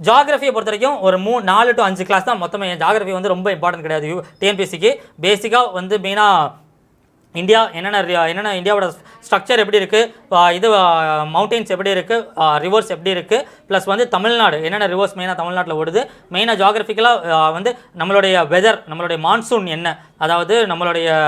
S1: ஜியாகிரஃபியை பொறுத்த வரைக்கும் ஒரு 4 to 5 கிளாஸ் தான் மொத்தமே. ஜியாகிரஃபி வந்து ரொம்ப இம்பார்ட்டன்ட் கிடையாது டிஎன்பிஎஸ்சிக்கு. பேசிக்காக வந்து மெயினாக இந்தியா என்னென்ன இந்தியாவோட ஸ்ட்ரக்சர் எப்படி இருக்குது, இது மவுண்டெயின்ஸ் எப்படி இருக்குது, ரிவர்ஸ் எப்படி இருக்குது, ப்ளஸ் வந்து தமிழ்நாடு என்னென்ன ரிவர்ஸ் மெயினாக தமிழ்நாட்டில் ஓடுது, மெயினாக ஜியாகிரஃபிக்கலாக வந்து நம்மளுடைய வெதர், நம்மளுடைய மான்சூன் என்ன, அதாவது நம்மளுடைய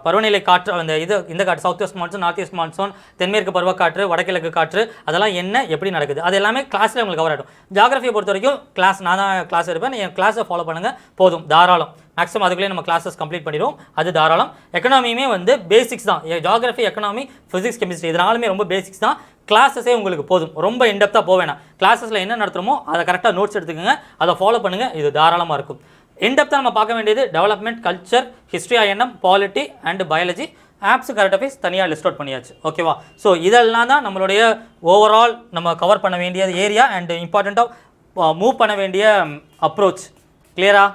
S1: பருவநிலை காற்று, அந்த இந்த காற்று south west monsoon, north east monsoon, தென்மேற்கு பருவக்காற்று, வடகிழக்கு காற்று, அதெல்லாம் என்ன எப்படி நடக்குது, அது எல்லாமே கிளாஸில் உங்களுக்கு கவர் ஆகிடும். ஜியாகிரஃபியை பொறுத்த வரைக்கும் கிளாஸ் நான் தான் கிளாஸ் எடுப்பேன், நீங்கள் கிளாஸை ஃபாலோ பண்ணுங்கள் போதும், தாராளம். மேக்ஸிமம் அதுக்குள்ளே நம்ம கிளாஸஸ் கம்ப்ளீட் பண்ணிடுவோம், அது தாராளம். எக்கனாமியுமே வந்து பேசிக்ஸ் தான், ஜியாகிரஃபி, எக்கனாமி, ஃபிசிக்ஸ், கெமிஸ்ட்ரி இதனாலுமே ரொம்ப பேசிக்ஸ் தான். கிளாஸஸே உங்களுக்கு போதும், ரொம்ப இன்டெப்த்தாக போக வேணாம். கிளாஸஸில் என்ன நடத்துகிறோமோ அதை கரெக்டாக நோட்ஸ் எடுத்துக்கோங்க, அதை ஃபாலோ பண்ணுங்கள், இது தாராளமாக இருக்கும். இன்டெப்த்தாக நம்ம பார்க்க வேண்டியது development, culture, history, INM, polity and biology. Apps current affairs தனியாக லிஸ்ட் அவுட் பண்ணியாச்சு. ஓகேவா? ஸோ இதெல்லாம் தான் நம்மளுடைய ஓவரால் நம்ம கவர் பண்ண வேண்டிய ஏரியா அண்ட் இம்பார்ட்டண்ட்டாக மூவ் பண்ண வேண்டிய அப்ரோச். கிளியரா?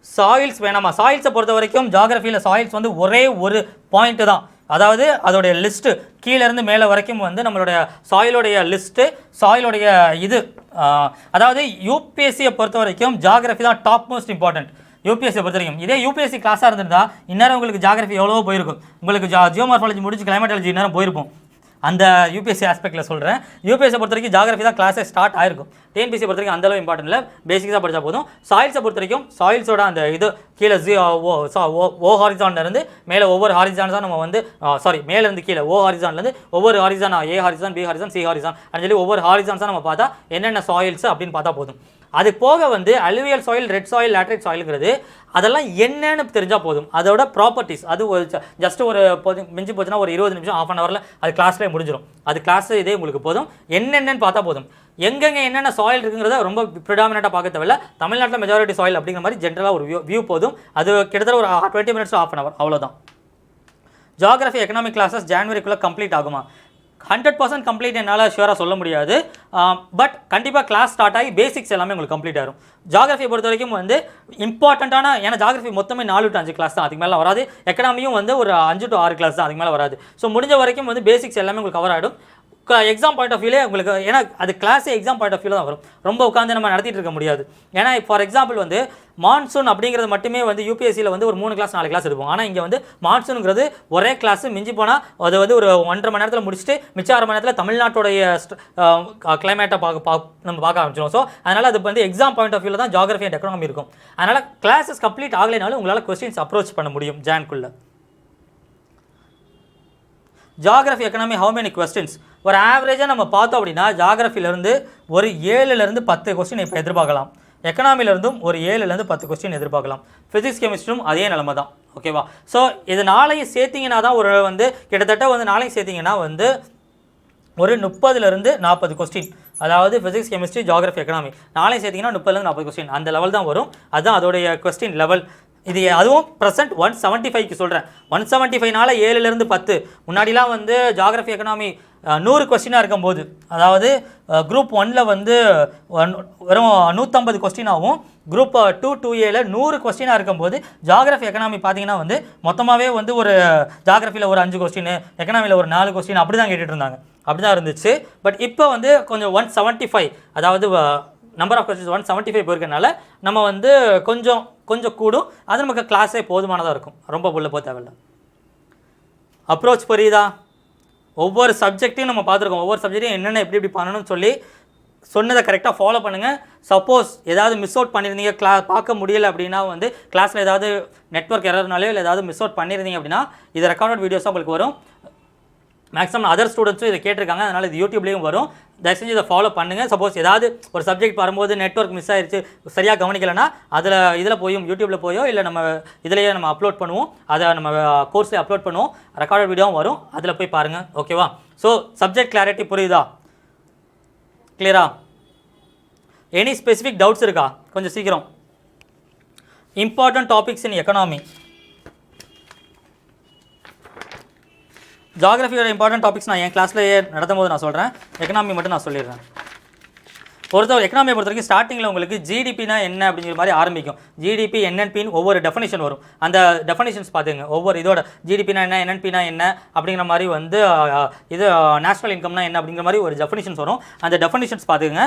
S1: சாயில்ஸ் வேணாமா? சாயில்ஸை பொறுத்த வரைக்கும் ஜியாகிரஃபியில் சாயில்ஸ் வந்து ஒரே ஒரு பாயிண்ட்டு தான், அதாவது அதோடைய லிஸ்ட்டு கீழேருந்து மேலே வரைக்கும் வந்து நம்மளுடைய சாயிலோடைய லிஸ்ட்டு, சாயிலோடைய இது, அதாவது யூபிஎஸ்சியை பொறுத்த வரைக்கும் ஜியாகிரஃபி தான் டாப் மோஸ்ட் இம்பார்ட்டன்ட். யூபிஎஸ்சியை பொறுத்த வரைக்கும் இதே யூபிஎஸ்சி கிளாஸாக இருந்திருந்தால் இந்நேரம் உங்களுக்கு ஜியாகிரஃபி எவ்வளோ போயிருக்கும், உங்களுக்கு ஜியோமார்ஃபாலஜி முடிச்சு கிளைமேட்டாலஜி இந்நேரம் போயிருப்போம். அந்த யூபிஎஸ்சி ஆஸ்பெக்டில் சொல்கிறேன். யூபிஎஸ்சி பொறுத்த வரைக்கும் ஜாகிரஃபி தான் கிளாஸே ஸ்டார்ட் ஆயிருக்கும். டிஎன்பிஎஸ்சி பொறுத்த வரைக்கும் அந்தளவு இம்பார்ட்டன்ட் இல்லை, பேசிக்ஸாக படித்தா போதும். சாயில்ஸை பொறுத்த வரைக்கும் சாயில்ஸோட அந்த இது கீழே ஓ ஹாரிசான்லேருந்து மேலே ஒவ்வொரு ஹாரிசான் தான் நம்ம வந்து மேலேருந்து கீழே ஓ ஹாரிசான்லேருந்து ஒவ்வொரு horizon A horizon B horizon C horizon அப்படின்னு சொல்லி ஒவ்வொரு ஹாரிசான்ஸாக நம்ம பார்த்தா என்னென்ன சாயில்ஸ் அப்படின்னு பார்த்தா போதும். அது போக வந்து alluvial soil, red soil, laterite சாயிலுங்கிறது அதெல்லாம் என்னன்னு தெரிஞ்சால் போதும். அதோட ப்ராப்பர்ட்டிஸ் அது ஒரு ஜஸ்ட் ஒரு மிஞ்சி போச்சுன்னா ஒரு 20 நிமிஷம் ½ அன் ஹவரில் அது கிளாஸ்லேயே முடிஞ்சிடும். அது கிளாஸ் இதே உங்களுக்கு போதும். என்னென்னு பார்த்தா போதும். எங்கெங்கே என்னென்ன சாயில் இருக்குங்கிறத ரொம்ப ப்ரிடாமினட்டாக பார்க்க தேவையில்ல. தமிழ்நாட்டில் மெஜாரிட்டி சாயில் அப்படிங்கிற மாதிரி ஜென்ரலாக ஒரு வியூ போதும். அது கிட்டத்தட்ட ஒரு 20 மினிட்ஸ் ½ அன் ஹவர் அவ்வளோதான். ஜியாகிரஃபி எக்கனாமிக் கிளாஸஸ் ஜான்வரிக்குள்ளே கம்ப்ளீட் ஆகுமா? 100% கம்ப்ளீட் என்னால் ஷுவராக சொல்ல முடியாது. பட் கண்டிப்பாக கிளாஸ் ஸ்டார்ட் ஆகி பேசிக்ஸ் எல்லாமே உங்களுக்கு கம்ப்ளீட் ஆகும். ஜியாகிரஃபியை பொறுத்த வரைக்கும் வந்து இம்பார்ட்டண்ட்டான, ஏன்னா ஜியாகிரஃபி மொத்தமே 4 to 5 கிளாஸ் தான், அதுக்கு மேலே வராது. எக்கனாமியும் வந்து ஒரு 5 to 6 கிளாஸ் தான், அதுக்கு மேலே வராது. ஸோ முடிஞ்ச வரைக்கும் வந்து பேசிக்ஸ் எல்லாமே உங்களுக்கு கவர் ஆகிடும். எக்ஸாம் பாயிண்ட் ஆஃப் வியூலே உங்களுக்கு, ஏன்னா அது கிளாஸே எக்ஸாம் பாயிண்ட் ஆஃப் வியூவில் தான் வரும். ரொம்ப உட்காந்து நம்ம நடத்திட்டு இருக்க முடியாது. ஏன்னா ஃபார் எக்ஸாம்பிள் வந்து மான்சூன் அப்படிங்கிறது மட்டுமே வந்து யூபிஎஸ்சியில் வந்து ஒரு 3 கிளாஸ் 4 கிளாஸ் எடுப்போம். ஆனால் இங்கே வந்து மான்சூனுங்கிறது ஒரே கிளாஸ், மிஞ்சி போனால் அது வந்து ஒரு 1.5 மணி நேரத்தில் முடிச்சுட்டு மிச்சம் 1/2 மணி நேரத்தில் தமிழ்நாட்டுடைய கிளைமேட்டை நம்ம பார்க்க ஆரம்பிச்சிடும். ஸோ அதனால் அது வந்து எக்ஸாம் பாயிண்ட் ஆஃப் வியூவில் தான் ஜியாகிரஃபி அண்ட் எக்கனாமி இருக்கும். அதனால் கிளாஸஸ் கம்ப்ளீட் ஆகலைனாலும் உங்களால் கொஸ்டின்ஸ் அப்ரோச் பண்ண முடியும் ஜான்குள்ளே. Geography economy how many questions? ஒரு ஆவரேஜாக நம்ம பார்த்தோம் அப்படின்னா ஜியாகிரஃபிலேருந்து ஒரு 7லேருந்து 10 கொஸ்டின் இப்போ எதிர்பார்க்கலாம். எக்கனாமிலேருந்தும் ஒரு 7லேருந்து 10 கொஸ்டின் எதிர்பார்க்கலாம். ஃபிசிக்ஸ் கெமிஸ்ட்ரியும் அதே நிலமை தான். ஓகேவா? ஸோ இது நாளையும் சேர்த்திங்கன்னா தான் ஒரு வந்து கிட்டத்தட்ட வந்து நாளையும் சேர்த்திங்கன்னா வந்து ஒரு 30லேருந்து 40 கொஸ்டின், அதாவது ஃபிசிக்ஸ் கெமிஸ்ட்ரி ஜியாகிரஃபி எக்கனாமி நாளையும் சேர்த்திங்கன்னா 30லேருந்து 40 கொஸ்டின் அந்த லெவல் தான் வரும். அதுதான் அதோடைய கொஸ்டின் லெவல். இது அதுவும் ப்ரெசென்ட் 175க்கு சொல்கிறேன். 175னால 7லேருந்து 10. முன்னாடிலாம் வந்து ஜியாகிரஃபி எக்கனாமி 100 கொஸ்டினாக இருக்கும்போது, அதாவது குரூப் 1ல் வந்து வெறும் 150 கொஸ்டினாகவும் குரூப் 2 2Aல 100 கொஸ்டினாக இருக்கும்போது ஜியாகிரஃபி எக்கனாமி பார்த்தீங்கன்னா வந்து மொத்தமாகவே வந்து ஒரு ஜியாகிரஃபியில் ஒரு 5 கொஸ்டின், எக்கனாமியில் ஒரு 4 கொஸ்டின் அப்படி தான் கேட்டுட்டு இருந்தாங்க. அப்படி தான் இருந்துச்சு. பட் இப்போ வந்து கொஞ்சம் 175, அதாவது நம்பர் ஆஃப் கொஸ்டின்ஸ் 175 போயிருக்கனால நம்ம வந்து கொஞ்சம் கூடும். அது நமக்கு கிளாஸே போதுமானதாக இருக்கும். ரொம்ப உள்ள போக தேவையில்லை. அப்ரோச் புரியுதா? ஒவ்வொரு சப்ஜெக்ட்டையும் நம்ம பார்த்துருக்கோம். ஒவ்வொரு சப்ஜெக்ட்டையும் என்னென்ன எப்படி பண்ணணும்னு சொல்லி சொன்னதை கரெக்டாக ஃபாலோ பண்ணுங்கள். சப்போஸ் ஏதாவது மிஸ் அவுட் பண்ணியிருந்தீங்க, பார்க்க முடியலை அப்படின்னா வந்து கிளாஸில் ஏதாவது நெட்வொர்க் எரர்னாலே இல்லை ஏதாவது மிஸ் அவுட் பண்ணியிருந்தீங்க அப்படின்னா இது ரெக்கார்டட் வீடியோஸாக உங்களுக்கு வரும். மேக்ஸிமம் அதர் ஸ்டூடெண்ட்ஸும் இதை கேட்டிருக்காங்க, அதனால் இது யூடியூப்லேயும் வரும். தயவு செஞ்சு இதை ஃபாலோ பண்ணுங்கள். சப்போஸ் ஏதாவது ஒரு சப்ஜெக்ட் வரும்போது நெட்வொர்க் மிஸ் ஆயிடுச்சு, சரியாக கவனிக்கலைன்னா இதில் போயும் யூடியூப்பில் போயோ இல்லை நம்ம இதிலேயே நம்ம அப்லோட் பண்ணுவோம். அதை நம்ம கோர்ஸில் அப்லோட் பண்ணுவோம். ரெக்கார்டட் வீடியோவும் வரும், அதில் போய் பாருங்கள். ஓகேவா? ஸோ சப்ஜெக்ட் கிளாரிட்டி புரியுதா? கிளியரா? எனி ஸ்பெசிஃபிக் டவுட்ஸ் இருக்கா? கொஞ்சம் சீக்கிரம். Important topics in economy. ஜியாகிரஃபியோட இம்பார்ட்டன்ட் டாபிக்ஸ் நான் என் கிளாஸ்லேயே நடத்தும் போது நான் சொல்கிறேன். எக்கனாமி மட்டும் நான் சொல்லிடுறேன். எக்கனாமியை பொறுத்த வரைக்கும் ஸ்டார்டிங்கில் உங்களுக்கு ஜிடிபினா என்ன அப்படிங்கிற மாதிரி ஆரம்பிக்கும். ஜிடிபி என்என்பின்னு ஒவ்வொரு டெஃபனிஷன் வரும். அந்த டெஃபனிஷன்ஸ் பார்த்துங்க. ஒவ்வொரு இதோட ஜிடிபினா என்ன, என்என்பினா என்ன அப்படிங்கிற மாதிரி வந்து இது நேஷனல் இன்கம்னா என்ன அப்படிங்கிற மாதிரி ஒரு டெஃபனிஷன்ஸ் வரும். அந்த டெஃபனிஷன்ஸ் பார்த்துங்க.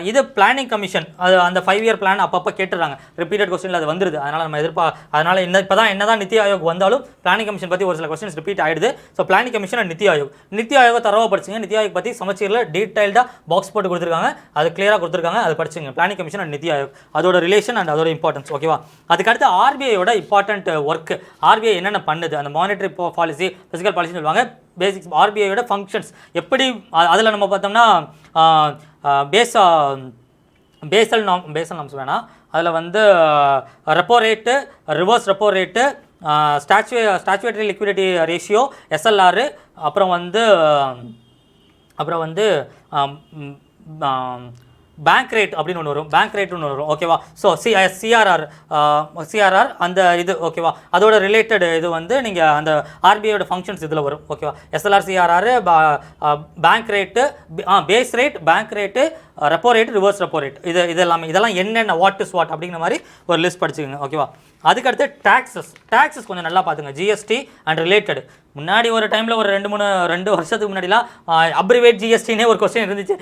S1: இது பிளானிங் கமிஷன், அது அந்த 5 இயர் பிளான் அப்பப்போ கேட்டுறாங்க. ரிப்பீட்டட் கொஸ்டினில் அது வந்துருது. அதனால் நம்ம அதனால் இப்போ தான் என்ன தான் நித்தி ஆயோக் வந்தாலும் பிளானிங் கமிஷன் பற்றி ஒரு சில கொஸ்டின்ஸ் ரிப்பீட் ஆகிடுது. So planning commission and NITI Aayog தரவாக படிச்சுங்க. நித்தி ஆயோக் பற்றி சமச்சீரில் டீட்டெயில்டாக பாக்ஸ் போட்டு கொடுத்துருக்காங்க. அது கிளியராக கொடுத்துருக்காங்க. அதை படிச்சுங்க. Planning commission and NITI Aayog, அதோட ரிலேஷன் அண்ட் அதோட இம்பார்ட்டன்ஸ். ஓகேவா? அதுக்கடுத்து ஆர்பிஐயோட இம்பார்ட்டன்ட் ஒர்க். ஆர்பிஐ என்னென்ன பண்ணுது, அந்த மானிட்டரி பாலிசி, ஃபிசிக்கல் பாலிசின்னு சொல்லுவாங்க. பேசிக்ஸ் ஆர்பிஐயோட ஃபங்க்ஷன்ஸ் எப்படி, அதில் நம்ம பார்த்தோம்னா பேசல் நாம்ஸ் வேணாம். அதில் வந்து repo rate, reverse repo rate, statutory liquidity ratio, SLR, அப்புறம் வந்து பேங்க் ரேட் அப்படின்னு ஒன்று வரும். பேங்க் ரேட் ஒன்று வரும். ஓகேவா? ஸோ சிஆர்ஆர் அந்த இது. ஓகேவா? அதோட ரிலேட்டட் இது வந்து நீங்கள் அந்த ஆர்பிஐயோட ஃபங்க்ஷன்ஸ் இதில் வரும். ஓகேவா? SLR, CRR, bank rate, base rate, bank rate, repo rate, reverse repo rate, இதெல்லாம் என்னென்ன வாட் இஸ் வாட் அப்படிங்கிற மாதிரி ஒரு லிஸ்ட் படிச்சுக்கோங்க. ஓகேவா? அதுக்கடுத்து டேக்ஸஸ் கொஞ்சம் நல்லா பார்த்துங்க. GST and related. முன்னாடி ஒரு டைமில் ஒரு 2 வருஷத்துக்கு முன்னாடிலாம் அப்ரிவேட் ஜிஎஸ்டினே ஒரு கொஸ்டின் இருந்துச்சு.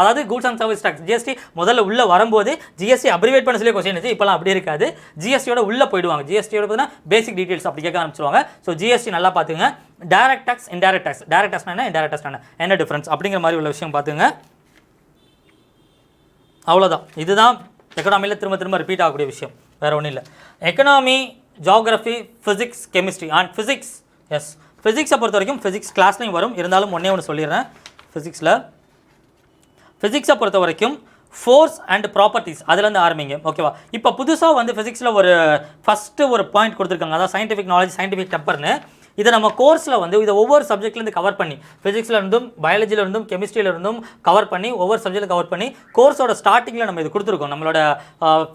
S1: அதாவது goods and service tax. GST முதல்ல உள்ளே வரும்போது ஜிஎஸ்டி அப்ரிவேட் பண்ண சொல்லி கொஸ்டின் இருந்துச்சு. இப்போலாம் அப்படி இருக்காது. ஜிஎஸ்டியோட உள்ளே போயிடுவாங்க. ஜிஎஸ்டியோட பார்த்தீங்கன்னா பேசிக் டீட்டெயில்ஸ் அப்படி கேட்க ஆரம்பிச்சிருவாங்க. ஸோ ஜிஎஸ்டி நல்லா பார்த்துங்க. Direct tax, indirect tax. Direct tax என்ன, இன்டைரக்ட் டேக்ஸ் என்ன டிஃப்ரென்ஸ் அப்படிங்கிற மாதிரி உள்ள விஷயம் பார்த்துங்க. அவ்வளோதான். இதுதான் எக்கனாமியில் திரும்ப ரிப்பீட் ஆகக்கூடிய விஷயம், வேறு ஒன்றும் இல்லை. Economy, geography, physics, chemistry and physics. Yes, ஃபிசிக்ஸை பொறுத்த வரைக்கும் ஃபிசிக்ஸ் கிளாஸ்லையும் வரும். இருந்தாலும் ஒன்று சொல்லிடுறேன். ஃபிசிக்ஸை பொறுத்த வரைக்கும் ஃபோர்ஸ் அண்ட் ப்ராப்பர்ட்டிஸ் அதுலேருந்து ஆரம்பிங்க. ஓகேவா? இப்போ புதுசாக வந்து ஃபிசிக்ஸில் ஃபஸ்ட்டு ஒரு பாயிண்ட் கொடுத்துருக்காங்க. அதாவது சயின்டிஃபிக் நாலேஜ், சயின்டிஃபிக் டெம்பர்னு. இதை நம்ம கோர்ஸில் வந்து இதை ஒவ்வொரு சப்ஜெக்ட்லேருந்து கவர் பண்ணி, ஃபிசிக்ஸில் இருந்தும் பயாலஜியில் இருந்தும் கெமிஸ்ட்ரியில் இருந்தும் கவர் பண்ணி ஒவ்வொரு சப்ஜெக்ட்டில் கவர் பண்ணி கோர்ஸோட ஸ்டார்டிங்கில் நம்ம இது கொடுத்துருக்கோம். நம்மளோட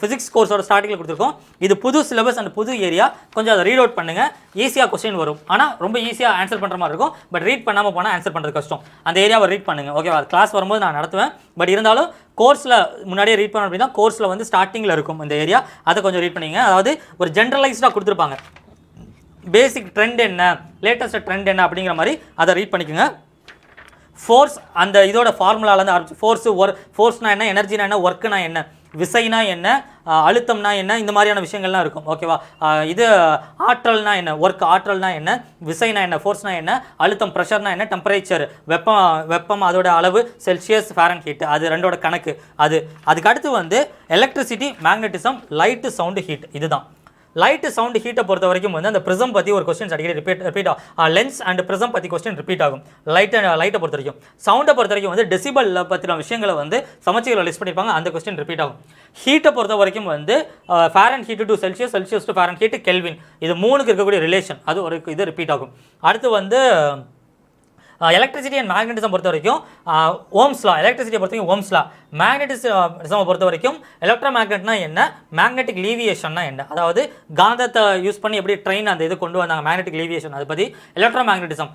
S1: ஃபிசிக்ஸ் கோர்ஸோட ஸ்டார்டிங்கில் கொடுத்துருக்கோம். இது புது சிலபஸ் அண்ட் புது ஏரியா. கொஞ்சம் அதை ரீட் அவுட் பண்ணுங்கள். ஈஸியாக கொஸ்டின் வரும். ஆனால் ரொம்ப ஈஸியாக ஆன்சர் பண்ணுற மாதிரி இருக்கும். பட் ரீட் பண்ணாமல் போனால் ஆன்சர் பண்ணுறது கஷ்டம். அந்த ஏரியாவை ரீட் பண்ணுங்கள். ஓகேவா? அது கிளாஸ் வரும்போது நான் நடத்துவேன். பட் இருந்தாலும் கோர்ஸில் முன்னாடியே ரீட் பண்ணோம் அப்படின்னா கோர்ஸில் வந்து ஸ்டார்டிங்கில் இருக்கும் இந்த ஏரியா. அதை கொஞ்சம் ரீட் பண்ணிங்க. அதாவது ஒரு ஜென்ரலைஸ்டாக கொடுத்துருப்பாங்க. பேசிக் ட்ரெண்ட் என்ன, லேட்டஸ்ட் ட்ரெண்ட் என்ன அப்படிங்கிற மாதிரி அதை ரீட் பண்ணிக்கோங்க. ஃபோர்ஸ் அந்த இதோட ஃபார்முலாலேருந்து ஆரம்பிச்சு ஃபோர்ஸ்னா என்ன, எனர்ஜினா என்ன, ஒர்க்குனா என்ன, விசைனா என்ன, அழுத்தம்னா என்ன, இந்த மாதிரியான விஷயங்கள்லாம் இருக்கும். ஓகேவா? இது ஆற்றல்னா என்ன, ஒர்க் ஆற்றல்னா என்ன, விசைனா என்ன, ஃபோர்ஸ்னா என்ன, அழுத்தம் ப்ரெஷர்னா என்ன, டெம்பரேச்சர் வெப்பம் அதோட அளவு செல்சியஸ், ஃபாரன்ஹீட், அது ரெண்டோட கணக்கு. அதுக்கு அடுத்து வந்து electricity, magnetism, light, sound, heat. இதுதான் லைட்டு, சவுண்டு, ஹீட்டை பொறுத்த வரைக்கும் வந்து அந்த ப்ரிசம் பற்றி ஒரு கொஸ்டின்ஸ் அடிக்கடி ரிப்பீட் ஆகும். லென்ஸ் அண்ட் ப்ரிசம் பற்றி கொஸ்டின் ரிப்பீட் ஆகும். லைட்டை பொறுத்த வரைக்கும். சவுண்டை பொறுத்த வரைக்கும் வந்து டெசிபல் பற்றின விஷயங்களை வந்து சமச்சீரில் லிஸ்ட் பண்ணியிருப்பாங்க. அந்த கொஸ்டின் ரிப்பீட் ஆகும். ஹீட்டை பொறுத்த வரைக்கும் வந்து Fahrenheit to Celsius, Celsius to Fahrenheit, kelvin, இது 3க்கு இருக்கக்கூடிய ரிலேஷன் அது ஒரு இது ரிப்பீட் ஆகும். அடுத்து வந்து எலக்ட்ரிசிட்டி அண்ட் மேக்னட்டிசம் பொறுத்த வரைக்கும் ஓம்ஸ் லா. எலக்ட்ரிசிட்டியை பொறுத்த வரைக்கும் ஓம்ஸ் லா. மேக்னட்டிசமை பொறுத்த வரைக்கும் எலக்ட்ரோ மேக்னெட்னா என்ன, மேக்னெட்டிக் லீவியேஷன்னா என்ன, அதாவது காந்தத்தை யூஸ் பண்ணி எப்படி ட்ரெயின் அந்த இது கொண்டு வந்தாங்க, மேக்னெட்டிக் லீவியேஷன், அதை பற்றி. எலக்ட்ரோ மேக்னட்டிசம்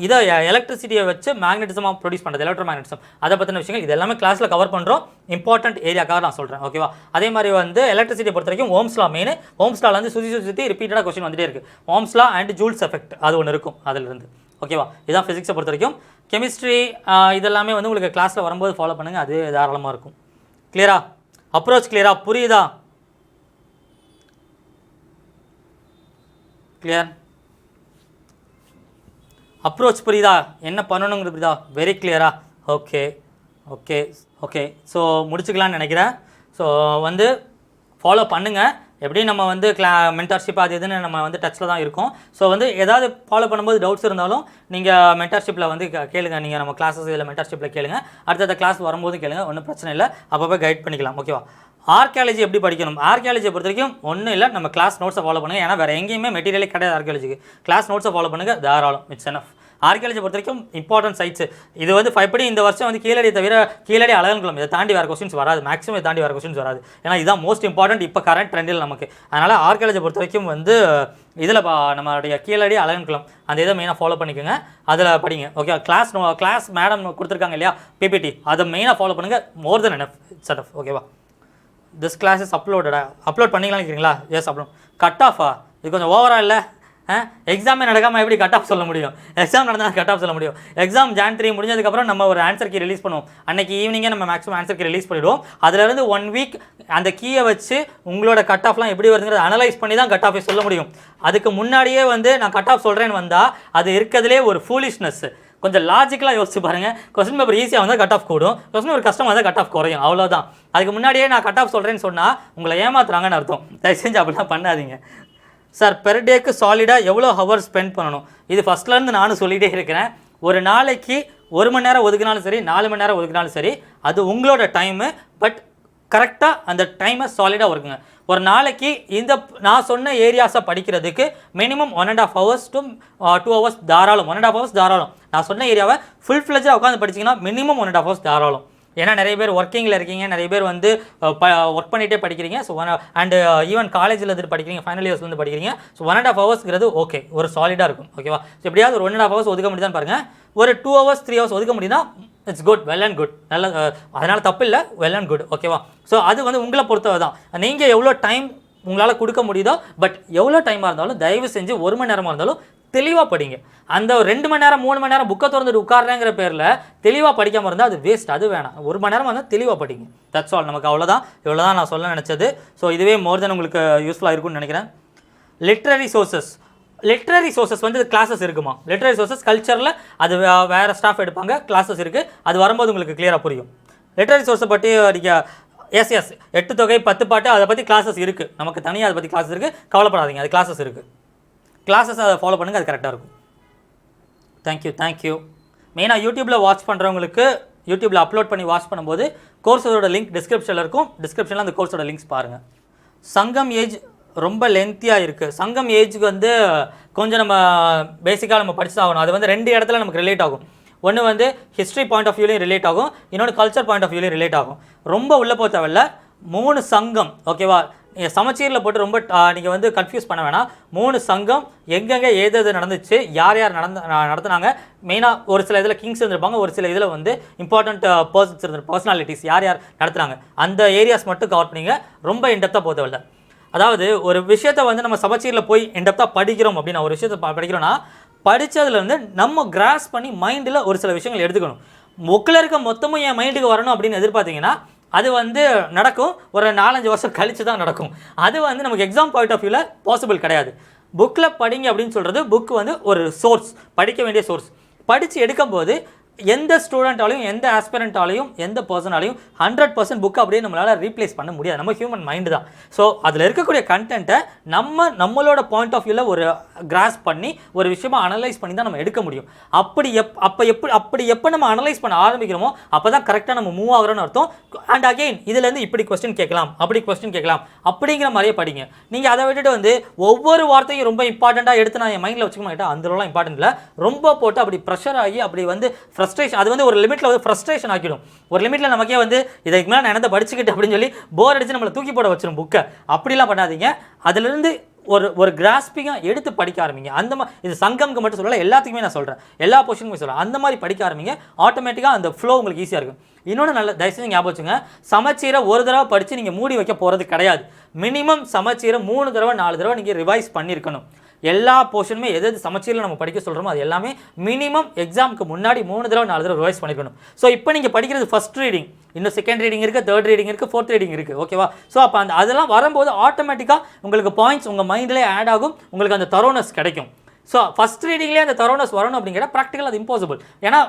S1: இதை எலக்ட்ரிசிட்டியை வச்சு மேக்னட்டிசமாக ப்ரொடியூஸ் பண்ணுறது எலக்ட்ரோ மேக்னட்டிசம். அதை பற்றின விஷயங்கள் இது எல்லாமே கிளாஸில் கவர் பண்ணுறோம். இம்பார்ட்டன்ட் ஏரியாக்காக நான் சொல்கிறேன். ஓகேவா? அதே மாதிரி வந்து எலக்ட்ரிசிட்டியை பொறுத்த வரைக்கும் ஓம்ஸ் லா மெயின். ஓம்ஸ் லாவில் வந்து சுற்றி ரிப்பீட்டடாக கொஸ்டின் வந்துட்டே இருக்குது. Ohm's law and Joule's effect அது ஒன்று இருக்கும் அதிலிருந்து. ஓகேவா? இதுதான் ஃபிசிக்ஸை பொறுத்த வரைக்கும். கெமிஸ்ட்ரி இதெல்லாமே வந்து உங்களுக்கு கிளாஸில் வரும்போது ஃபாலோ பண்ணுங்கள். அது தாராளமாக இருக்கும். கிளியரா? அப்ரோச் கிளியரா? புரியுதா? கிளியர்? அப்ரோச் புரியுதா? என்ன பண்ணணுங்கிறது புரியுதா? வெரி கிளியரா? Okay okay okay. ஸோ முடிச்சுக்கலான்னு நினைக்கிறேன். ஸோ வந்து ஃபாலோ பண்ணுங்கள். எப்படி நம்ம வந்து மென்டார்ஷிப் அது எதுன்னு நம்ம வந்து டச்சில் தான் இருக்கோம். ஸோ வந்து ஏதாவது ஃபாலோ பண்ணும்போது டவுட்ஸ் இருந்தாலும் நீங்கள் மென்டார்ஷிப்பில் வந்து கேளுங்க. நீங்கள் நம்ம கிளாஸஸ் இதில் மென்டார்ஷிப்பில் கேளுங்க. அடுத்த கிளாஸ் வரும்போது கேளுங்க. ஒன்றும் பிரச்சனை இல்லை. அப்பப்போ கைட் பண்ணிக்கலாம். ஓகேவா? ஆர்கியாலஜி எப்படி படிக்கணும்? ஆர்கியாலஜியை பொறுத்த வரைக்கும் ஒன்றும் இல்லை, நம்ம கிளாஸ் நோட்ஸை ஃபாலோ பண்ணுங்கள். ஏன்னா வேறு எங்கேயுமே மெட்டீரியலே கிடையாது ஆர்கியாலஜிக்கு. கிளாஸ் நோட்ஸை ஃபாலோ பண்ணுங்கள், தாராளம். It's enough. ஆர்கியாலஜி பொறுத்த வரைக்கும் இம்பார்ட்டன்ட் சைட்ஸ் இது வந்து எப்படி இந்த வருஷம் வந்து கீழடி தவிர கீழடி அழகன்குளம் இதை தாண்டி வேறு கொஸ்டின்ஸ் வராது. மேக்ஸிமம் இதை தாண்டி வேறு கொஸ்டின்ஸ் வராது. ஏன்னா இதுதான் மோஸ்ட் இம்பார்ட்டன்ட் இப்போ கரண்ட் ட்ரெண்டில் நமக்கு. அதனால் ஆர்கியாலஜி பொறுத்த வரைக்கும் வந்து இதில் நம்மளுடைய கீழடி அழகன்குளம் அந்த இதை மெயினாக ஃபாலோ பண்ணிக்கோங்க. அதில் படிங்க. ஓகே? கிளாஸ் மேடம் கொடுத்துருக்காங்க இல்லையா பிபிடி, அதை மெயினாக ஃபாலோ பண்ணுங்கள். மோர் தென் எனஃப். It's enough. ஓகேவா? திஸ் கிளாஸ் இஸ் அப்லோட் பண்ணிக்கலாம்னு இருக்கிறீங்களா? எஸ். அப்புறம் கட் ஆஃபா இது கொஞ்சம் ஓவராக இல்லை? எக்ஸாமே நடக்காமல் எப்படி கட் ஆஃப் சொல்ல முடியும்? எக்ஸாம் நடந்தால் கட் ஆஃப் சொல்ல முடியும். எக்ஸாம் Jan 3 முடிஞ்சதுக்கப்புறம் நம்ம ஒரு ஆன்சர் கீ ரிலீஸ் பண்ணுவோம். அன்றைக்கி ஈவினிங்கே நம்ம மேக்ஸிமம் ஆன்சர் கீ ரிலீஸ் பண்ணிவிடுவோம். அதிலிருந்து 1 வீக் அந்த கீயை வச்சு உங்களோட கட் ஆஃப்லாம் எப்படி வருதுங்கிறத அனலைஸ் பண்ணி தான் கட் ஆஃபே சொல்ல முடியும். அதுக்கு முன்னாடியே வந்து நான் கட் ஆஃப் சொல்கிறேன்னு வந்தால் அது இருக்கிறதுலே ஒரு ஃபூலிஷ்னஸ். கொஞ்சம் லாஜிக்கலாக யோசிச்சு பாருங்கள். கொஸ்டின் பேப்பர் ஈஸியாக வந்தால் கட் ஆஃப் கூடும், கொஸ்டின் ஒரு கஷ்டமாக வந்தால் கட் ஆஃப் குறையும். அவ்வளோதான். அதுக்கு முன்னாடியே நான் கட் ஆஃப் சொல்கிறேன்னு சொன்னால் உங்களை ஏமாத்துறாங்கன்னு அர்த்தம். தயவு செஞ்சு அப்படிலாம் பண்ணாதீங்க. சார் பெர் டேக்கு சாலிடாக எவ்வளோ ஹவர்ஸ் ஸ்பெண்ட் பண்ணணும்? இது ஃபஸ்ட்லேருந்து நானும் சொல்லிகிட்டே இருக்கிறேன். ஒரு நாளைக்கு 1 மணி நேரம் ஒதுக்கினாலும் சரி, 4 மணி நேரம் ஒதுக்கினாலும் சரி, அது உங்களோட டைமு. பட் கரெக்டாக அந்த டைமை சாலிடாக இருக்குங்க. ஒரு நாளைக்கு இந்த நான் சொன்ன ஏரியாஸை படிக்கிறதுக்கு மினிமம் 1.5 hours to 2 hours தாராளம். 1.5 hours தாராளம். நான் சொன்ன ஏரியாவை ஃபுல் ஃப்ளெஜாக உட்காந்து படிச்சிங்கன்னா மினிமம் 1.5 hours தாராளம். ஏன்னா நிறைய பேர் ஒர்க்கிங்கில் இருக்கீங்க, நிறைய பேர் வந்து ஒர்க் பண்ணிகிட்டே படிக்கிறீங்க. ஸோ அண்டு ஈவன் காலேஜில் இருந்து படிக்கிறீங்க, ஃபைனல் இயர்ஸ்லேருந்து படிக்கிறீங்க. ஸோ 1.5 hours ஒரு ஒரு சாலிடாக இருக்கும். ஓகேவா? ஸோ எப்படியாவது ஒரு 1.5 hours ஒதுக்க முடியுதான்னு பாருங்கள். ஒரு 2 hours 3 hours ஒதுக்க முடியுதுன்னா it's good, well and good. நல்ல அதனால் தப்பு இல்லை, வெல் அண்ட் குட். ஓகேவா? ஸோ அது வந்து உங்களை பொறுத்தவரை தான். நீங்கள் எவ்வளோ டைம் உங்களால் கொடுக்க முடியுதோ, பட் எவ்வளோ டைமாக இருந்தாலும் தயவு செஞ்சு 1 மணி நேரமாக இருந்தாலும் தெளிவாக படிங்க. அந்த 2 மணி நேரம் 3 மணி நேரம் புக்கை திறந்துட்டு உட்கார்றேங்கிற பேரில் தெளிவாக படிக்காமல் இருந்தால் அது வேஸ்ட், அது வேணாம். 1 மணி நேரமாக இருந்தால் தெளிவாக படிங்க. That's all. நமக்கு அவ்வளோதான், இவ்வளோ தான் நான் சொல்ல நினச்சது. ஸோ இதுவே மோர் தென் உங்களுக்கு யூஸ்ஃபுல்லாக இருக்கும்னு நினைக்கிறேன். லிட்ரரி சோர்சஸ் வந்து கிளாஸஸ் இருக்குமா? லிட்ரரி சோர்சஸ் கல்ச்சரில் அது வேறு ஸ்டாஃப் எடுப்பாங்க, கிளாஸஸ் இருக்குது. அது வரும்போது உங்களுக்கு கிளியராக புரியும். லிட்ரரி சோர்ஸை பற்றி நீங்கள் எஸ் 8 தொகை 10 பாட்டு அதை பற்றி கிளாஸஸ் இருக்குது, நமக்கு தனியாக அதை பற்றி கிளாஸஸ் இருக்குது, கவலைப்படாதீங்க. அது கிளாஸஸ் இருக்குது, கிளாஸஸ் அதை ஃபாலோ பண்ணுங்கள், அது கரெக்டாக இருக்கும். தேங்க்யூ. மெயினாக யூடியூப்பில் வாட்ச் பண்ணுறவங்களுக்கு யூடியூப்பில் அப்லோட் பண்ணி வாட்ச் பண்ணும்போது கோர்ஸோட லிங்க் டிஸ்கிரிப்ஷனில் இருக்கும். டிஸ்கிரிப்ஷனில் அந்த கோர்ஸோட லிங்க்ஸ் பாருங்கள். சங்கம் ஏஜ் ரொம்ப லென்த்தியாக இருக்குது. சங்கம் ஏஜுக்கு வந்து கொஞ்சம் நம்ம பேசிக்காக நம்ம படிச்சு ஆகணும். அது வந்து 2 இடத்துல நமக்கு ரிலேட் ஆகும். ஒன்று வந்து ஹிஸ்ட்ரி பாயிண்ட் ஆஃப் வியூலையும் ரிலேட் ஆகும், இன்னொன்று கல்ச்சர் பாயிண்ட் ஆஃப் வியூலையும் ரிலேட் ஆகும். ரொம்ப உள்ளே போக தேவையில்ல. 3 சங்கம் ஓகேவா? சமச்சீரில் போட்டு ரொம்ப நீங்கள் வந்து கன்ஃபியூஸ் பண்ண வேணாம். 3 சங்கம் எங்கெங்கே ஏது நடந்துச்சு, யார் நடத்துனாங்க. மெயினாக ஒரு சில இதில் கிங்ஸ் இருந்திருப்பாங்க, ஒரு சில இதில் வந்து இம்பார்ட்டண்ட் பர்சனாலிட்டிஸ் யார் நடத்துனாங்க, அந்த ஏரியாஸ் மட்டும் கவர் பண்ணிங்க. ரொம்ப இன்டெப்த்தாக போக தேவையில்ல. அதாவது ஒரு விஷயத்தை வந்து நம்ம சமச்சீரில் போய் இன்டெப்த்தாக படிக்கிறோம் அப்படின்னா, ஒரு விஷயத்தை படிக்கிறோன்னா படித்ததுலேருந்து நம்ம கிராஸ் பண்ணி மைண்டில் ஒரு சில விஷயங்கள் எடுத்துக்கணும். புக்கில் இருக்க மொத்தமும் என் மைண்டுக்கு வரணும் அப்படின்னு எதிர்பார்த்தீங்கன்னா அது வந்து நடக்கும், ஒரு 4-5 வருஷம் கழித்து தான் நடக்கும். அது வந்து நமக்கு எக்ஸாம் பாயிண்ட் ஆஃப் வியூவில் பாசிபிள் கிடையாது. புக்கில் படிங்க அப்படின்னு சொல்கிறது, புக் வந்து ஒரு சோர்ஸ், படிக்க வேண்டிய சோர்ஸ். படித்து எடுக்கும்போது எந்த ஸ்டூடெண்ட்டாலையும் எந்த ஆஸ்பிரண்ட்டாலையும் எந்த பர்சனாலையும் 100% புக் அப்படியே நம்மளால் ரீப்ளேஸ் பண்ண முடியாது. நம்ம ஹியூமன் மைண்டு தான். ஸோ அதில் இருக்கக்கூடிய கண்டென்ட்டை நம்மளோட பாயிண்ட் ஆஃப் வியூவில் ஒரு கிராஸ் பண்ணி ஒரு விஷயமாக அனலைஸ் பண்ணி தான் நம்ம எடுக்க முடியும். அப்படி எப்போ நம்ம அனலைஸ் பண்ண ஆரம்பிக்கிறோமோ அப்போ தான் கரெக்டாக நம்ம மூவ் ஆகிறோன்னு அர்த்தம். அண்ட் அகெயின் இதுலேருந்து இப்படி கொஸ்டின் கேட்கலாம், அப்படி கொஸ்டின் கேட்கலாம் அப்படிங்கிற மாதிரியே படிங்க. நீங்கள் அதை விட்டுட்டு வந்து ஒவ்வொரு வார்த்தையும் ரொம்ப இம்பார்ட்டண்ட்டாக எடுத்து நான் என் மைண்டில் வச்சுக்க மாட்டேன், அந்தளவுலாம் இம்பார்ட்டன்ட் இல்லை. ரொம்ப போட்டு அப்படி ப்ரெஷர் ஆகி அப்படி வந்து ஃப்ரஸ்ட்ரேஷன், அது வந்து ஒரு லிமிட்டில் வந்து ஃப்ரஸ்ட்ரேஷன் ஆக்கிடும். ஒரு லிமிட்டில் நமக்கே வந்து இதுக்கு மேலே நான் என்ன படிச்சுக்கிட்டு அப்படின்னு சொல்லி போர் அடித்து நம்மளை தூக்கி போட வச்சிடும் புக்கை. அப்படிலாம் பண்ணாதீங்க. அதிலிருந்து ஒரு கிராஸ்பிங்காக எடுத்து படிக்க ஆரம்பிங்க. அந்த மாதிரி இது சங்கம்க்கு மட்டும் சொல்லலை, எல்லாத்துக்குமே நான் சொல்கிறேன், எல்லா பொசிஷனுமே சொல்கிறேன். அந்த மாதிரி படிக்க ஆரம்பிங்க. ஆட்டோமேட்டிக்காக அந்த ஃப்ளோ உங்களுக்கு ஈஸியாக இருக்கும். இன்னொன்று நல்ல தயவுசெய்து ஞாபகம் வச்சுங்க, சமச்சீரை ஒரு தடவை படித்து நீங்கள் மூடி வைக்க போகிறது கிடையாது. மினிமம் சமச்சீரை 3 தடவை 4 தடவை நீங்கள் ரிவைஸ் பண்ணியிருக்கணும். எல்லா போர்ஷனுமே எது சமச்சீரில் நம்ம படிக்க சொல்கிறோமோ அது எல்லாமே மினிமம் எக்ஸாமுக்கு முன்னாடி 3 தடவை 4 தடவை ரிவைஸ் பண்ணிக்கணும். ஸோ இப்போ நீங்கள் படிக்கிறது ஃபஸ்ட் ரீடிங், இன்னும் செகண்ட் ரீடிங் இருக்குது, தேர்ட் ரீடிங் இருக்குது, ஃபோர்த் ரீடிங் இருக்குது, ஓகேவா? ஸோ அப்போ அதெல்லாம் வரும்போது ஆட்டோமேட்டிக்காக உங்களுக்கு பாயிண்ட்ஸ் உங்கள் மைண்டிலே ஆட் ஆகும், உங்களுக்கு அந்த தரோனஸ் கிடைக்கும். ஸோ ஃபஸ்ட் ரீடிங்லேயே அந்த தரோனஸ் வரணும் அப்படிங்கிற ப்ராக்டிக்கல் அது இம்பாசிபிள். ஏன்னா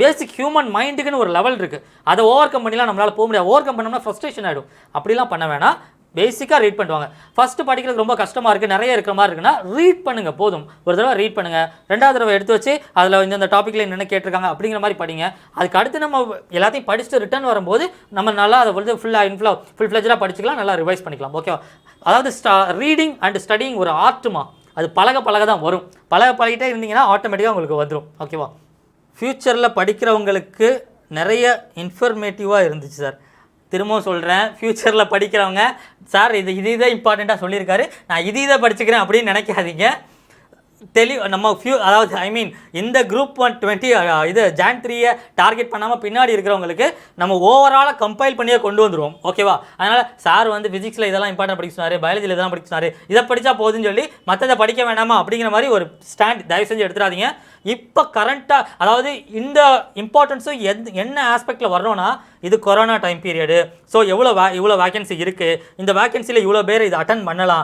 S1: பேசிக் ஹியூமன் மைண்டுக்குன்னு ஒரு லெவல் இருக்குது, அதை ஓவர் கம் பண்ணிலாம் நம்மளால் போக முடியாது. ஓவர் கம் பண்ணோம்னா ஃப்ரஸ்ட்ரேஷன் ஆகிடும். அப்படிலாம் பண்ண வேணாம். பேசிக்காக ரீட் பண்ணுவாங்க. ஃபஸ்ட்டு படிக்கிறது ரொம்ப கஷ்டமாக இருக்குது, நிறைய இருக்கிற மாதிரி இருக்குன்னா ரீட் பண்ணுங்கள், போதும். ஒரு தடவை ரீட் பண்ணுங்கள், 2வது தடவை எடுத்து வச்சு அதில் இந்த டாப்பிக்கில் என்னென்ன கேட்டிருக்காங்க அப்படிங்கிற மாதிரி படிங்க. அதுக்கு அடுத்து நம்ம எல்லாத்தையும் படிச்சுட்டு ரிட்டர்ன் வரும்போது நம்ம நல்லா அதை வந்து ஃபுல் ஃப்ளெஜ்டாக படிச்சுக்கலாம், நல்லா ரிவைஸ் பண்ணிக்கலாம், ஓகேவா? அதாவது ரீடிங் அண்ட் ஸ்டடிங் ஒரு ஆர்ட்டுமா, அது பழக தான் வரும். பழகிட்டே இருந்தீங்கன்னா ஆட்டோமேட்டிக்காக உங்களுக்கு வந்துடும், ஓகேவா? ஃப்யூச்சரில் படிக்கிறவங்களுக்கு நிறைய இன்ஃபர்மேட்டிவாக இருந்துச்சு சார். திரும்பவும் சொல்கிறேன், ஃப்யூச்சரில் படிக்கிறவங்க சார் இதுதான் இம்பார்ட்டண்ட்டாக சொல்லியிருக்காரு, நான் இதை படிச்சுக்கிறேன் அப்படின்னு நினைக்காதீங்க. நம்ம அதாவது இந்த குரூப் 120 இது Jan 3 டார்கெட் பண்ணாமல் பின்னாடி இருக்கிறவங்களுக்கு நம்ம ஓவராலாக கம்பைல் பண்ணியே கொண்டு வந்துடுவோம், ஓகேவா? அதனால் சார் வந்து ஃபிசிக்ஸில் இதெல்லாம் இம்பார்ட்டன்ட் படிக்க சொன்னார், பயாலஜியில் இதெல்லாம் படிக்க சொன்னார், இதை படித்தா போதுன்னு சொல்லி மற்றதை படிக்க வேணாமா அப்படிங்கிற மாதிரி ஒரு ஸ்டாண்ட் தயவு செஞ்சு எடுத்துடாதீங்க. இப்போ கரண்ட்டாக அதாவது இந்த இம்பார்ட்டன்ஸும் என்ன ஆஸ்பெக்டில் வரணும்னா, இது கொரோனா டைம் பீரியடு. ஸோ இவ்வளோ வேகன்சி இருக்குது, இந்த வேகன்சியில் இவ்வளோ பேர் இதை அட்டன் பண்ணலாம்,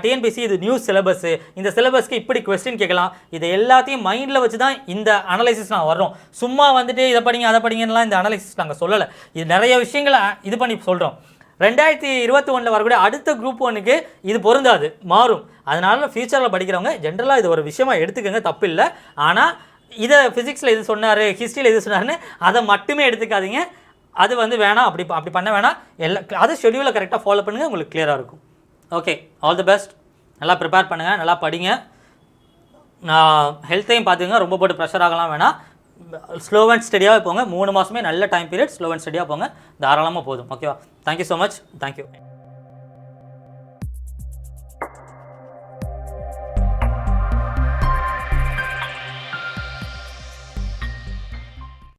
S1: டிஎன்பிசி இது நியூ சிலபஸ்ஸு, இந்த சிலபஸ்க்கு இப்படி கொஸ்டின் கேட்கலாம், இதை எல்லாத்தையும் மைண்டில் வச்சு தான் இந்த அனலைசிஸ் நான் வர்றோம். சும்மா வந்துட்டு இதை படிங்க அதை படிங்கலாம் இந்த அனலைசிஸ் நாங்கள் சொல்லலை. இது நிறைய விஷயங்களை இது பண்ணி சொல்கிறோம். 2021 வரக்கூடிய அடுத்த குரூப் 1க்கு இது பொருந்தாது, மாறும். அதனால ஃபியூச்சரில் படிக்கிறவங்க ஜென்ரலாக இது ஒரு விஷயமா எடுத்துக்கோங்க, தப்பு இல்லை. ஆனால் இதை ஃபிசிக்ஸில் இது சொன்னார், ஹிஸ்ட்ரியில் இது சொன்னார்னு அதை மட்டுமே எடுத்துக்காதீங்க. அது வந்து வேணாம், அப்படி பண்ண வேணாம். அது ஷெடியூலை கரெக்டாக ஃபாலோ பண்ணுங்கள், உங்களுக்கு கிளியராக இருக்கும். Okay, all the best. நல்லா ப்ரிப்பேர் பண்ணுங்கள், நல்லா படிங்க. நான் ஹெல்த்தையும் பார்த்துங்க, ரொம்ப போட்டு ப்ரெஷர் ஆகலாம் வேணாம். ஸ்லோ அண்ட் ஸ்டடியாக போங்க. 3 மாதமே நல்ல டைம் பீரியட், ஸ்லோ அண்ட் ஸ்டடியாக போங்க, தாராளமாக போதும், ஓகேவா? Thank you so much, thank you.